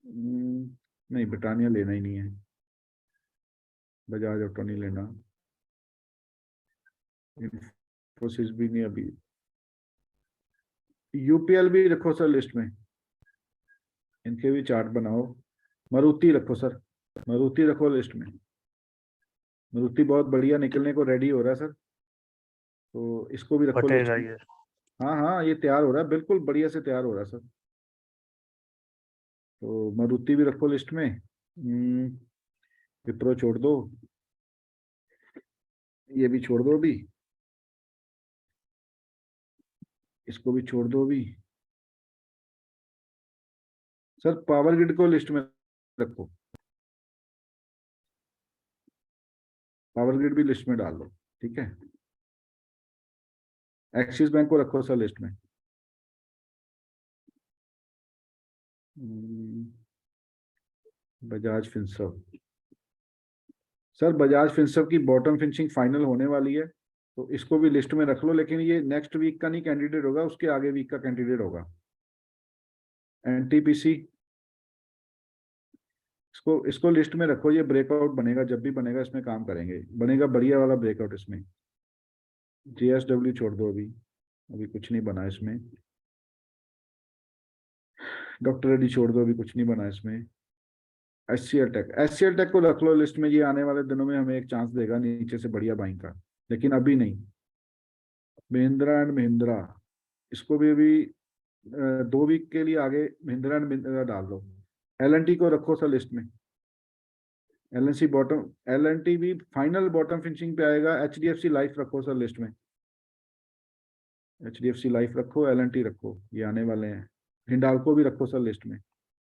नहीं, ब्रिटानिया लेना ही नहीं है, बजाज ऑटो नहीं लेना, इन्फोसिस भी नहीं अभी। यूपीएल भी रखो सर लिस्ट में, इनके भी चार्ट बनाओ। मारुति रखो सर, मारुति रखो लिस्ट में। मारुति बहुत बढ़िया निकलने को रेडी हो रहा है सर, तो इसको भी रखो लिस्ट में। हाँ हाँ, ये तैयार हो रहा है, बिल्कुल बढ़िया से तैयार हो रहा है सर। तो मारुति भी रखो लिस्ट में, विप्रो छोड़ दो, ये भी छोड़ दो अभी, इसको भी छोड़ दो अभी। सर पावर ग्रिड को लिस्ट में रखो, पावर ग्रिड भी लिस्ट में डाल दो, ठीक है। एक्सिस बैंक को रखो सर लिस्ट में। Bajaj Finserv, sir Bajaj Finserv की बॉटम फिनिशिंग फाइनल होने वाली है, तो इसको भी लिस्ट में रख लो, लेकिन ये नेक्स्ट वीक का नहीं कैंडिडेट होगा, उसके आगे वीक का कैंडिडेट होगा। एनटीपीसी, इसको लिस्ट में रखो, ये ब्रेकआउट बनेगा, जब भी बनेगा इसमें काम करेंगे, बनेगा बढ़िया वाला ब्रेकआउट इसमें। जेएसडब्ल्यू छोड़ दो अभी, अभी कुछ नहीं बना इसमें। डॉक्टर रेड्डी छोड़ दो, अभी कुछ नहीं बना इसमें। एचसीएल टेक को रख लो लिस्ट में, ये आने वाले दिनों में हमें एक चांस देगा नीचे से बढ़िया बाइंग का, लेकिन अभी नहीं। महिंद्रा एंड महिंद्रा, इसको भी अभी 2 वीक के लिए आगे महिंद्रा एंड महिंद्रा डाल दो। एलएनटी को रखो सर लिस्ट में, एलएनसी बॉटम, एलएनटी भी फाइनल बॉटम फिनिशिंग पे आएगा। एचडीएफसी लाइफ रखो सर लिस्ट में, एचडीएफसी लाइफ रखो, एलएनटी रखो, ये आने वाले हैं। हिंडाल्को भी रखो सर लिस्ट में,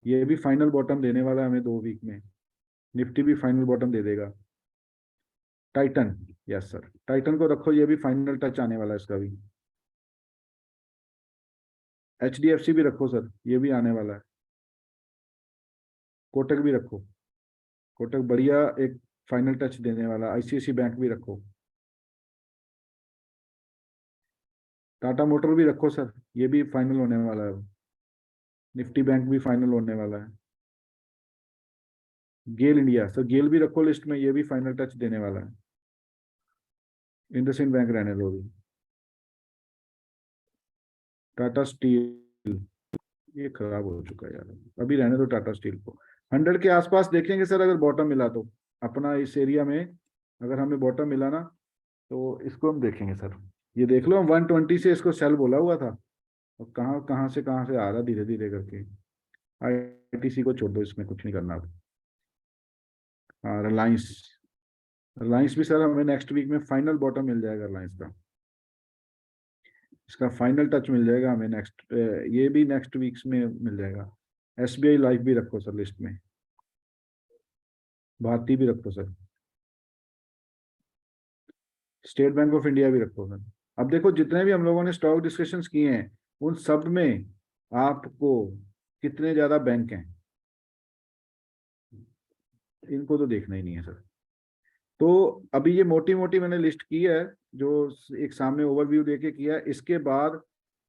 ये भी फाइनल बॉटम देने वाला है हमें 2 वीक में। निफ्टी भी फाइनल बॉटम दे देगा। टाइटन, यस सर, टाइटन को रखो, ये भी फाइनल टच आने वाला है इसका भी। एचडीएफसी भी रखो सर, ये भी आने वाला है। कोटक भी रखो, कोटक बढ़िया एक फाइनल टच देने वाला। आईसीआईसी बैंक भी रखो। टाटा मोटर भी रखो सर, ये भी फाइनल होने वाला है। निफ्टी बैंक भी फाइनल होने वाला है। गेल इंडिया, सर गेल भी रखो लिस्ट में, ये भी फाइनल टच देने वाला है। इंडसइंड बैंक रहने दो अभी। टाटा स्टील, ये खराब हो चुका है यार, अभी रहने दो टाटा स्टील को। 100 के आसपास देखेंगे सर, अगर बॉटम मिला तो अपना इस एरिया में, अगर हमें बॉटम मिला ना तो इसको हम देखेंगे सर। ये देख लो, हम 120 से इसको सेल बोला हुआ था, और कहाँ से आ रहा धीरे धीरे करके। आईटीसी को छोड़ दो, इसमें कुछ नहीं करना अब। हाँ रिलायंस भी सर हमें नेक्स्ट वीक में फाइनल बॉटम मिल जाएगा रिलायंस का, इसका फाइनल टच मिल जाएगा हमें नेक्स्ट, ये भी नेक्स्ट वीक्स में मिल जाएगा। एसबीआई लाइफ भी रखो सर लिस्ट में, भारती भी रखो sir, state bank of India भी रखो सर। अब देखो जितने भी हम लोगों ने स्टॉक डिस्कशंस किए हैं, उन सब में आपको कितने ज्यादा बैंक हैं इनको तो देखना ही नहीं है सर। तो अभी ये मोटी मोटी मैंने लिस्ट की है, जो एक सामने ओवरव्यू देके किया है। इसके बाद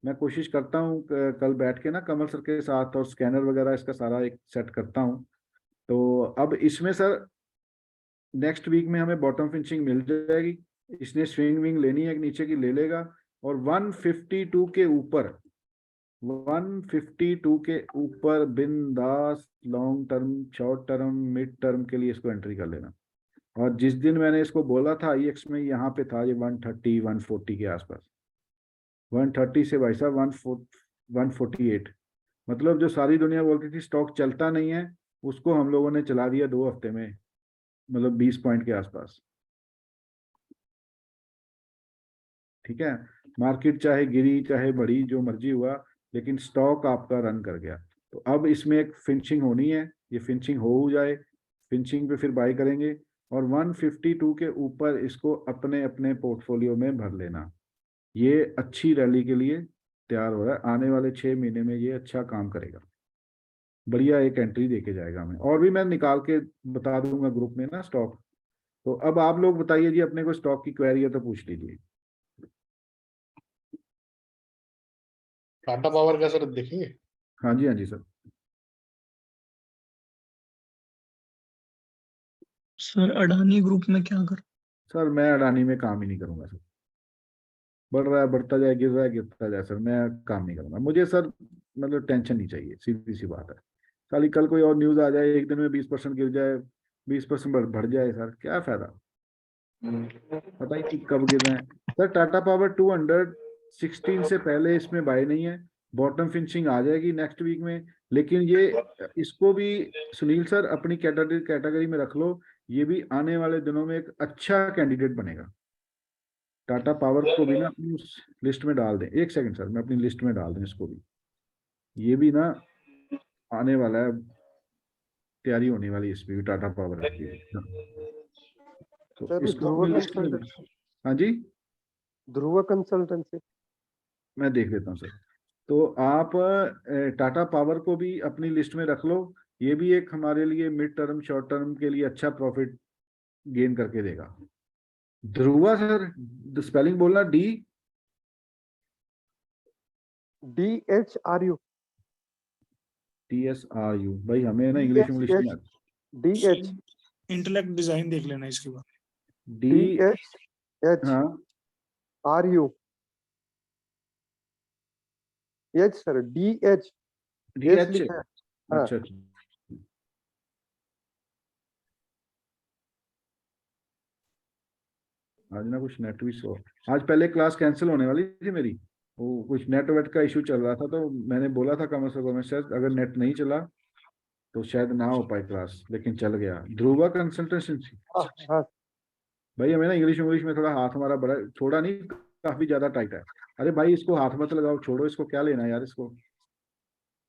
मैं कोशिश करता हूँ कल बैठ के ना कमल सर के साथ, और स्कैनर वगैरह इसका सारा एक सेट करता हूँ। तो अब इसमें सर नेक्स्ट वीक में हमें बॉटम फिनिशिंग मिल जाएगी। इसने स्विंग विंग लेनी है, नीचे की ले लेगा, और 152 के ऊपर 152 के ऊपर बिंदास long term, short term, mid term के लिए इसको एंट्री कर लेना। और जिस दिन मैंने इसको बोला था आईएक्स में, यहाँ पे था ये 130 140 के आसपास, 130 से भाई साहब 148, मतलब जो सारी दुनिया बोलती थी स्टॉक चलता नहीं है, उसको हम लोगों ने चला दिया 2 हफ्ते में, मतलब 20 पॉइंट के आसपास। ठीक है, मार्केट चाहे गिरी चाहे बढ़ी, जो मर्जी हुआ, लेकिन स्टॉक आपका रन कर गया। तो अब इसमें एक फिनिशिंग होनी है, ये फिनिशिंग हो जाए, फिनिशिंग पे फिर बाय करेंगे, और 152 के ऊपर इसको अपने अपने पोर्टफोलियो में भर लेना। ये अच्छी रैली के लिए तैयार हो रहा है, आने वाले 6 महीने में ये अच्छा काम करेगा, बढ़िया एक एंट्री देके जाएगा हमें। और भी मैं निकाल के बता दूंगा ग्रुप में ना स्टॉक। तो अब आप लोग बताइए जी, अपने को स्टॉक की क्वेरी है तो पूछ लीजिए। टाटा पावर का सर देखेंगे? हाँ जी सर। सर अडानी ग्रुप में क्या कर? सर मैं अडानी में काम ही नहीं करूंगा सर, बढ़ रहा है बढ़ता जाए, गिर रहा है गिरता जाए, सर मैं काम नहीं करूंगा। मुझे सर मतलब टेंशन नहीं चाहिए, सीधी सी बात है। साली कल कोई और न्यूज आ जाए, एक दिन में 20% गिर जाए, 20% बढ़ जाए, सर क्या फायदा, पता ही नहीं कब गिर रहे हैं। सर टाटा पावर 216 से पहले इसमें बाय नहीं है, बॉटम फिनिशिंग आ जाएगी नेक्स्ट वीक में, लेकिन ये इसको भी सुनील सर अपनी कैटेगरी में रख लो, ये भी आने वाले दिनों में एक अच्छा कैंडिडेट बनेगा। टाटा पावर को भी ना अपनी उस लिस्ट में डाल दें। एक सेकंड सर, मैं अपनी लिस्ट में डाल दें इसको भी, ये भी ना आने वाला है, तैयारी होने वाली है इसमें भी, टाटा पावर की। तो इसको अपनी लिस्ट में, हाँ जी ध्रुव कंसल्टेंसी मैं देख लेता हूँ सर। तो आप टाटा पावर को भी अपनी लिस्ट में रख लो, ये भी एक हमारे लिए मिड टर्म शॉर्ट टर्म के लिए अच्छा प्रॉफिट गेन करके देगा। ध्रुवा सर, स्पेलिंग बोलना, DHRU TSRU। भाई हमें ना इंग्लिश में DH इंटेलेक्ट डिजाइन देख लेना इसके बाद। DH हाँ RU H सर DH लिखा है। हाँ। अच्छा। आज ना कुछ नेट भी सो, आज पहले क्लास कैंसिल होने वाली थी मेरी, वो कुछ नेटवर्क का इशू चल रहा था, तो मैंने बोला था कमर्स को, मैं शायद अगर नेट नहीं चला तो शायद ना हो पाए क्लास, लेकिन चल गया। ध्रुवा कंसल्टेंसी। हाँ। भाई हमें ना इंग्लिश में थोड़ा हाथ हमारा बड़ा, थोड़ा नहीं काफी ज्यादा टाइट है। अरे भाई इसको हाथ मत लगाओ, छोड़ो इसको, क्या लेना है यार इसको।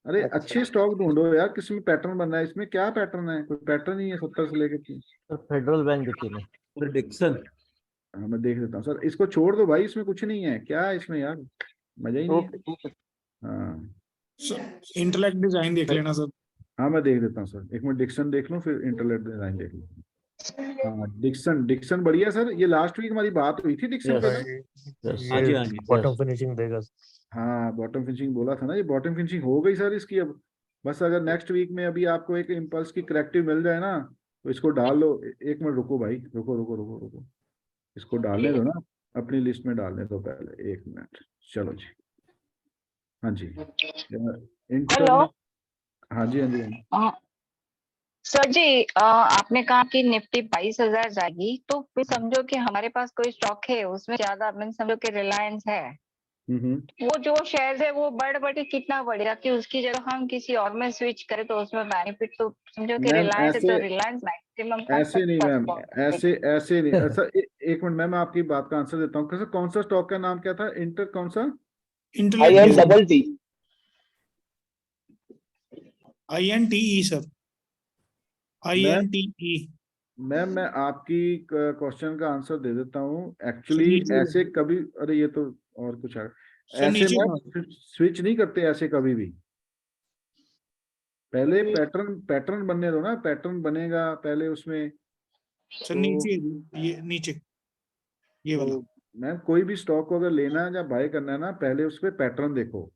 अरे अच्छा। अच्छे स्टॉक ढूंढो यार, किसमें पैटर्न बनना है, इसमें क्या पैटर्न है, कोई पैटर्न नहीं है 70 से लेके। फेडरल बैंक देखिए ना, डिक्सन। हाँ मैं देख लेता हूँ सर, इसको छोड़ दो भाई, इसमें कुछ नहीं है, क्या है इसमें यार, मजा ही नहीं है। हाँ इंटेलेक्ट डिजाइन देख लेना सर। हाँ मैं देख लेता हूँ सर, एक मिनट डिक्सन देख लूँ, फिर इंटेलेक्ट डिजाइन देख लूँ। हाँ डिक्सन बढ़िया सर, ये लास्ट वीक हमारी बात हुई थी डिक्सन पे ना। बॉटम फिनिशिंग देगा। हाँ बॉटम फिनिशिंग बोला था ना, ये बॉटम फिनिशिंग हो गई सर इसकी अब। बस अगर नेक्स्ट वीक में अभी आपको एक इम्पल्स की करेक्टिव मिल जाए ना, तो इसको डाल लो। एक मिनट रुको भाई, रुको, इसको डालने दो ना, अपनी लिस्ट में डालने दो पहले, एक मिनट। चलो जी, हाँ जी हेलो। हाँ जी सर जी, आपने कहा कि निफ्टी 22,000 जाएगी, तो फिर समझो कि हमारे पास कोई स्टॉक है उसमें ज्यादा, मैं समझो कि रिलायंस है, वो जो शेयर है वो बढ़ के कितना बढ़ेगा कि उसकी जगह हम किसी और में स्विच करें तो उसमें बेनिफिट, तो समझो कि रिलायंस है तो रिलायंस मैक्सिमम ऐसे नहीं मैम, ऐसे नहीं ऐसा। एक मिनट मैम, आपकी बात का आंसर देता हूँ। कौन सा स्टॉक का नाम क्या था, कौन सा? INTE sir, INTE। मैम मैं आपकी क्वेश्चन का आंसर दे देता हूँ। एक्चुअली ऐसे कभी, अरे ये तो और कुछ है, ऐसे मैम स्विच नहीं करते ऐसे कभी भी। पहले पैटर्न बनने दो ना, पैटर्न बनेगा पहले उसमें। सर नीचे, ये नीचे ये वाला। मैम कोई भी स्टॉक को अगर लेना है या बाय करना है ना, पहले उस पे पैटर्न देखो।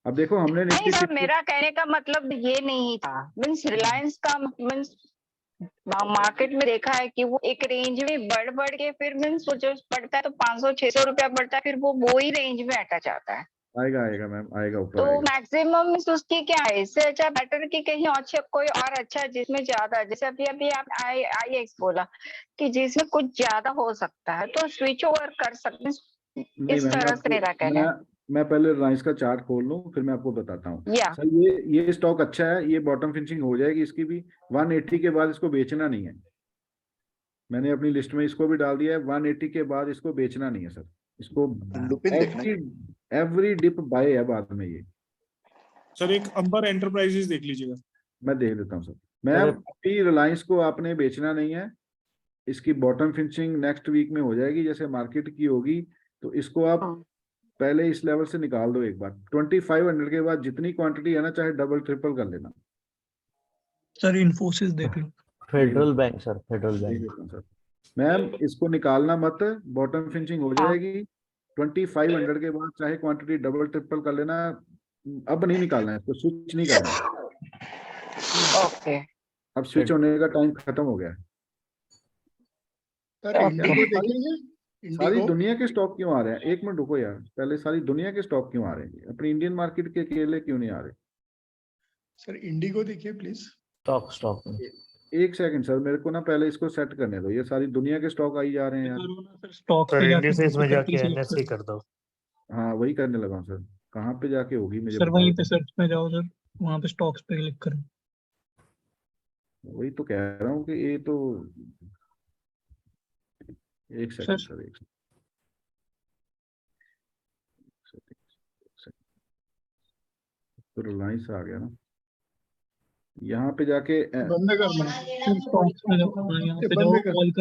अब देखो हमने नहीं सर, मेरा कहने का मतलब ये नहीं था, मीन्स रिलायंस का मीन्स मार्केट में देखा है कि वो एक रेंज में बढ़ के फिर मीन्स वो जो बढ़ता है तो 500-600 रुपया बढ़ता है, फिर वो ही रेंज में अटक जाता है। आएगा मैम, आएगा ऊपर। तो मैक्सिमम उसकी क्या है, इससे अच्छा बेटर की कहीं अच्छा कोई और अच्छा जिसमें ज्यादा, जैसे अभी आप IEX बोला कि जिसमें कुछ ज्यादा हो सकता है तो स्विच ओवर कर सकते हैं, इस तरह से मेरा कहना है। मैं पहले रिलायंस का चार्ट खोल लूं, फिर मैं आपको बताता हूँ। सर ये स्टॉक अच्छा है, ये बॉटम फिनिशिंग हो जाएगी इसकी भी। 180 के बाद इसको बेचना नहीं है, मैंने अपनी लिस्ट में इसको भी डाल दिया है। 180 के बाद इसको बेचना नहीं है सर, इसको एवरी डिप बाय है बाद में ये। सर एक अंबर एंटरप्राइजेस देख लीजिएगा। मैं देख लेता हूँ सर। मैम अभी रिलायंस को आपने बेचना नहीं है, इसकी बॉटम फिनिशिंग नेक्स्ट वीक में हो जाएगी, जैसे मार्केट की होगी। तो इसको आप पहले इस लेवल से निकाल दो एक बार। 2500 के बाद जितनी क्वांटिटी है ना, चाहे डबल ट्रिपल कर लेना। सर इन्फोसिस देख लो। Federal Bank sir, Federal Bank. Sir ma'am इसको निकालना मत, बॉटम फिनिशिंग हो जाएगी। 2500 के बाद चाहे क्वांटिटी डबल ट्रिपल कर लेना, अब नहीं निकालना है इसको, स्विच नहीं करना। ओके, अब स्विच होने का टाइम खत्म हो गया। सारी दुनिया के स्टॉक क्यों आ रहे हैं? एक मिनट रुको यार, पहले सारी दुनिया के स्टॉक क्यों आ रहे हैं, अपनी इंडियन मार्केट के अकेले क्यों नहीं आ रहे? सर इंडिगो देखिए प्लीज। स्टॉक एक सेकंड सर, मेरे को ना पहले इसको सेट करने दो। ये सारी दुनिया के स्टॉक आई जा रहे हैं यार। स्टॉक इंडिसेस में जाके NSE कर दो। हाँ वही करने लगा हूँ सर, कहाँ पे जाके होगी मुझे सर बता वहीं दो। पे सर्च में जाओ सर, वहाँ पे स्टॉक्स पे क्लिक करो। वही तो कह रहा हूँ कि ये तो एक सेकंड सर सर, एक सेकंड। तो रिलायंस आ गया ना, यहाँ पे जाके बंद करना सर स्टॉक्स में जाओ, हाँ, यहाँ पे जाओ, ऑल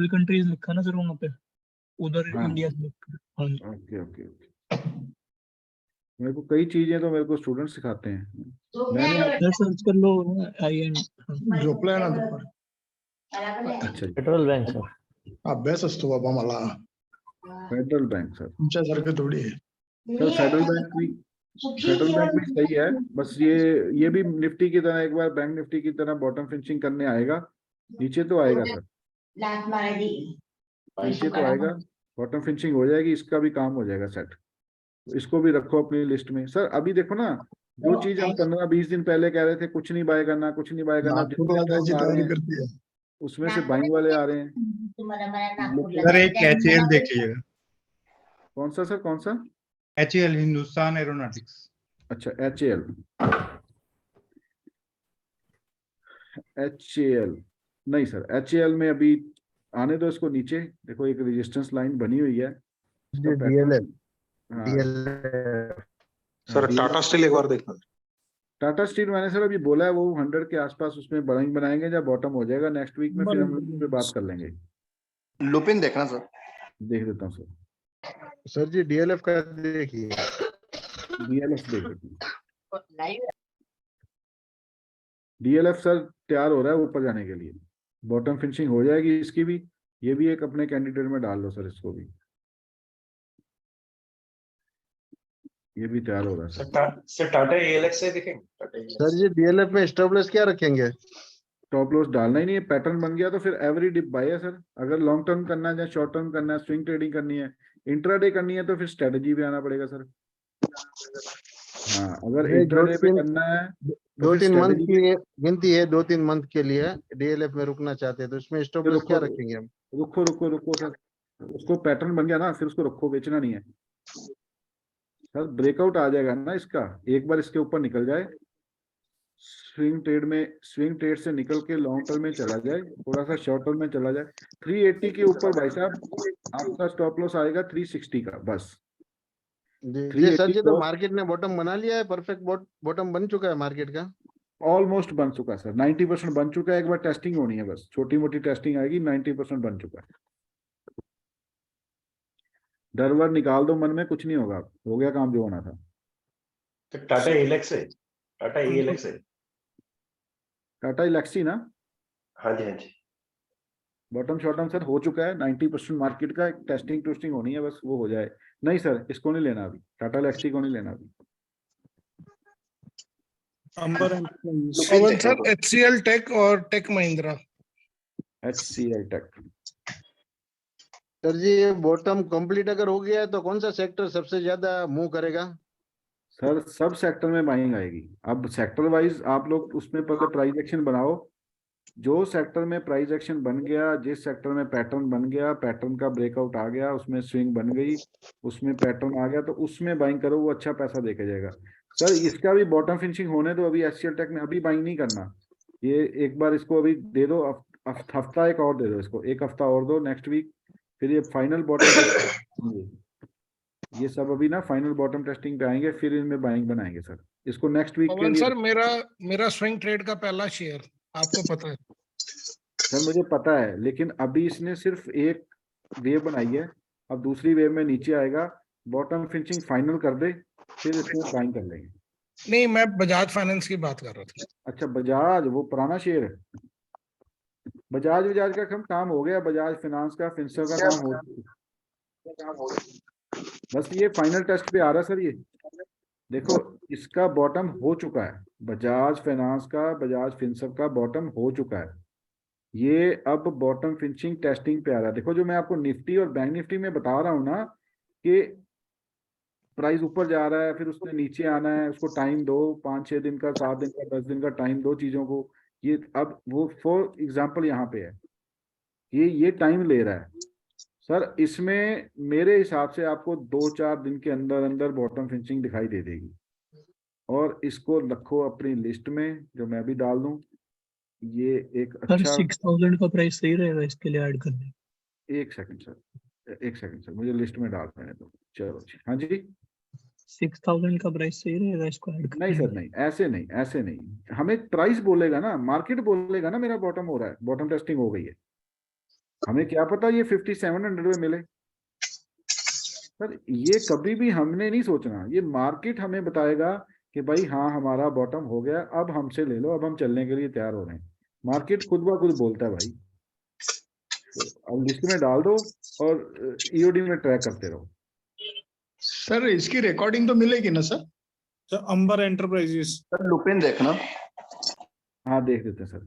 कंट्रीज लिखा ना सर वहाँ पे, उधर हाँ इंडिया सेलेक्ट करो। हाँ जी। Okay okay okay. मेरे को कई चीजें तो मेरे को स्टूडेंट सिखाते हैं। मैंने सर सर्च कर लो IN। झोपलाय ना दुपार अच्छा जी, फेडरल बँक सर. अभ्यास असतो बाबा मला, फेडरल बैंक सर। तुमच्यासारखं थोडी आहे. सर फेडरल बैंक भी सही है, बस ये भी निफ्टी की तरह एक बार बैंक निफ्टी की तरह बॉटम फिनिशिंग करने आएगा, नीचे तो आएगा सर, नीचे तो आएगा, बॉटम फिनिशिंग हो जाएगी, इसका भी काम हो जाएगा सेट। इसको भी रखो अपनी लिस्ट में सर। अभी देखो ना, जो चीज हम 15-20 दिन पहले कह रहे थे कुछ नहीं बाय करना, कुछ नहीं बाय करना, नागपूरला जायची तयारी करते. उसमें से बाइंग वाले आ रहे हैं। सर एक HAL देखिएगा, कौन सा सर, कौन सा? HAL Hindustan aeronautics. अच्छा HAL, HAL नहीं सर, HAL में अभी आने दो इसको नीचे। देखो एक रेजिस्टेंस लाइन बनी हुई है, इसका पैटर्न। हाँ सर टाटा स्टील एक बार देखना. टाटा स्टील मैंने सर अभी बोला है, वो 100 के आसपास उसमें बढ़ाएंगे बनाएंगे, जब बॉटम हो जाएगा नेक्स्ट वीक में, फिर हम लोग उस पे बात कर लेंगे। लुपिन देखना सर. देख देता हूँ सर। सर जी DLF का देखिए. DLF देख देता हूँ। DLF सर तैयार हो रहा है ऊपर जाने के लिए, बॉटम फिनिशिंग हो जाएगी इसकी भी। ये भी एक अपने कैंडिडेट में डाल लो सर, इसको भी, ये भी तैयार हो रहा है सर टाटा ALX से देखेंगे. सर जी DLF में स्टॉप लॉस क्या रखेंगे? टॉप लॉस डालना ही नहीं है, पैटर्न बन गया तो फिर एवरी डिप बाय है सर। अगर लॉन्ग टर्म करना है या शॉर्ट टर्म करना है, स्विंग ट्रेडिंग करनी है, इंट्राडे करनी है, तो फिर स्ट्रेटजी भी आना पड़ेगा सर। हाँ अगर इंट्राडे पे करना है तो 2-3 मंथ strategy की गिनती है, 2-3 मंथ के लिए DLF में रुकना चाहते हैं तो इसमें स्टॉप लॉस क्या रखेंगे हम? रुको सर, उसको पैटर्न बन गया ना, फिर उसको रखो, बेचना नहीं है सर। ब्रेकआउट आ जाएगा ना इसका, एक बार इसके ऊपर निकल जाए, स्विंग ट्रेड से निकल के लॉन्ग टर्म में चला जाए, थोड़ा सा शॉर्ट टर्म में चला जाए, 380 के ऊपर भाई साहब आपका स्टॉप लॉस आएगा 360 का बस। जी सर जी, तो मार्केट ने बॉटम बना लिया है, परफेक्ट बॉटम बन चुका है मार्केट का। ऑलमोस्ट बन चुका है सर, 90% बन चुका है। एक बार टेस्टिंग होनी है बस, छोटी मोटी टेस्टिंग आएगी, 90% बन चुका है। डर वर निकाल दो मन में, कुछ नहीं होगा, हो गया काम जो होना था। तो टाटा ALX है, टाटा ALX है. टाटा इलेक्सी ना? हाँ जी हाँ जी. बॉटम शॉर्टम सर हो चुका है 90% मार्केट का, टेस्टिंग टूस्टिंग होनी है बस, वो हो जाए। नहीं सर इसको नहीं लेना अभी, टाटा इलेक्सी को नहीं लेना अभी। पवन सर HCL टेक और Tech Mahindra. HCL Tech sir ji ये बॉटम कंप्लीट अगर हो गया है तो कौन सा सेक्टर सबसे ज्यादा मूव करेगा? सर सब सेक्टर में बाइंग आएगी। अब सेक्टर वाइज आप लोग उसमें पहले प्राइस एक्शन बनाओ, जो सेक्टर में प्राइस एक्शन बन गया, जिस सेक्टर में पैटर्न बन गया, पैटर्न का ब्रेकआउट आ गया, उसमें स्विंग बन गई, उसमें पैटर्न आ गया, तो उसमें बाइंग करो, वो अच्छा पैसा देके जाएगा। सर इसका भी बॉटम फिनिशिंग होने दो अभी, HCL टेक में अभी बाइंग नहीं करना, ये एक बार इसको अभी दे दो, हफ्ता एक और दे दो इसको, एक हफ्ता और दो, नेक्स्ट वीक फिर ये फाइनल बॉटम, ये सब अभी ना फाइनल बॉटम टेस्टिंग पे आएंगे, फिर इनमें बाइंग बनाएंगे सर इसको नेक्स्ट वीक के लिए। सर मेरा स्विंग ट्रेड का पहला शेयर आपको पता है सर? मुझे पता है, लेकिन अभी इसने सिर्फ एक वेव बनाई है, अब दूसरी वेव में नीचे आएगा, बॉटम फिनिशिंग फाइनल कर दे, फिर इसमें बाइंग कर लेंगे। नहीं, मैं बजाज फाइनेंस की बात कर रहा था। अच्छा बजाज, वो पुराना शेयर है, बजाज का काम हो गया, बजाज फाइनेंस का, फिनसर्व का काम हो गया, बस ये फाइनल टेस्ट पे आ रहा है सर। ये देखो इसका बॉटम हो चुका है, बजाज फाइनेंस का, बजाज फिनसर्व का बॉटम हो चुका है, ये अब बॉटम फिनिशिंग टेस्टिंग पे आ रहा है। देखो जो मैं आपको निफ्टी और बैंक निफ्टी में बता रहा हूँ ना, कि प्राइस ऊपर जा रहा है फिर उसने नीचे आना है, उसको टाइम दो, 5-6 दिन का, 7 दिन का, 10 दिन का टाइम दो चीजों को। ये अब वो फॉर एग्जाम्पल यहाँ पे है, ये टाइम ले रहा है सर इसमें मेरे हिसाब से आपको 2-4 दिन के अंदर अंदर बॉटम फिनिशिंग दिखाई दे देगी, और इसको रखो अपनी लिस्ट में, जो मैं भी डाल दूं। ये एक सर अच्छा 6000 का प्राइस सही रहेगा इसके लिए ऐड करने? एक सेकंड सर, मुझे लिस्ट में डाल देने दो। चलो जी, हाँ जी। 6000 का प्राइस सही रहेगा इसको ऐड करने? नहीं सर, नहीं, ऐसे नहीं, हमें प्राइस बोलेगा ना, मार्केट बोलेगा ना मेरा बॉटम हो रहा है, बॉटम टेस्टिंग हो गई है। हमें क्या पता ये 5700 में मिले। सर ये कभी भी हमने नहीं सोचना, ये मार्केट हमें बताएगा कि भाई हाँ हमारा बॉटम हो गया, अब हमसे ले लो, अब हम चलने के लिए तैयार हो रहे हैं। मार्केट खुद ब खुद बोलता है भाई। तो अब लिस्ट में डाल दो और ईओडी में ट्रैक करते रहो। सर इसकी रिकॉर्डिंग तो मिलेगी ना सर? सर अंबर एंटरप्राइजेस सर लुपिन देखना। हाँ देख देते हैं सर,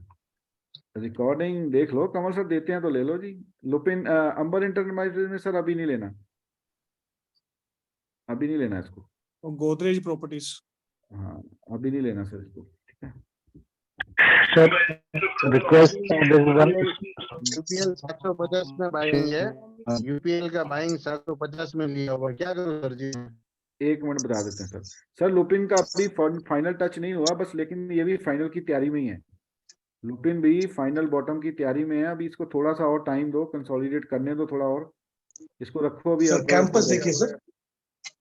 रिकॉर्डिंग देख लो। कमल सर देते हैं तो ले लो जी। लुपिन अंबर इंटरप्राइजेस में सर अभी नहीं लेना, अभी नहीं लेना इसको। और गोदरेज प्रॉपर्टीज। हाँ अभी नहीं लेना सर इसको, ठीक है। सर रिक्वेस्ट यूपीएल 750 में बाइंग है, यूपीएल का बाइंग 750 में लिया हुआ, क्या करूं सर जी? एक मिनट बता देते हैं सर। सर लुपिन का अभी फाइनल टच नहीं हुआ बस, लेकिन ये भी फाइनल की तैयारी में ही है। लुपिन भी फाइनल बॉटम की तैयारी में है। अभी इसको थोड़ा सा और टाइम दो, कंसोलिडेट करने दो थोड़ा और, इसको रखो अभी। सर कैंपस देखिए सर।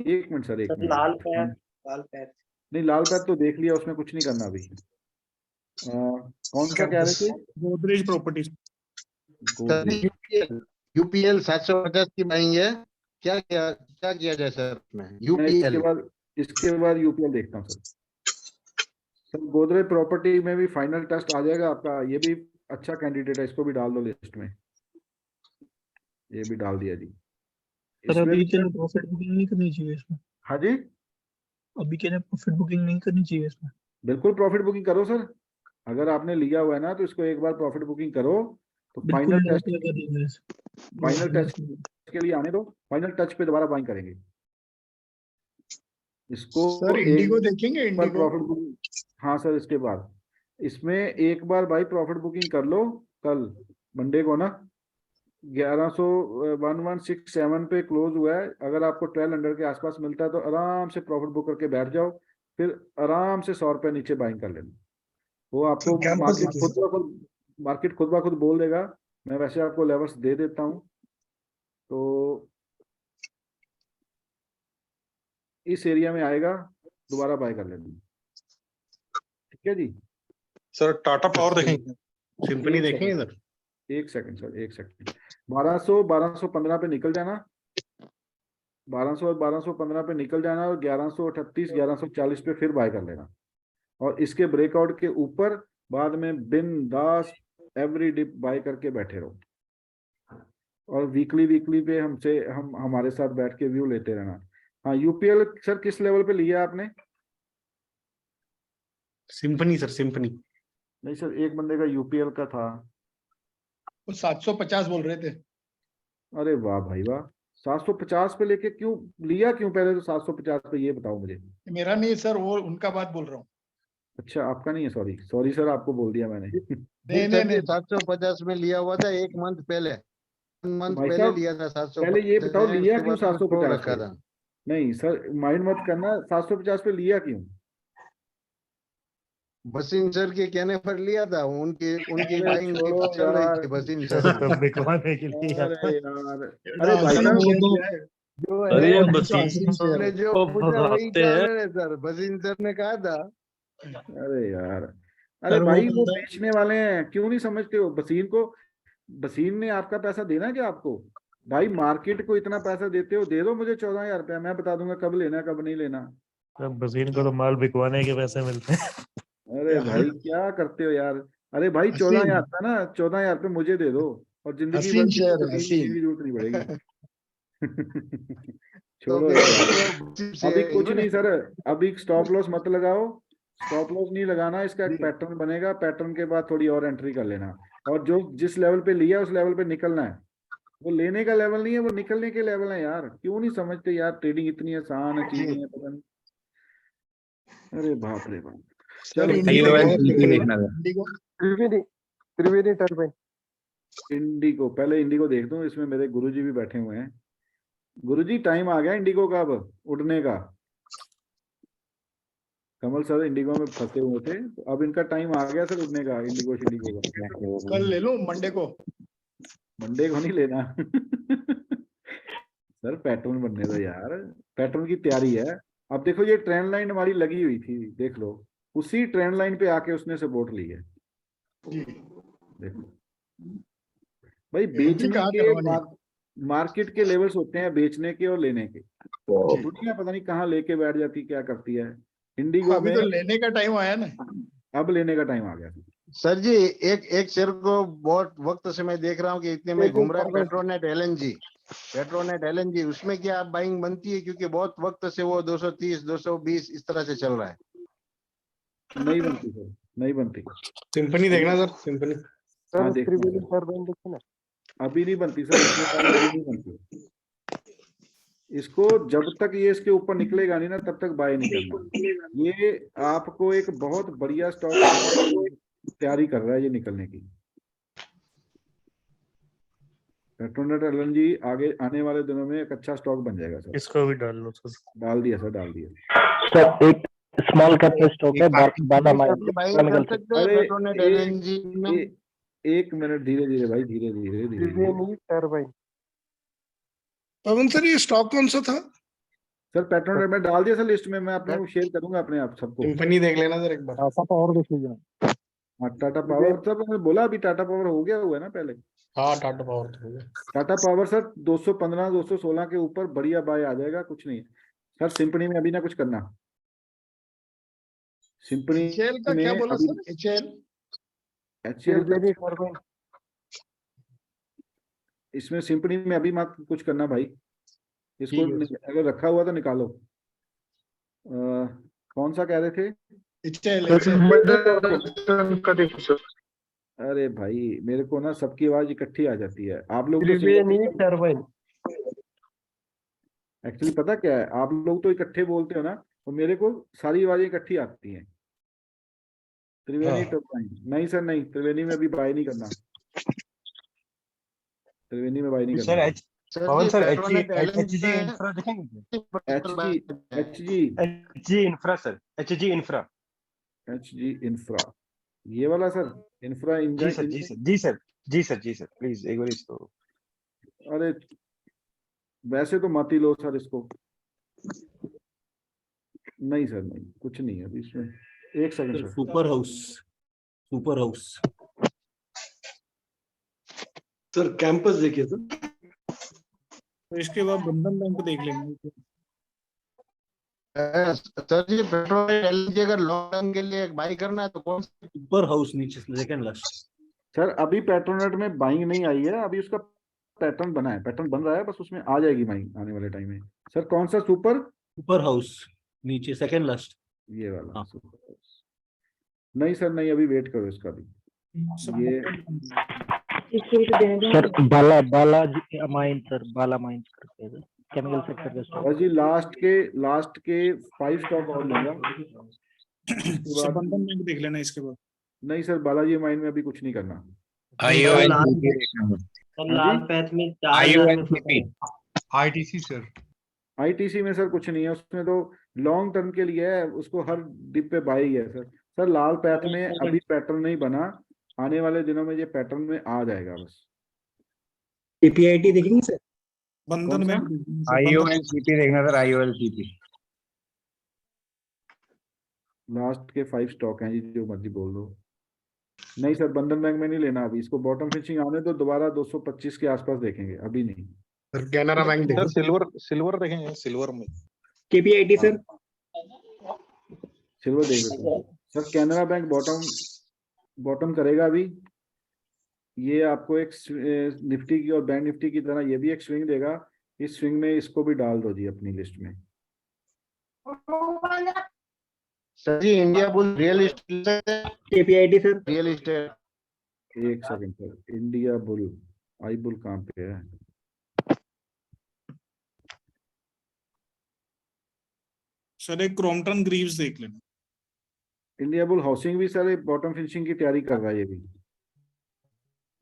एक मिनट सर, एक मिनट। लाल पैर नहीं, लाल पैर तो देख लिया, उसमें कुछ नहीं करना अभी। कौन सा कह रहे थे? गोदरेज प्रॉपर्टीज। यूपीएल 750 की बाइंग है, क्या किया जाए सर इसमें? यूपीएल इसके बाद यूपीएल देखता हूँ सर। गोदरेज प्रॉपर्टी में भी फाइनल टेस्ट आ जाएगा आपका, ये भी अच्छा कैंडिडेट है, इसको भी डाल दो लिस्ट में। ये भी डाल दिया जी। सर अभी के लिए प्रॉफिट बुकिंग नहीं करनी चाहिए इसमें? हाँ जी, अभी के लिए प्रॉफिट बुकिंग नहीं करनी चाहिए इसमें? बिल्कुल प्रॉफिट बुकिंग करो सर। अगर आपने लिया हुआ है ना तो इसको एक बार प्रॉफिट बुकिंग करो, तो फाइनल टेस्ट के लिए आने दो। फाइनल टच पे दोबारा बाइंग करेंगे इसको। सर इंडिगो देखेंगे, इंडिगो प्रॉफिट बुकिंग। हाँ सर, इसके बाद इसमें एक बार भाई प्रॉफिट बुकिंग कर लो। कल मंडे को ना 1167 पे क्लोज हुआ है। अगर आपको 1200 के आसपास मिलता है तो आराम से प्रॉफिट बुक करके बैठ जाओ, फिर आराम से 100 रुपए नीचे बाइंग कर लेना। वो आपको मार्केट खुद ब खुद बोल देगा। मैं वैसे आपको लेवल्स दे देता हूँ, तो इस एरिया में आएगा, दोबारा बाय कर लेना, ठीक है जी। सर टाटा पावर देखेंगे, सिंपनी देखेंगे सर? एक सेकंड सर, एक सेकंड। 1215 पे निकल जाना, 1200 और 1215 पे निकल जाना, और 1138 1140 पे फिर बाय कर लेना। और इसके ब्रेकआउट के ऊपर बाद में बिंदास एवरी डिप बाय करके बैठे रहो, और वीकली पे हमारे साथ बैठ के व्यू लेते रहना। हाँ यूपीएल सर किस लेवल पे लिया आपने? सिंपनी सर, सिंपनी। नहीं सर, एक बंदे का यूपीएल का था, वो 750 बोल रहे थे। अरे वाह भाई वाह। 750 पे लेके क्यों लिया, क्यों पहले तो 750 पे, ये बताओ मुझे। मेरा नहीं सर, वो उनका बात बोल रहा हूँ। अच्छा आपका नहीं है, सॉरी सर, आपको बोल दिया मैंने। नहीं 750 में लिया हुआ था, एक मंथ पहले पहले लिया था 750। पहले ये बताओ लिया क्यों 750 रखा था? नहीं सर माइंड मत करना, 750 पे लिया क्यों? बसीन सर के कहने पर लिया था, उनकी बाइंग चल रही थी बसीन सर बिकवाने के लिए। अरे यार, अरे भाई जो पूछा वही सर, बसीन सर ने कहा था। अरे यार, अरे भाई वो बेचने वाले हैं, क्यों नहीं समझते हो? बसीन ने आपका पैसा देना है क्या आपको? भाई मार्केट को इतना पैसा देते हो, दे दो मुझे 14,000 रुपया, मैं बता दूंगा कब लेना कब नहीं लेना। बसीन को तो माल बिकवाने के पैसे मिलते हैं। अरे भाई क्या करते हो यार? अरे भाई 14,000 था ना, 14,000 पे मुझे दे दो, और जिंदगी भर की जरूरत नहीं पड़ेगी। छोड़ो अभी कुछ नहीं सर, अभी स्टॉप लॉस मत लगाओ, स्टॉप लॉस नहीं लगाना। इसका एक पैटर्न बनेगा, पैटर्न के बाद थोड़ी और एंट्री कर लेना, और जो जिस लेवल पे लिया उस लेवल पे निकलना है। वो लेने का लेवल नहीं है, वो निकलने के लेवल है यार। क्यों नहीं समझते यार? ट्रेडिंग इतनी आसान है, चीजें हैं पता नहीं। अरे बाप रे बाप। चलो त्रिवेणी टर्बाइन इंडिगो, पहले इंडिगो देख दूं, इसमें मेरे गुरुजी भी बैठे हुए हैं। गुरुजी टाइम आ गया इंडिगो का अब उड़ने का। कमल सर इंडिगो में फंसे हुए थे, तो अब इनका टाइम आ गया सर उड़ने का, इंडिगो शिंडिगो का। कल ले लो मंडे को। मंडे को नहीं लेना सर पैटर्न बनने दो यार, पैटर्न की तैयारी है। अब देखो ये ट्रेंड लाइन हमारी लगी हुई थी, देख लो, उसी ट्रेंड लाइन पे आके उसने सपोर्ट ली है। देखो भाई, बेचने के मार्केट के लेवल्स होते हैं, बेचने के और लेने के। दुनिया पता नहीं कहाँ लेके बैठ जाती, क्या करती है। इंडिगो अभी में तो लेने का टाइम आया ना, अब लेने का टाइम आ गया। सर जी एक शेयर को बहुत वक्त से मैं देख रहा हूँ कि इतने में घूम रहा है, पेट्रोनेट एलएनजी, उसमें क्या आप बाइंग बनती है? क्योंकि बहुत वक्त से वो 230 220 इस तरह से चल रहा है। नहीं बनती सर, नहीं बनती। सिंफनी देखना सर, सिंफनी। हाँ देखना, अभी नहीं बनती सर, इसमें अभी नहीं बनती। इसको जब तक ये इसके ऊपर निकलेगा नहीं ना, तब तक बाय नहीं करना। ये आपको एक बहुत बढ़िया स्टॉक तैयारी कर रहा है ये निकलने की। पेट्रोनेट एलएनजी आगे आने वाले दिनों में एक अच्छा स्टॉक बन जाएगा सर। इसको भी डाल लो सर। डाल दिया सर, डाल दिया सर। एक स्मॉल कैप स्टॉक है बाला कर सकते हैं पेट्रोनेट एलएनजी में। एक मिनट, धीरे धीरे भाई, धीरे धीरे। पवन सर ये स्टॉक कौन सा था? सर पेट्रोनेट में डाल दिया सर लिस्ट में, मैं अपने को शेयर करूंगा अपने आप सबको। सिंफनी देख लेना सर एक बार। टाटा पावर देख लीजिए। हाँ टाटा पावर सर, मैंने बोला अभी टाटा पावर हो गया हुआ है ना पहले। हाँ टाटा पावर तो हो गया। टाटा पावर सर 215 216 के ऊपर बढ़िया बाय आ जाएगा, कुछ नहीं सर। सिंपनी में अभी ना कुछ करना। सिंपनी का क्या बोला सर? HCL इसमें सिंपनी में अभी मत कुछ करना भाई, इसको अगर रखा हुआ तो निकालो। कौन सा कह रहे थे? अरे भाई मेरे को ना सबकी आवाज इकट्ठी आ जाती है, आप लोग तो एक्चुअली पता क्या है, आप लोग तो इकट्ठे बोलते हो ना, तो मेरे को सारी आवाजें इकट्ठी आती हैं। त्रिवेणी टर्बाइन नहीं सर, नहीं त्रिवेणी में अभी बाय नहीं करना, त्रिवेणी में बाय नहीं करना। पवन सर एचजी इंफ्रा देखेंगे? एचजी इंफ्रा ये वाला सर, इंफ्रा इंजन। जी सर प्लीज एक बार इसको। अरे वैसे तो मत ही लो सर इसको। नहीं सर, नहीं कुछ नहीं है अभी इसमें। एक second sir. Super house sir campus देखिए सर। तो इसके बाद बंधन बैंक देख लेंगे। सर जी पेट्रोनेट एलएनजी अगर लॉन्ग टर्म के लिए बाई करना है तो कौन सा? सुपर हाउस नीचे सेकंड लास्ट। सर अभी पेट्रोनेट में बाइंग नहीं आई है, अभी उसका पैटर्न बना है, पैटर्न बन रहा है, बस उसमें आ जाएगी बाइंग आने वाले टाइम में। सर कौन सा? सुपर हाउस नीचे सेकंड लास्ट, ये वाला सुपर हाउस। नहीं सर नहीं, अभी वेट करो इसका भी। ये सर बाला माइंस करके केमिकल सेक्टर का स्टॉक। और जी लास्ट के 5 स्टॉक और लूंगा। बंधन बैंक देख लेना इसके बाद। नहीं सर बालाजी माइन में अभी कुछ नहीं करना। आईटीसी सर, आईटीसी में सर कुछ नहीं है, उसमें तो लॉन्ग टर्म के लिए है, उसको हर डिप पे बाई है सर। सर लाल पैथ में अभी पैटर्न नहीं बना, आने वाले दिनों में ये पैटर्न में आ जाएगा बस। पीपीआईटी देखेंगे सर? बंधन बैंक आईओएलसीपी देखना सर, आईओएलसीपी। लास्ट के 5 स्टॉक हैं जी, जो मर्जी बोल दो। नहीं सर बंधन बैंक में नहीं लेना अभी, इसको बॉटम फिनिशिंग आने तो दोबारा 225 के आसपास देखेंगे, अभी नहीं। सर कैनरा बैंक देखो। सिल्वर देखेंगे, सिल्वर में केपीआईटी सर? सिल्वर देख लेते हैं सर। कैनरा बैंक बॉटम करेगा अभी, ये आपको एक निफ्टी की और बैंक निफ्टी की तरह ये भी एक स्विंग देगा। इस स्विंग में इसको भी डाल दो जी अपनी लिस्ट में। Sir ji India Bull real estate KPIT sir? Real estate. एक second sir, India Bull I Bull कहाँ पे है? सर एक क्रॉम्पटन ग्रीव्स देख लेना। इंडिया बुल हाउसिंग भी सर बॉटम फिनिशिंग की तैयारी कर रहा है ये भी।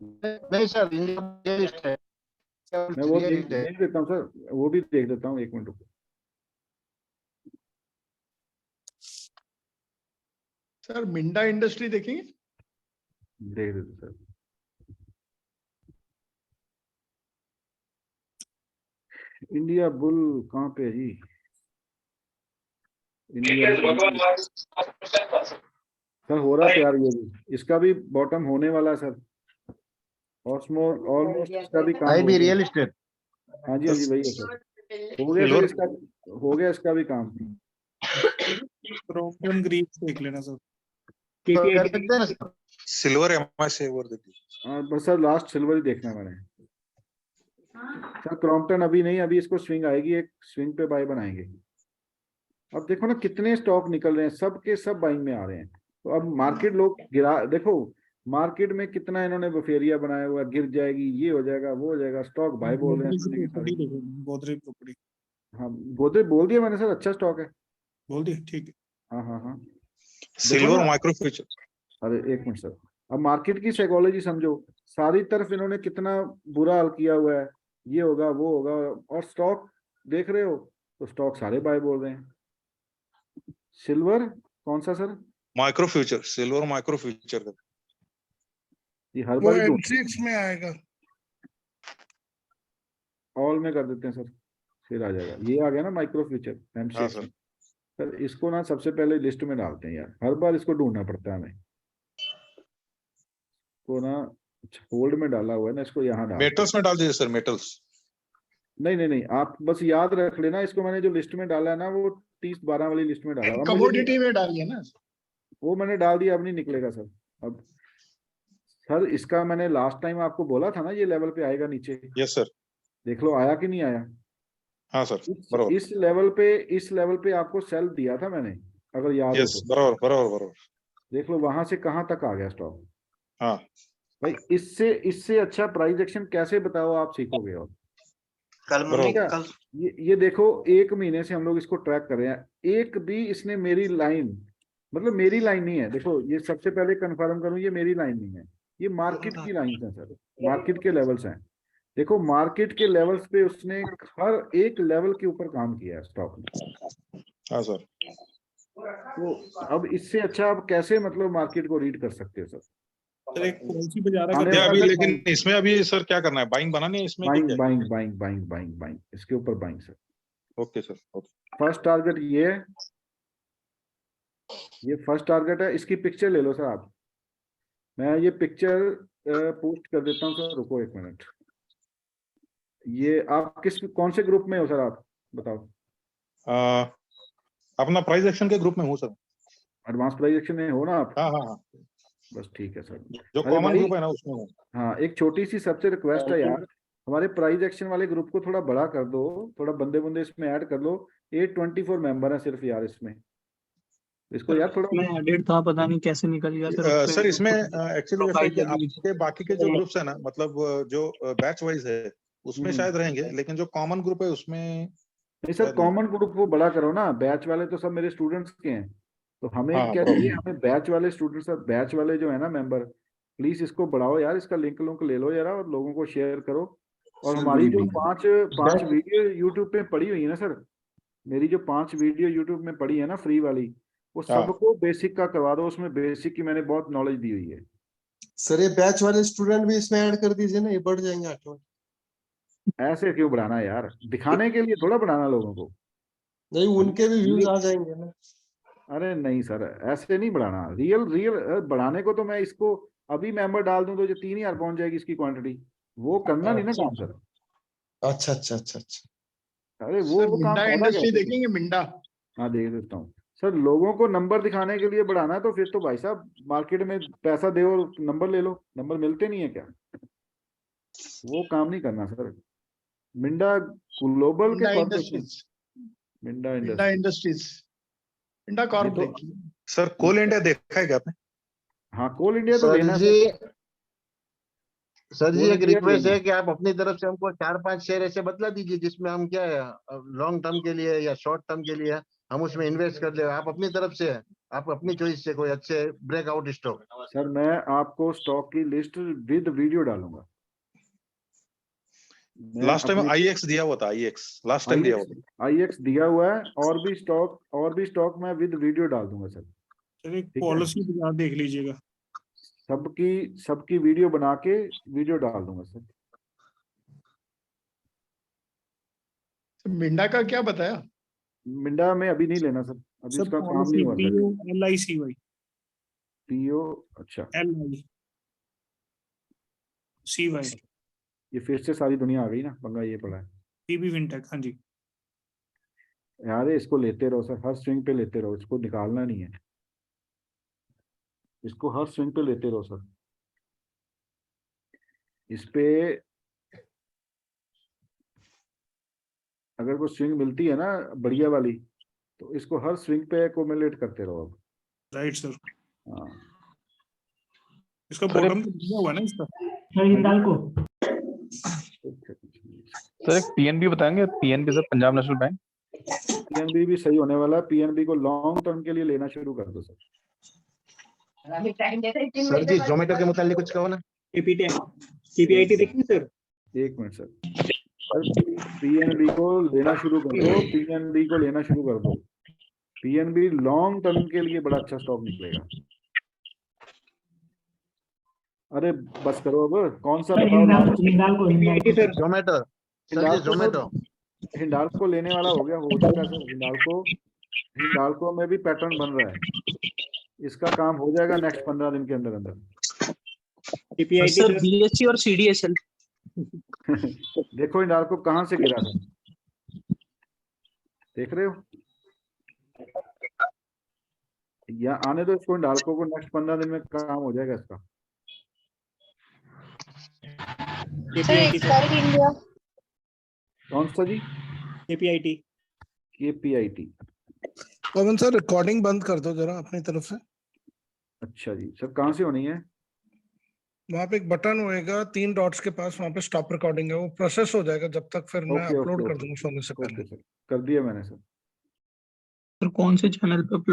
नहीं सर, इंडिया रियलिस्ट है। मैं वो देख देता हूँ सर, वो भी देख देता हूँ, 1 मिनट रुको। सर मिंडा इंडस्ट्री देखेंगे? देख देते सर। इंडिया बुल कहाँ पे है जी? इंडिया सर हो रहा तैयार, ये भी इसका भी बॉटम होने वाला है सर। ऑलमोस्ट इसका भी काम आई बी हो गया। Real estate. हाँ जी, हाँ जी, वही है सर, हो गया सर, इसका हो गया, इसका भी काम। क्रॉम्पटन ग्रीव्स देख लेना सर। कर सकते हैं ना सर? सिल्वर एमआई और देखिए। हाँ बस सर, लास्ट सिल्वर ही देखना है मैंने सर। क्रॉम्पटन अभी नहीं, अभी इसको स्विंग आएगी, एक स्विंग पे बाय बनाएंगे। अब देखो ना कितने स्टॉक निकल रहे हैं, सब के सब बाइंग में आ रहे हैं। तो अब मार्केट लोग गिरा, देखो मार्केट में कितना इन्होंने बफेरिया बनाया हुआ, गिर जाएगी, ये हो जाएगा, वो हो जाएगा, स्टॉक बाय बोल रहे हैं। गोदरेज प्रॉपर्टी। हाँ गोदरेज बोल दिया मैंने सर, अच्छा स्टॉक है, बोल दिया, ठीक है। हाँ हाँ हाँ। Silver micro future. अरे 1 मिनट सर, अब मार्केट की साइकोलॉजी समझो, सारी तरफ इन्होंने कितना बुरा हाल किया हुआ है, ये होगा वो होगा, और स्टॉक देख रहे हो तो स्टॉक सारे बाय बोल रहे हैं। सिल्वर कौन सा sir? Micro future, silver micro future का ये हर वो बार M6 में आएगा। ऑल में कर देते हैं सर, फिर आ जाएगा। ये आ गया ना माइक्रो फ्यूचर M6 हाँ सर। सर इसको ना सबसे पहले लिस्ट में डालते हैं यार, हर बार इसको ढूंढना पड़ता है हमें। को ना होल्ड में डाला हुआ है ना, इसको यहाँ डाल, मेटल्स में डाल दीजिए सर, मेटल्स। नहीं नहीं नहीं, आप बस याद रख लेना, इसको मैंने जो लिस्ट में डाला है ना, वो 30-12 वाली लिस्ट में डाला। कमोडिटी में डालिए ना, वो मैंने डाल दिया, अब नहीं निकलेगा सर। अब सर इसका मैंने लास्ट टाइम आपको बोला था ना, ये लेवल पे आएगा नीचे। Yes sir. देख लो आया कि नहीं आया। हाँ सर, बराबर। इस लेवल पे आपको सेल दिया था मैंने, अगर याद हो यस, तो। बराबर बराबर बराबर। देख लो वहां से कहाँ तक आ गया स्टॉक। हाँ भाई इससे अच्छा प्राइस एक्शन कैसे बताओ आप सीखोगे। और कल ये देखो 1 महीने से हम लोग इसको ट्रैक कर रहे हैं, एक भी इसने मेरी लाइन, मतलब मेरी लाइन नहीं है। देखो ये सबसे पहले कंफर्म करूं, ये मेरी लाइन नहीं है, ये मार्केट की लाइन है सर, मार्केट के लेवल्स हैं। देखो मार्केट के लेवल्स पे उसने हर एक लेवल के ऊपर काम किया है स्टॉक ने। हाँ सर। तो अब इससे अच्छा आप कैसे मतलब मार्केट को रीड कर सकते हो सर? सर एक पॉलिसी पे जा रहा आने है वाला अभी सर, लेकिन इसमें अभी सर क्या करना है, बाइंग बनानी है इसमें? Buying buying buying buying buying buying, इसके ऊपर buying sir. Okay sir, okay. First target ये है, ये फर्स्ट टारगेट है। इसकी पिक्चर ले लो सर आप, मैं ये पिक्चर पोस्ट कर देता हूँ सर, रुको 1 मिनट। ये आप कौन से ग्रुप में हो सर, आप बताओ। अपना प्राइस एक्शन के ग्रुप में हूँ सर। एडवांस प्राइस एक्शन में हो ना आप? हाँ हाँ हाँ, बस ठीक है सर। जो अरे कॉमन भाई, ग्रुप है ना उसमें हूँ। हाँ एक छोटी सी सबसे रिक्वेस्ट है यार, हमारे प्राइस एक्शन वाले ग्रुप को थोड़ा बड़ा कर दो, थोड़ा बंदे इसमें ऐड कर लो। 824 मेंबर है सिर्फ यार इसमें, इसको यार थोड़ा। मैं एडिट था, पता नहीं कैसे निकल गया सर। सर इसमें एक्चुअली वैसा है कि आपके बाकी के जो ग्रुप्स है ना, मतलब जो बैच वाइज है उसमें शायद रहेंगे, लेकिन जो कॉमन ग्रुप है उसमें नहीं सर, कॉमन ग्रुप को बड़ा करो ना, बैच वाले तो सब मेरे स्टूडेंट्स के हैं, तो हमें हाँ, क्या बराबर। चाहिए, हमें बैच वाले स्टूडेंट्स, बैच वाले जो है ना मेंबर, प्लीज इसको बढ़ाओ यार, इसका लिंक ले लो यार और लोगों को शेयर करो। और हमारी जो पांच वीडियो यूट्यूब पे पड़ी हुई है ना सर, मेरी जो 5 वीडियो यूट्यूब में पड़ी है ना फ्री वाली, वो हाँ। सबको बेसिक का करवा दो, उसमें बेसिक की मैंने बहुत नॉलेज दी हुई है। सर ये बैच वाले स्टूडेंट भी इसमें ऐड कर दीजिए ना, ये बढ़ जाएंगे ऑटोमेटिक। ऐसे क्यों बढ़ाना यार, दिखाने के लिए थोड़ा बढ़ाना लोगों को। नहीं, उनके भी व्यूज आ जाएंगे ना। अरे नहीं सर, ऐसे नहीं बढ़ाना, रियल बढ़ाने को तो मैं इसको अभी मेंबर डाल दूं तो जो 3000 पहुंच जाएगी इसकी क्वांटिटी, वो करना नहीं ना काम सर। अच्छा अच्छा अच्छा अच्छा। अरे वो काम मिंडा होना इंडस्ट्री कैसे? देखेंगे, मिंडा। हाँ देख देता हूँ सर, लोगों को नंबर दिखाने के लिए बढ़ाना है तो फिर तो भाई साहब मार्केट में पैसा दे और नंबर ले लो, नंबर मिलते नहीं है क्या? वो काम नहीं करना सर। मिंडा ग्लोबल के corporation, Minda industries, Minda Corp देखिए सर। कोल इंडिया देखा है क्या आपने? हाँ कोल इंडिया तो सर लेना जी, सर जी कोल एक इंडिया रिक्वेस्ट लेना है कि आप अपनी तरफ से हमको 4-5 शेयर ऐसे बदला दीजिए जिसमें हम क्या है लॉन्ग टर्म के लिए या शॉर्ट टर्म के लिए हम उसमें इन्वेस्ट कर ले, आप अपनी तरफ से, आप अपनी चॉइस से कोई अच्छे ब्रेकआउट स्टॉक। सर मैं आपको स्टॉक की लिस्ट विद वीडियो डालूंगा। लास्ट टाइम IEX दिया हुआ था, IEX लास्ट टाइम दिया हुआ था। IEX दिया हुआ है, और भी स्टॉक मैं विद वीडियो डाल दूंगा सर। सर एक पॉलिसी बाजार देख लीजिएगा, सबकी वीडियो बना के वीडियो डाल दूंगा सर। मिंडा का क्या बताया? मिंडा में अभी नहीं लेना सर, अभी सर उसका काम नहीं हुआ सर। LICY PO अच्छा LICY ये फिर से सारी दुनिया आ गई ना, पंगा ये पड़ा है। PB Fintech, हाँ जी। यार इसको लेते रहो सर, हर स्विंग पे लेते रहो, इसको निकालना नहीं है, इसको हर स्विंग पे लेते रहो सर। इस पे अगर कोई स्विंग मिलती है ना बढ़िया वाली, तो इसको हर स्विंग पे एक्यूमुलेट करते रहो अब। Right sir. हाँ इसका बॉटम हुआ ना इसका हिंडाल्को। सर एक PNB बताएंगे, PNB sir, Punjab national bank. PNB भी सही होने वाला है, PNB को लॉन्ग टर्म के लिए लेना शुरू कर दो सर। सर जी जोमेटो के मुतालिक कुछ कहो ना। KPIT देखिए सर। एक मिनट सर, PNB को लेना शुरू कर दो, PNB को लेना शुरू कर दो। PNB लॉन्ग टर्म के लिए बड़ा अच्छा स्टॉक निकलेगा। अरे बस करो अब, कौन सा बताओ। जोमेटो हिंडाल्को लेने वाला हो गया, हो जाएगा सर। हिंडाल्को में भी पैटर्न बन रहा है, इसका काम हो जाएगा नेक्स्ट 15 दिन के अंदर अंदर। सर BSE और CDSL। देखो हिंडाल्को कहाँ से गिरा था, देख रहे हो? या आने दो इसको, हिंडाल्को को नेक्स्ट 15 दिन में काम हो जाएगा इसका। कौन सा जी? KPIT। पवन सर रिकॉर्डिंग बंद कर दो जरा अपनी तरफ से। अच्छा जी सर, कहाँ से होनी है? वहाँ पे एक बटन होएगा 3 डॉट्स के पास, वहाँ पे स्टॉप रिकॉर्डिंग है, वो प्रोसेस हो जाएगा जब तक, फिर मैं अपलोड कर दूंगा सोने से पहले। कर दिया मैंने सर। कौन से चैनल पे अपलोड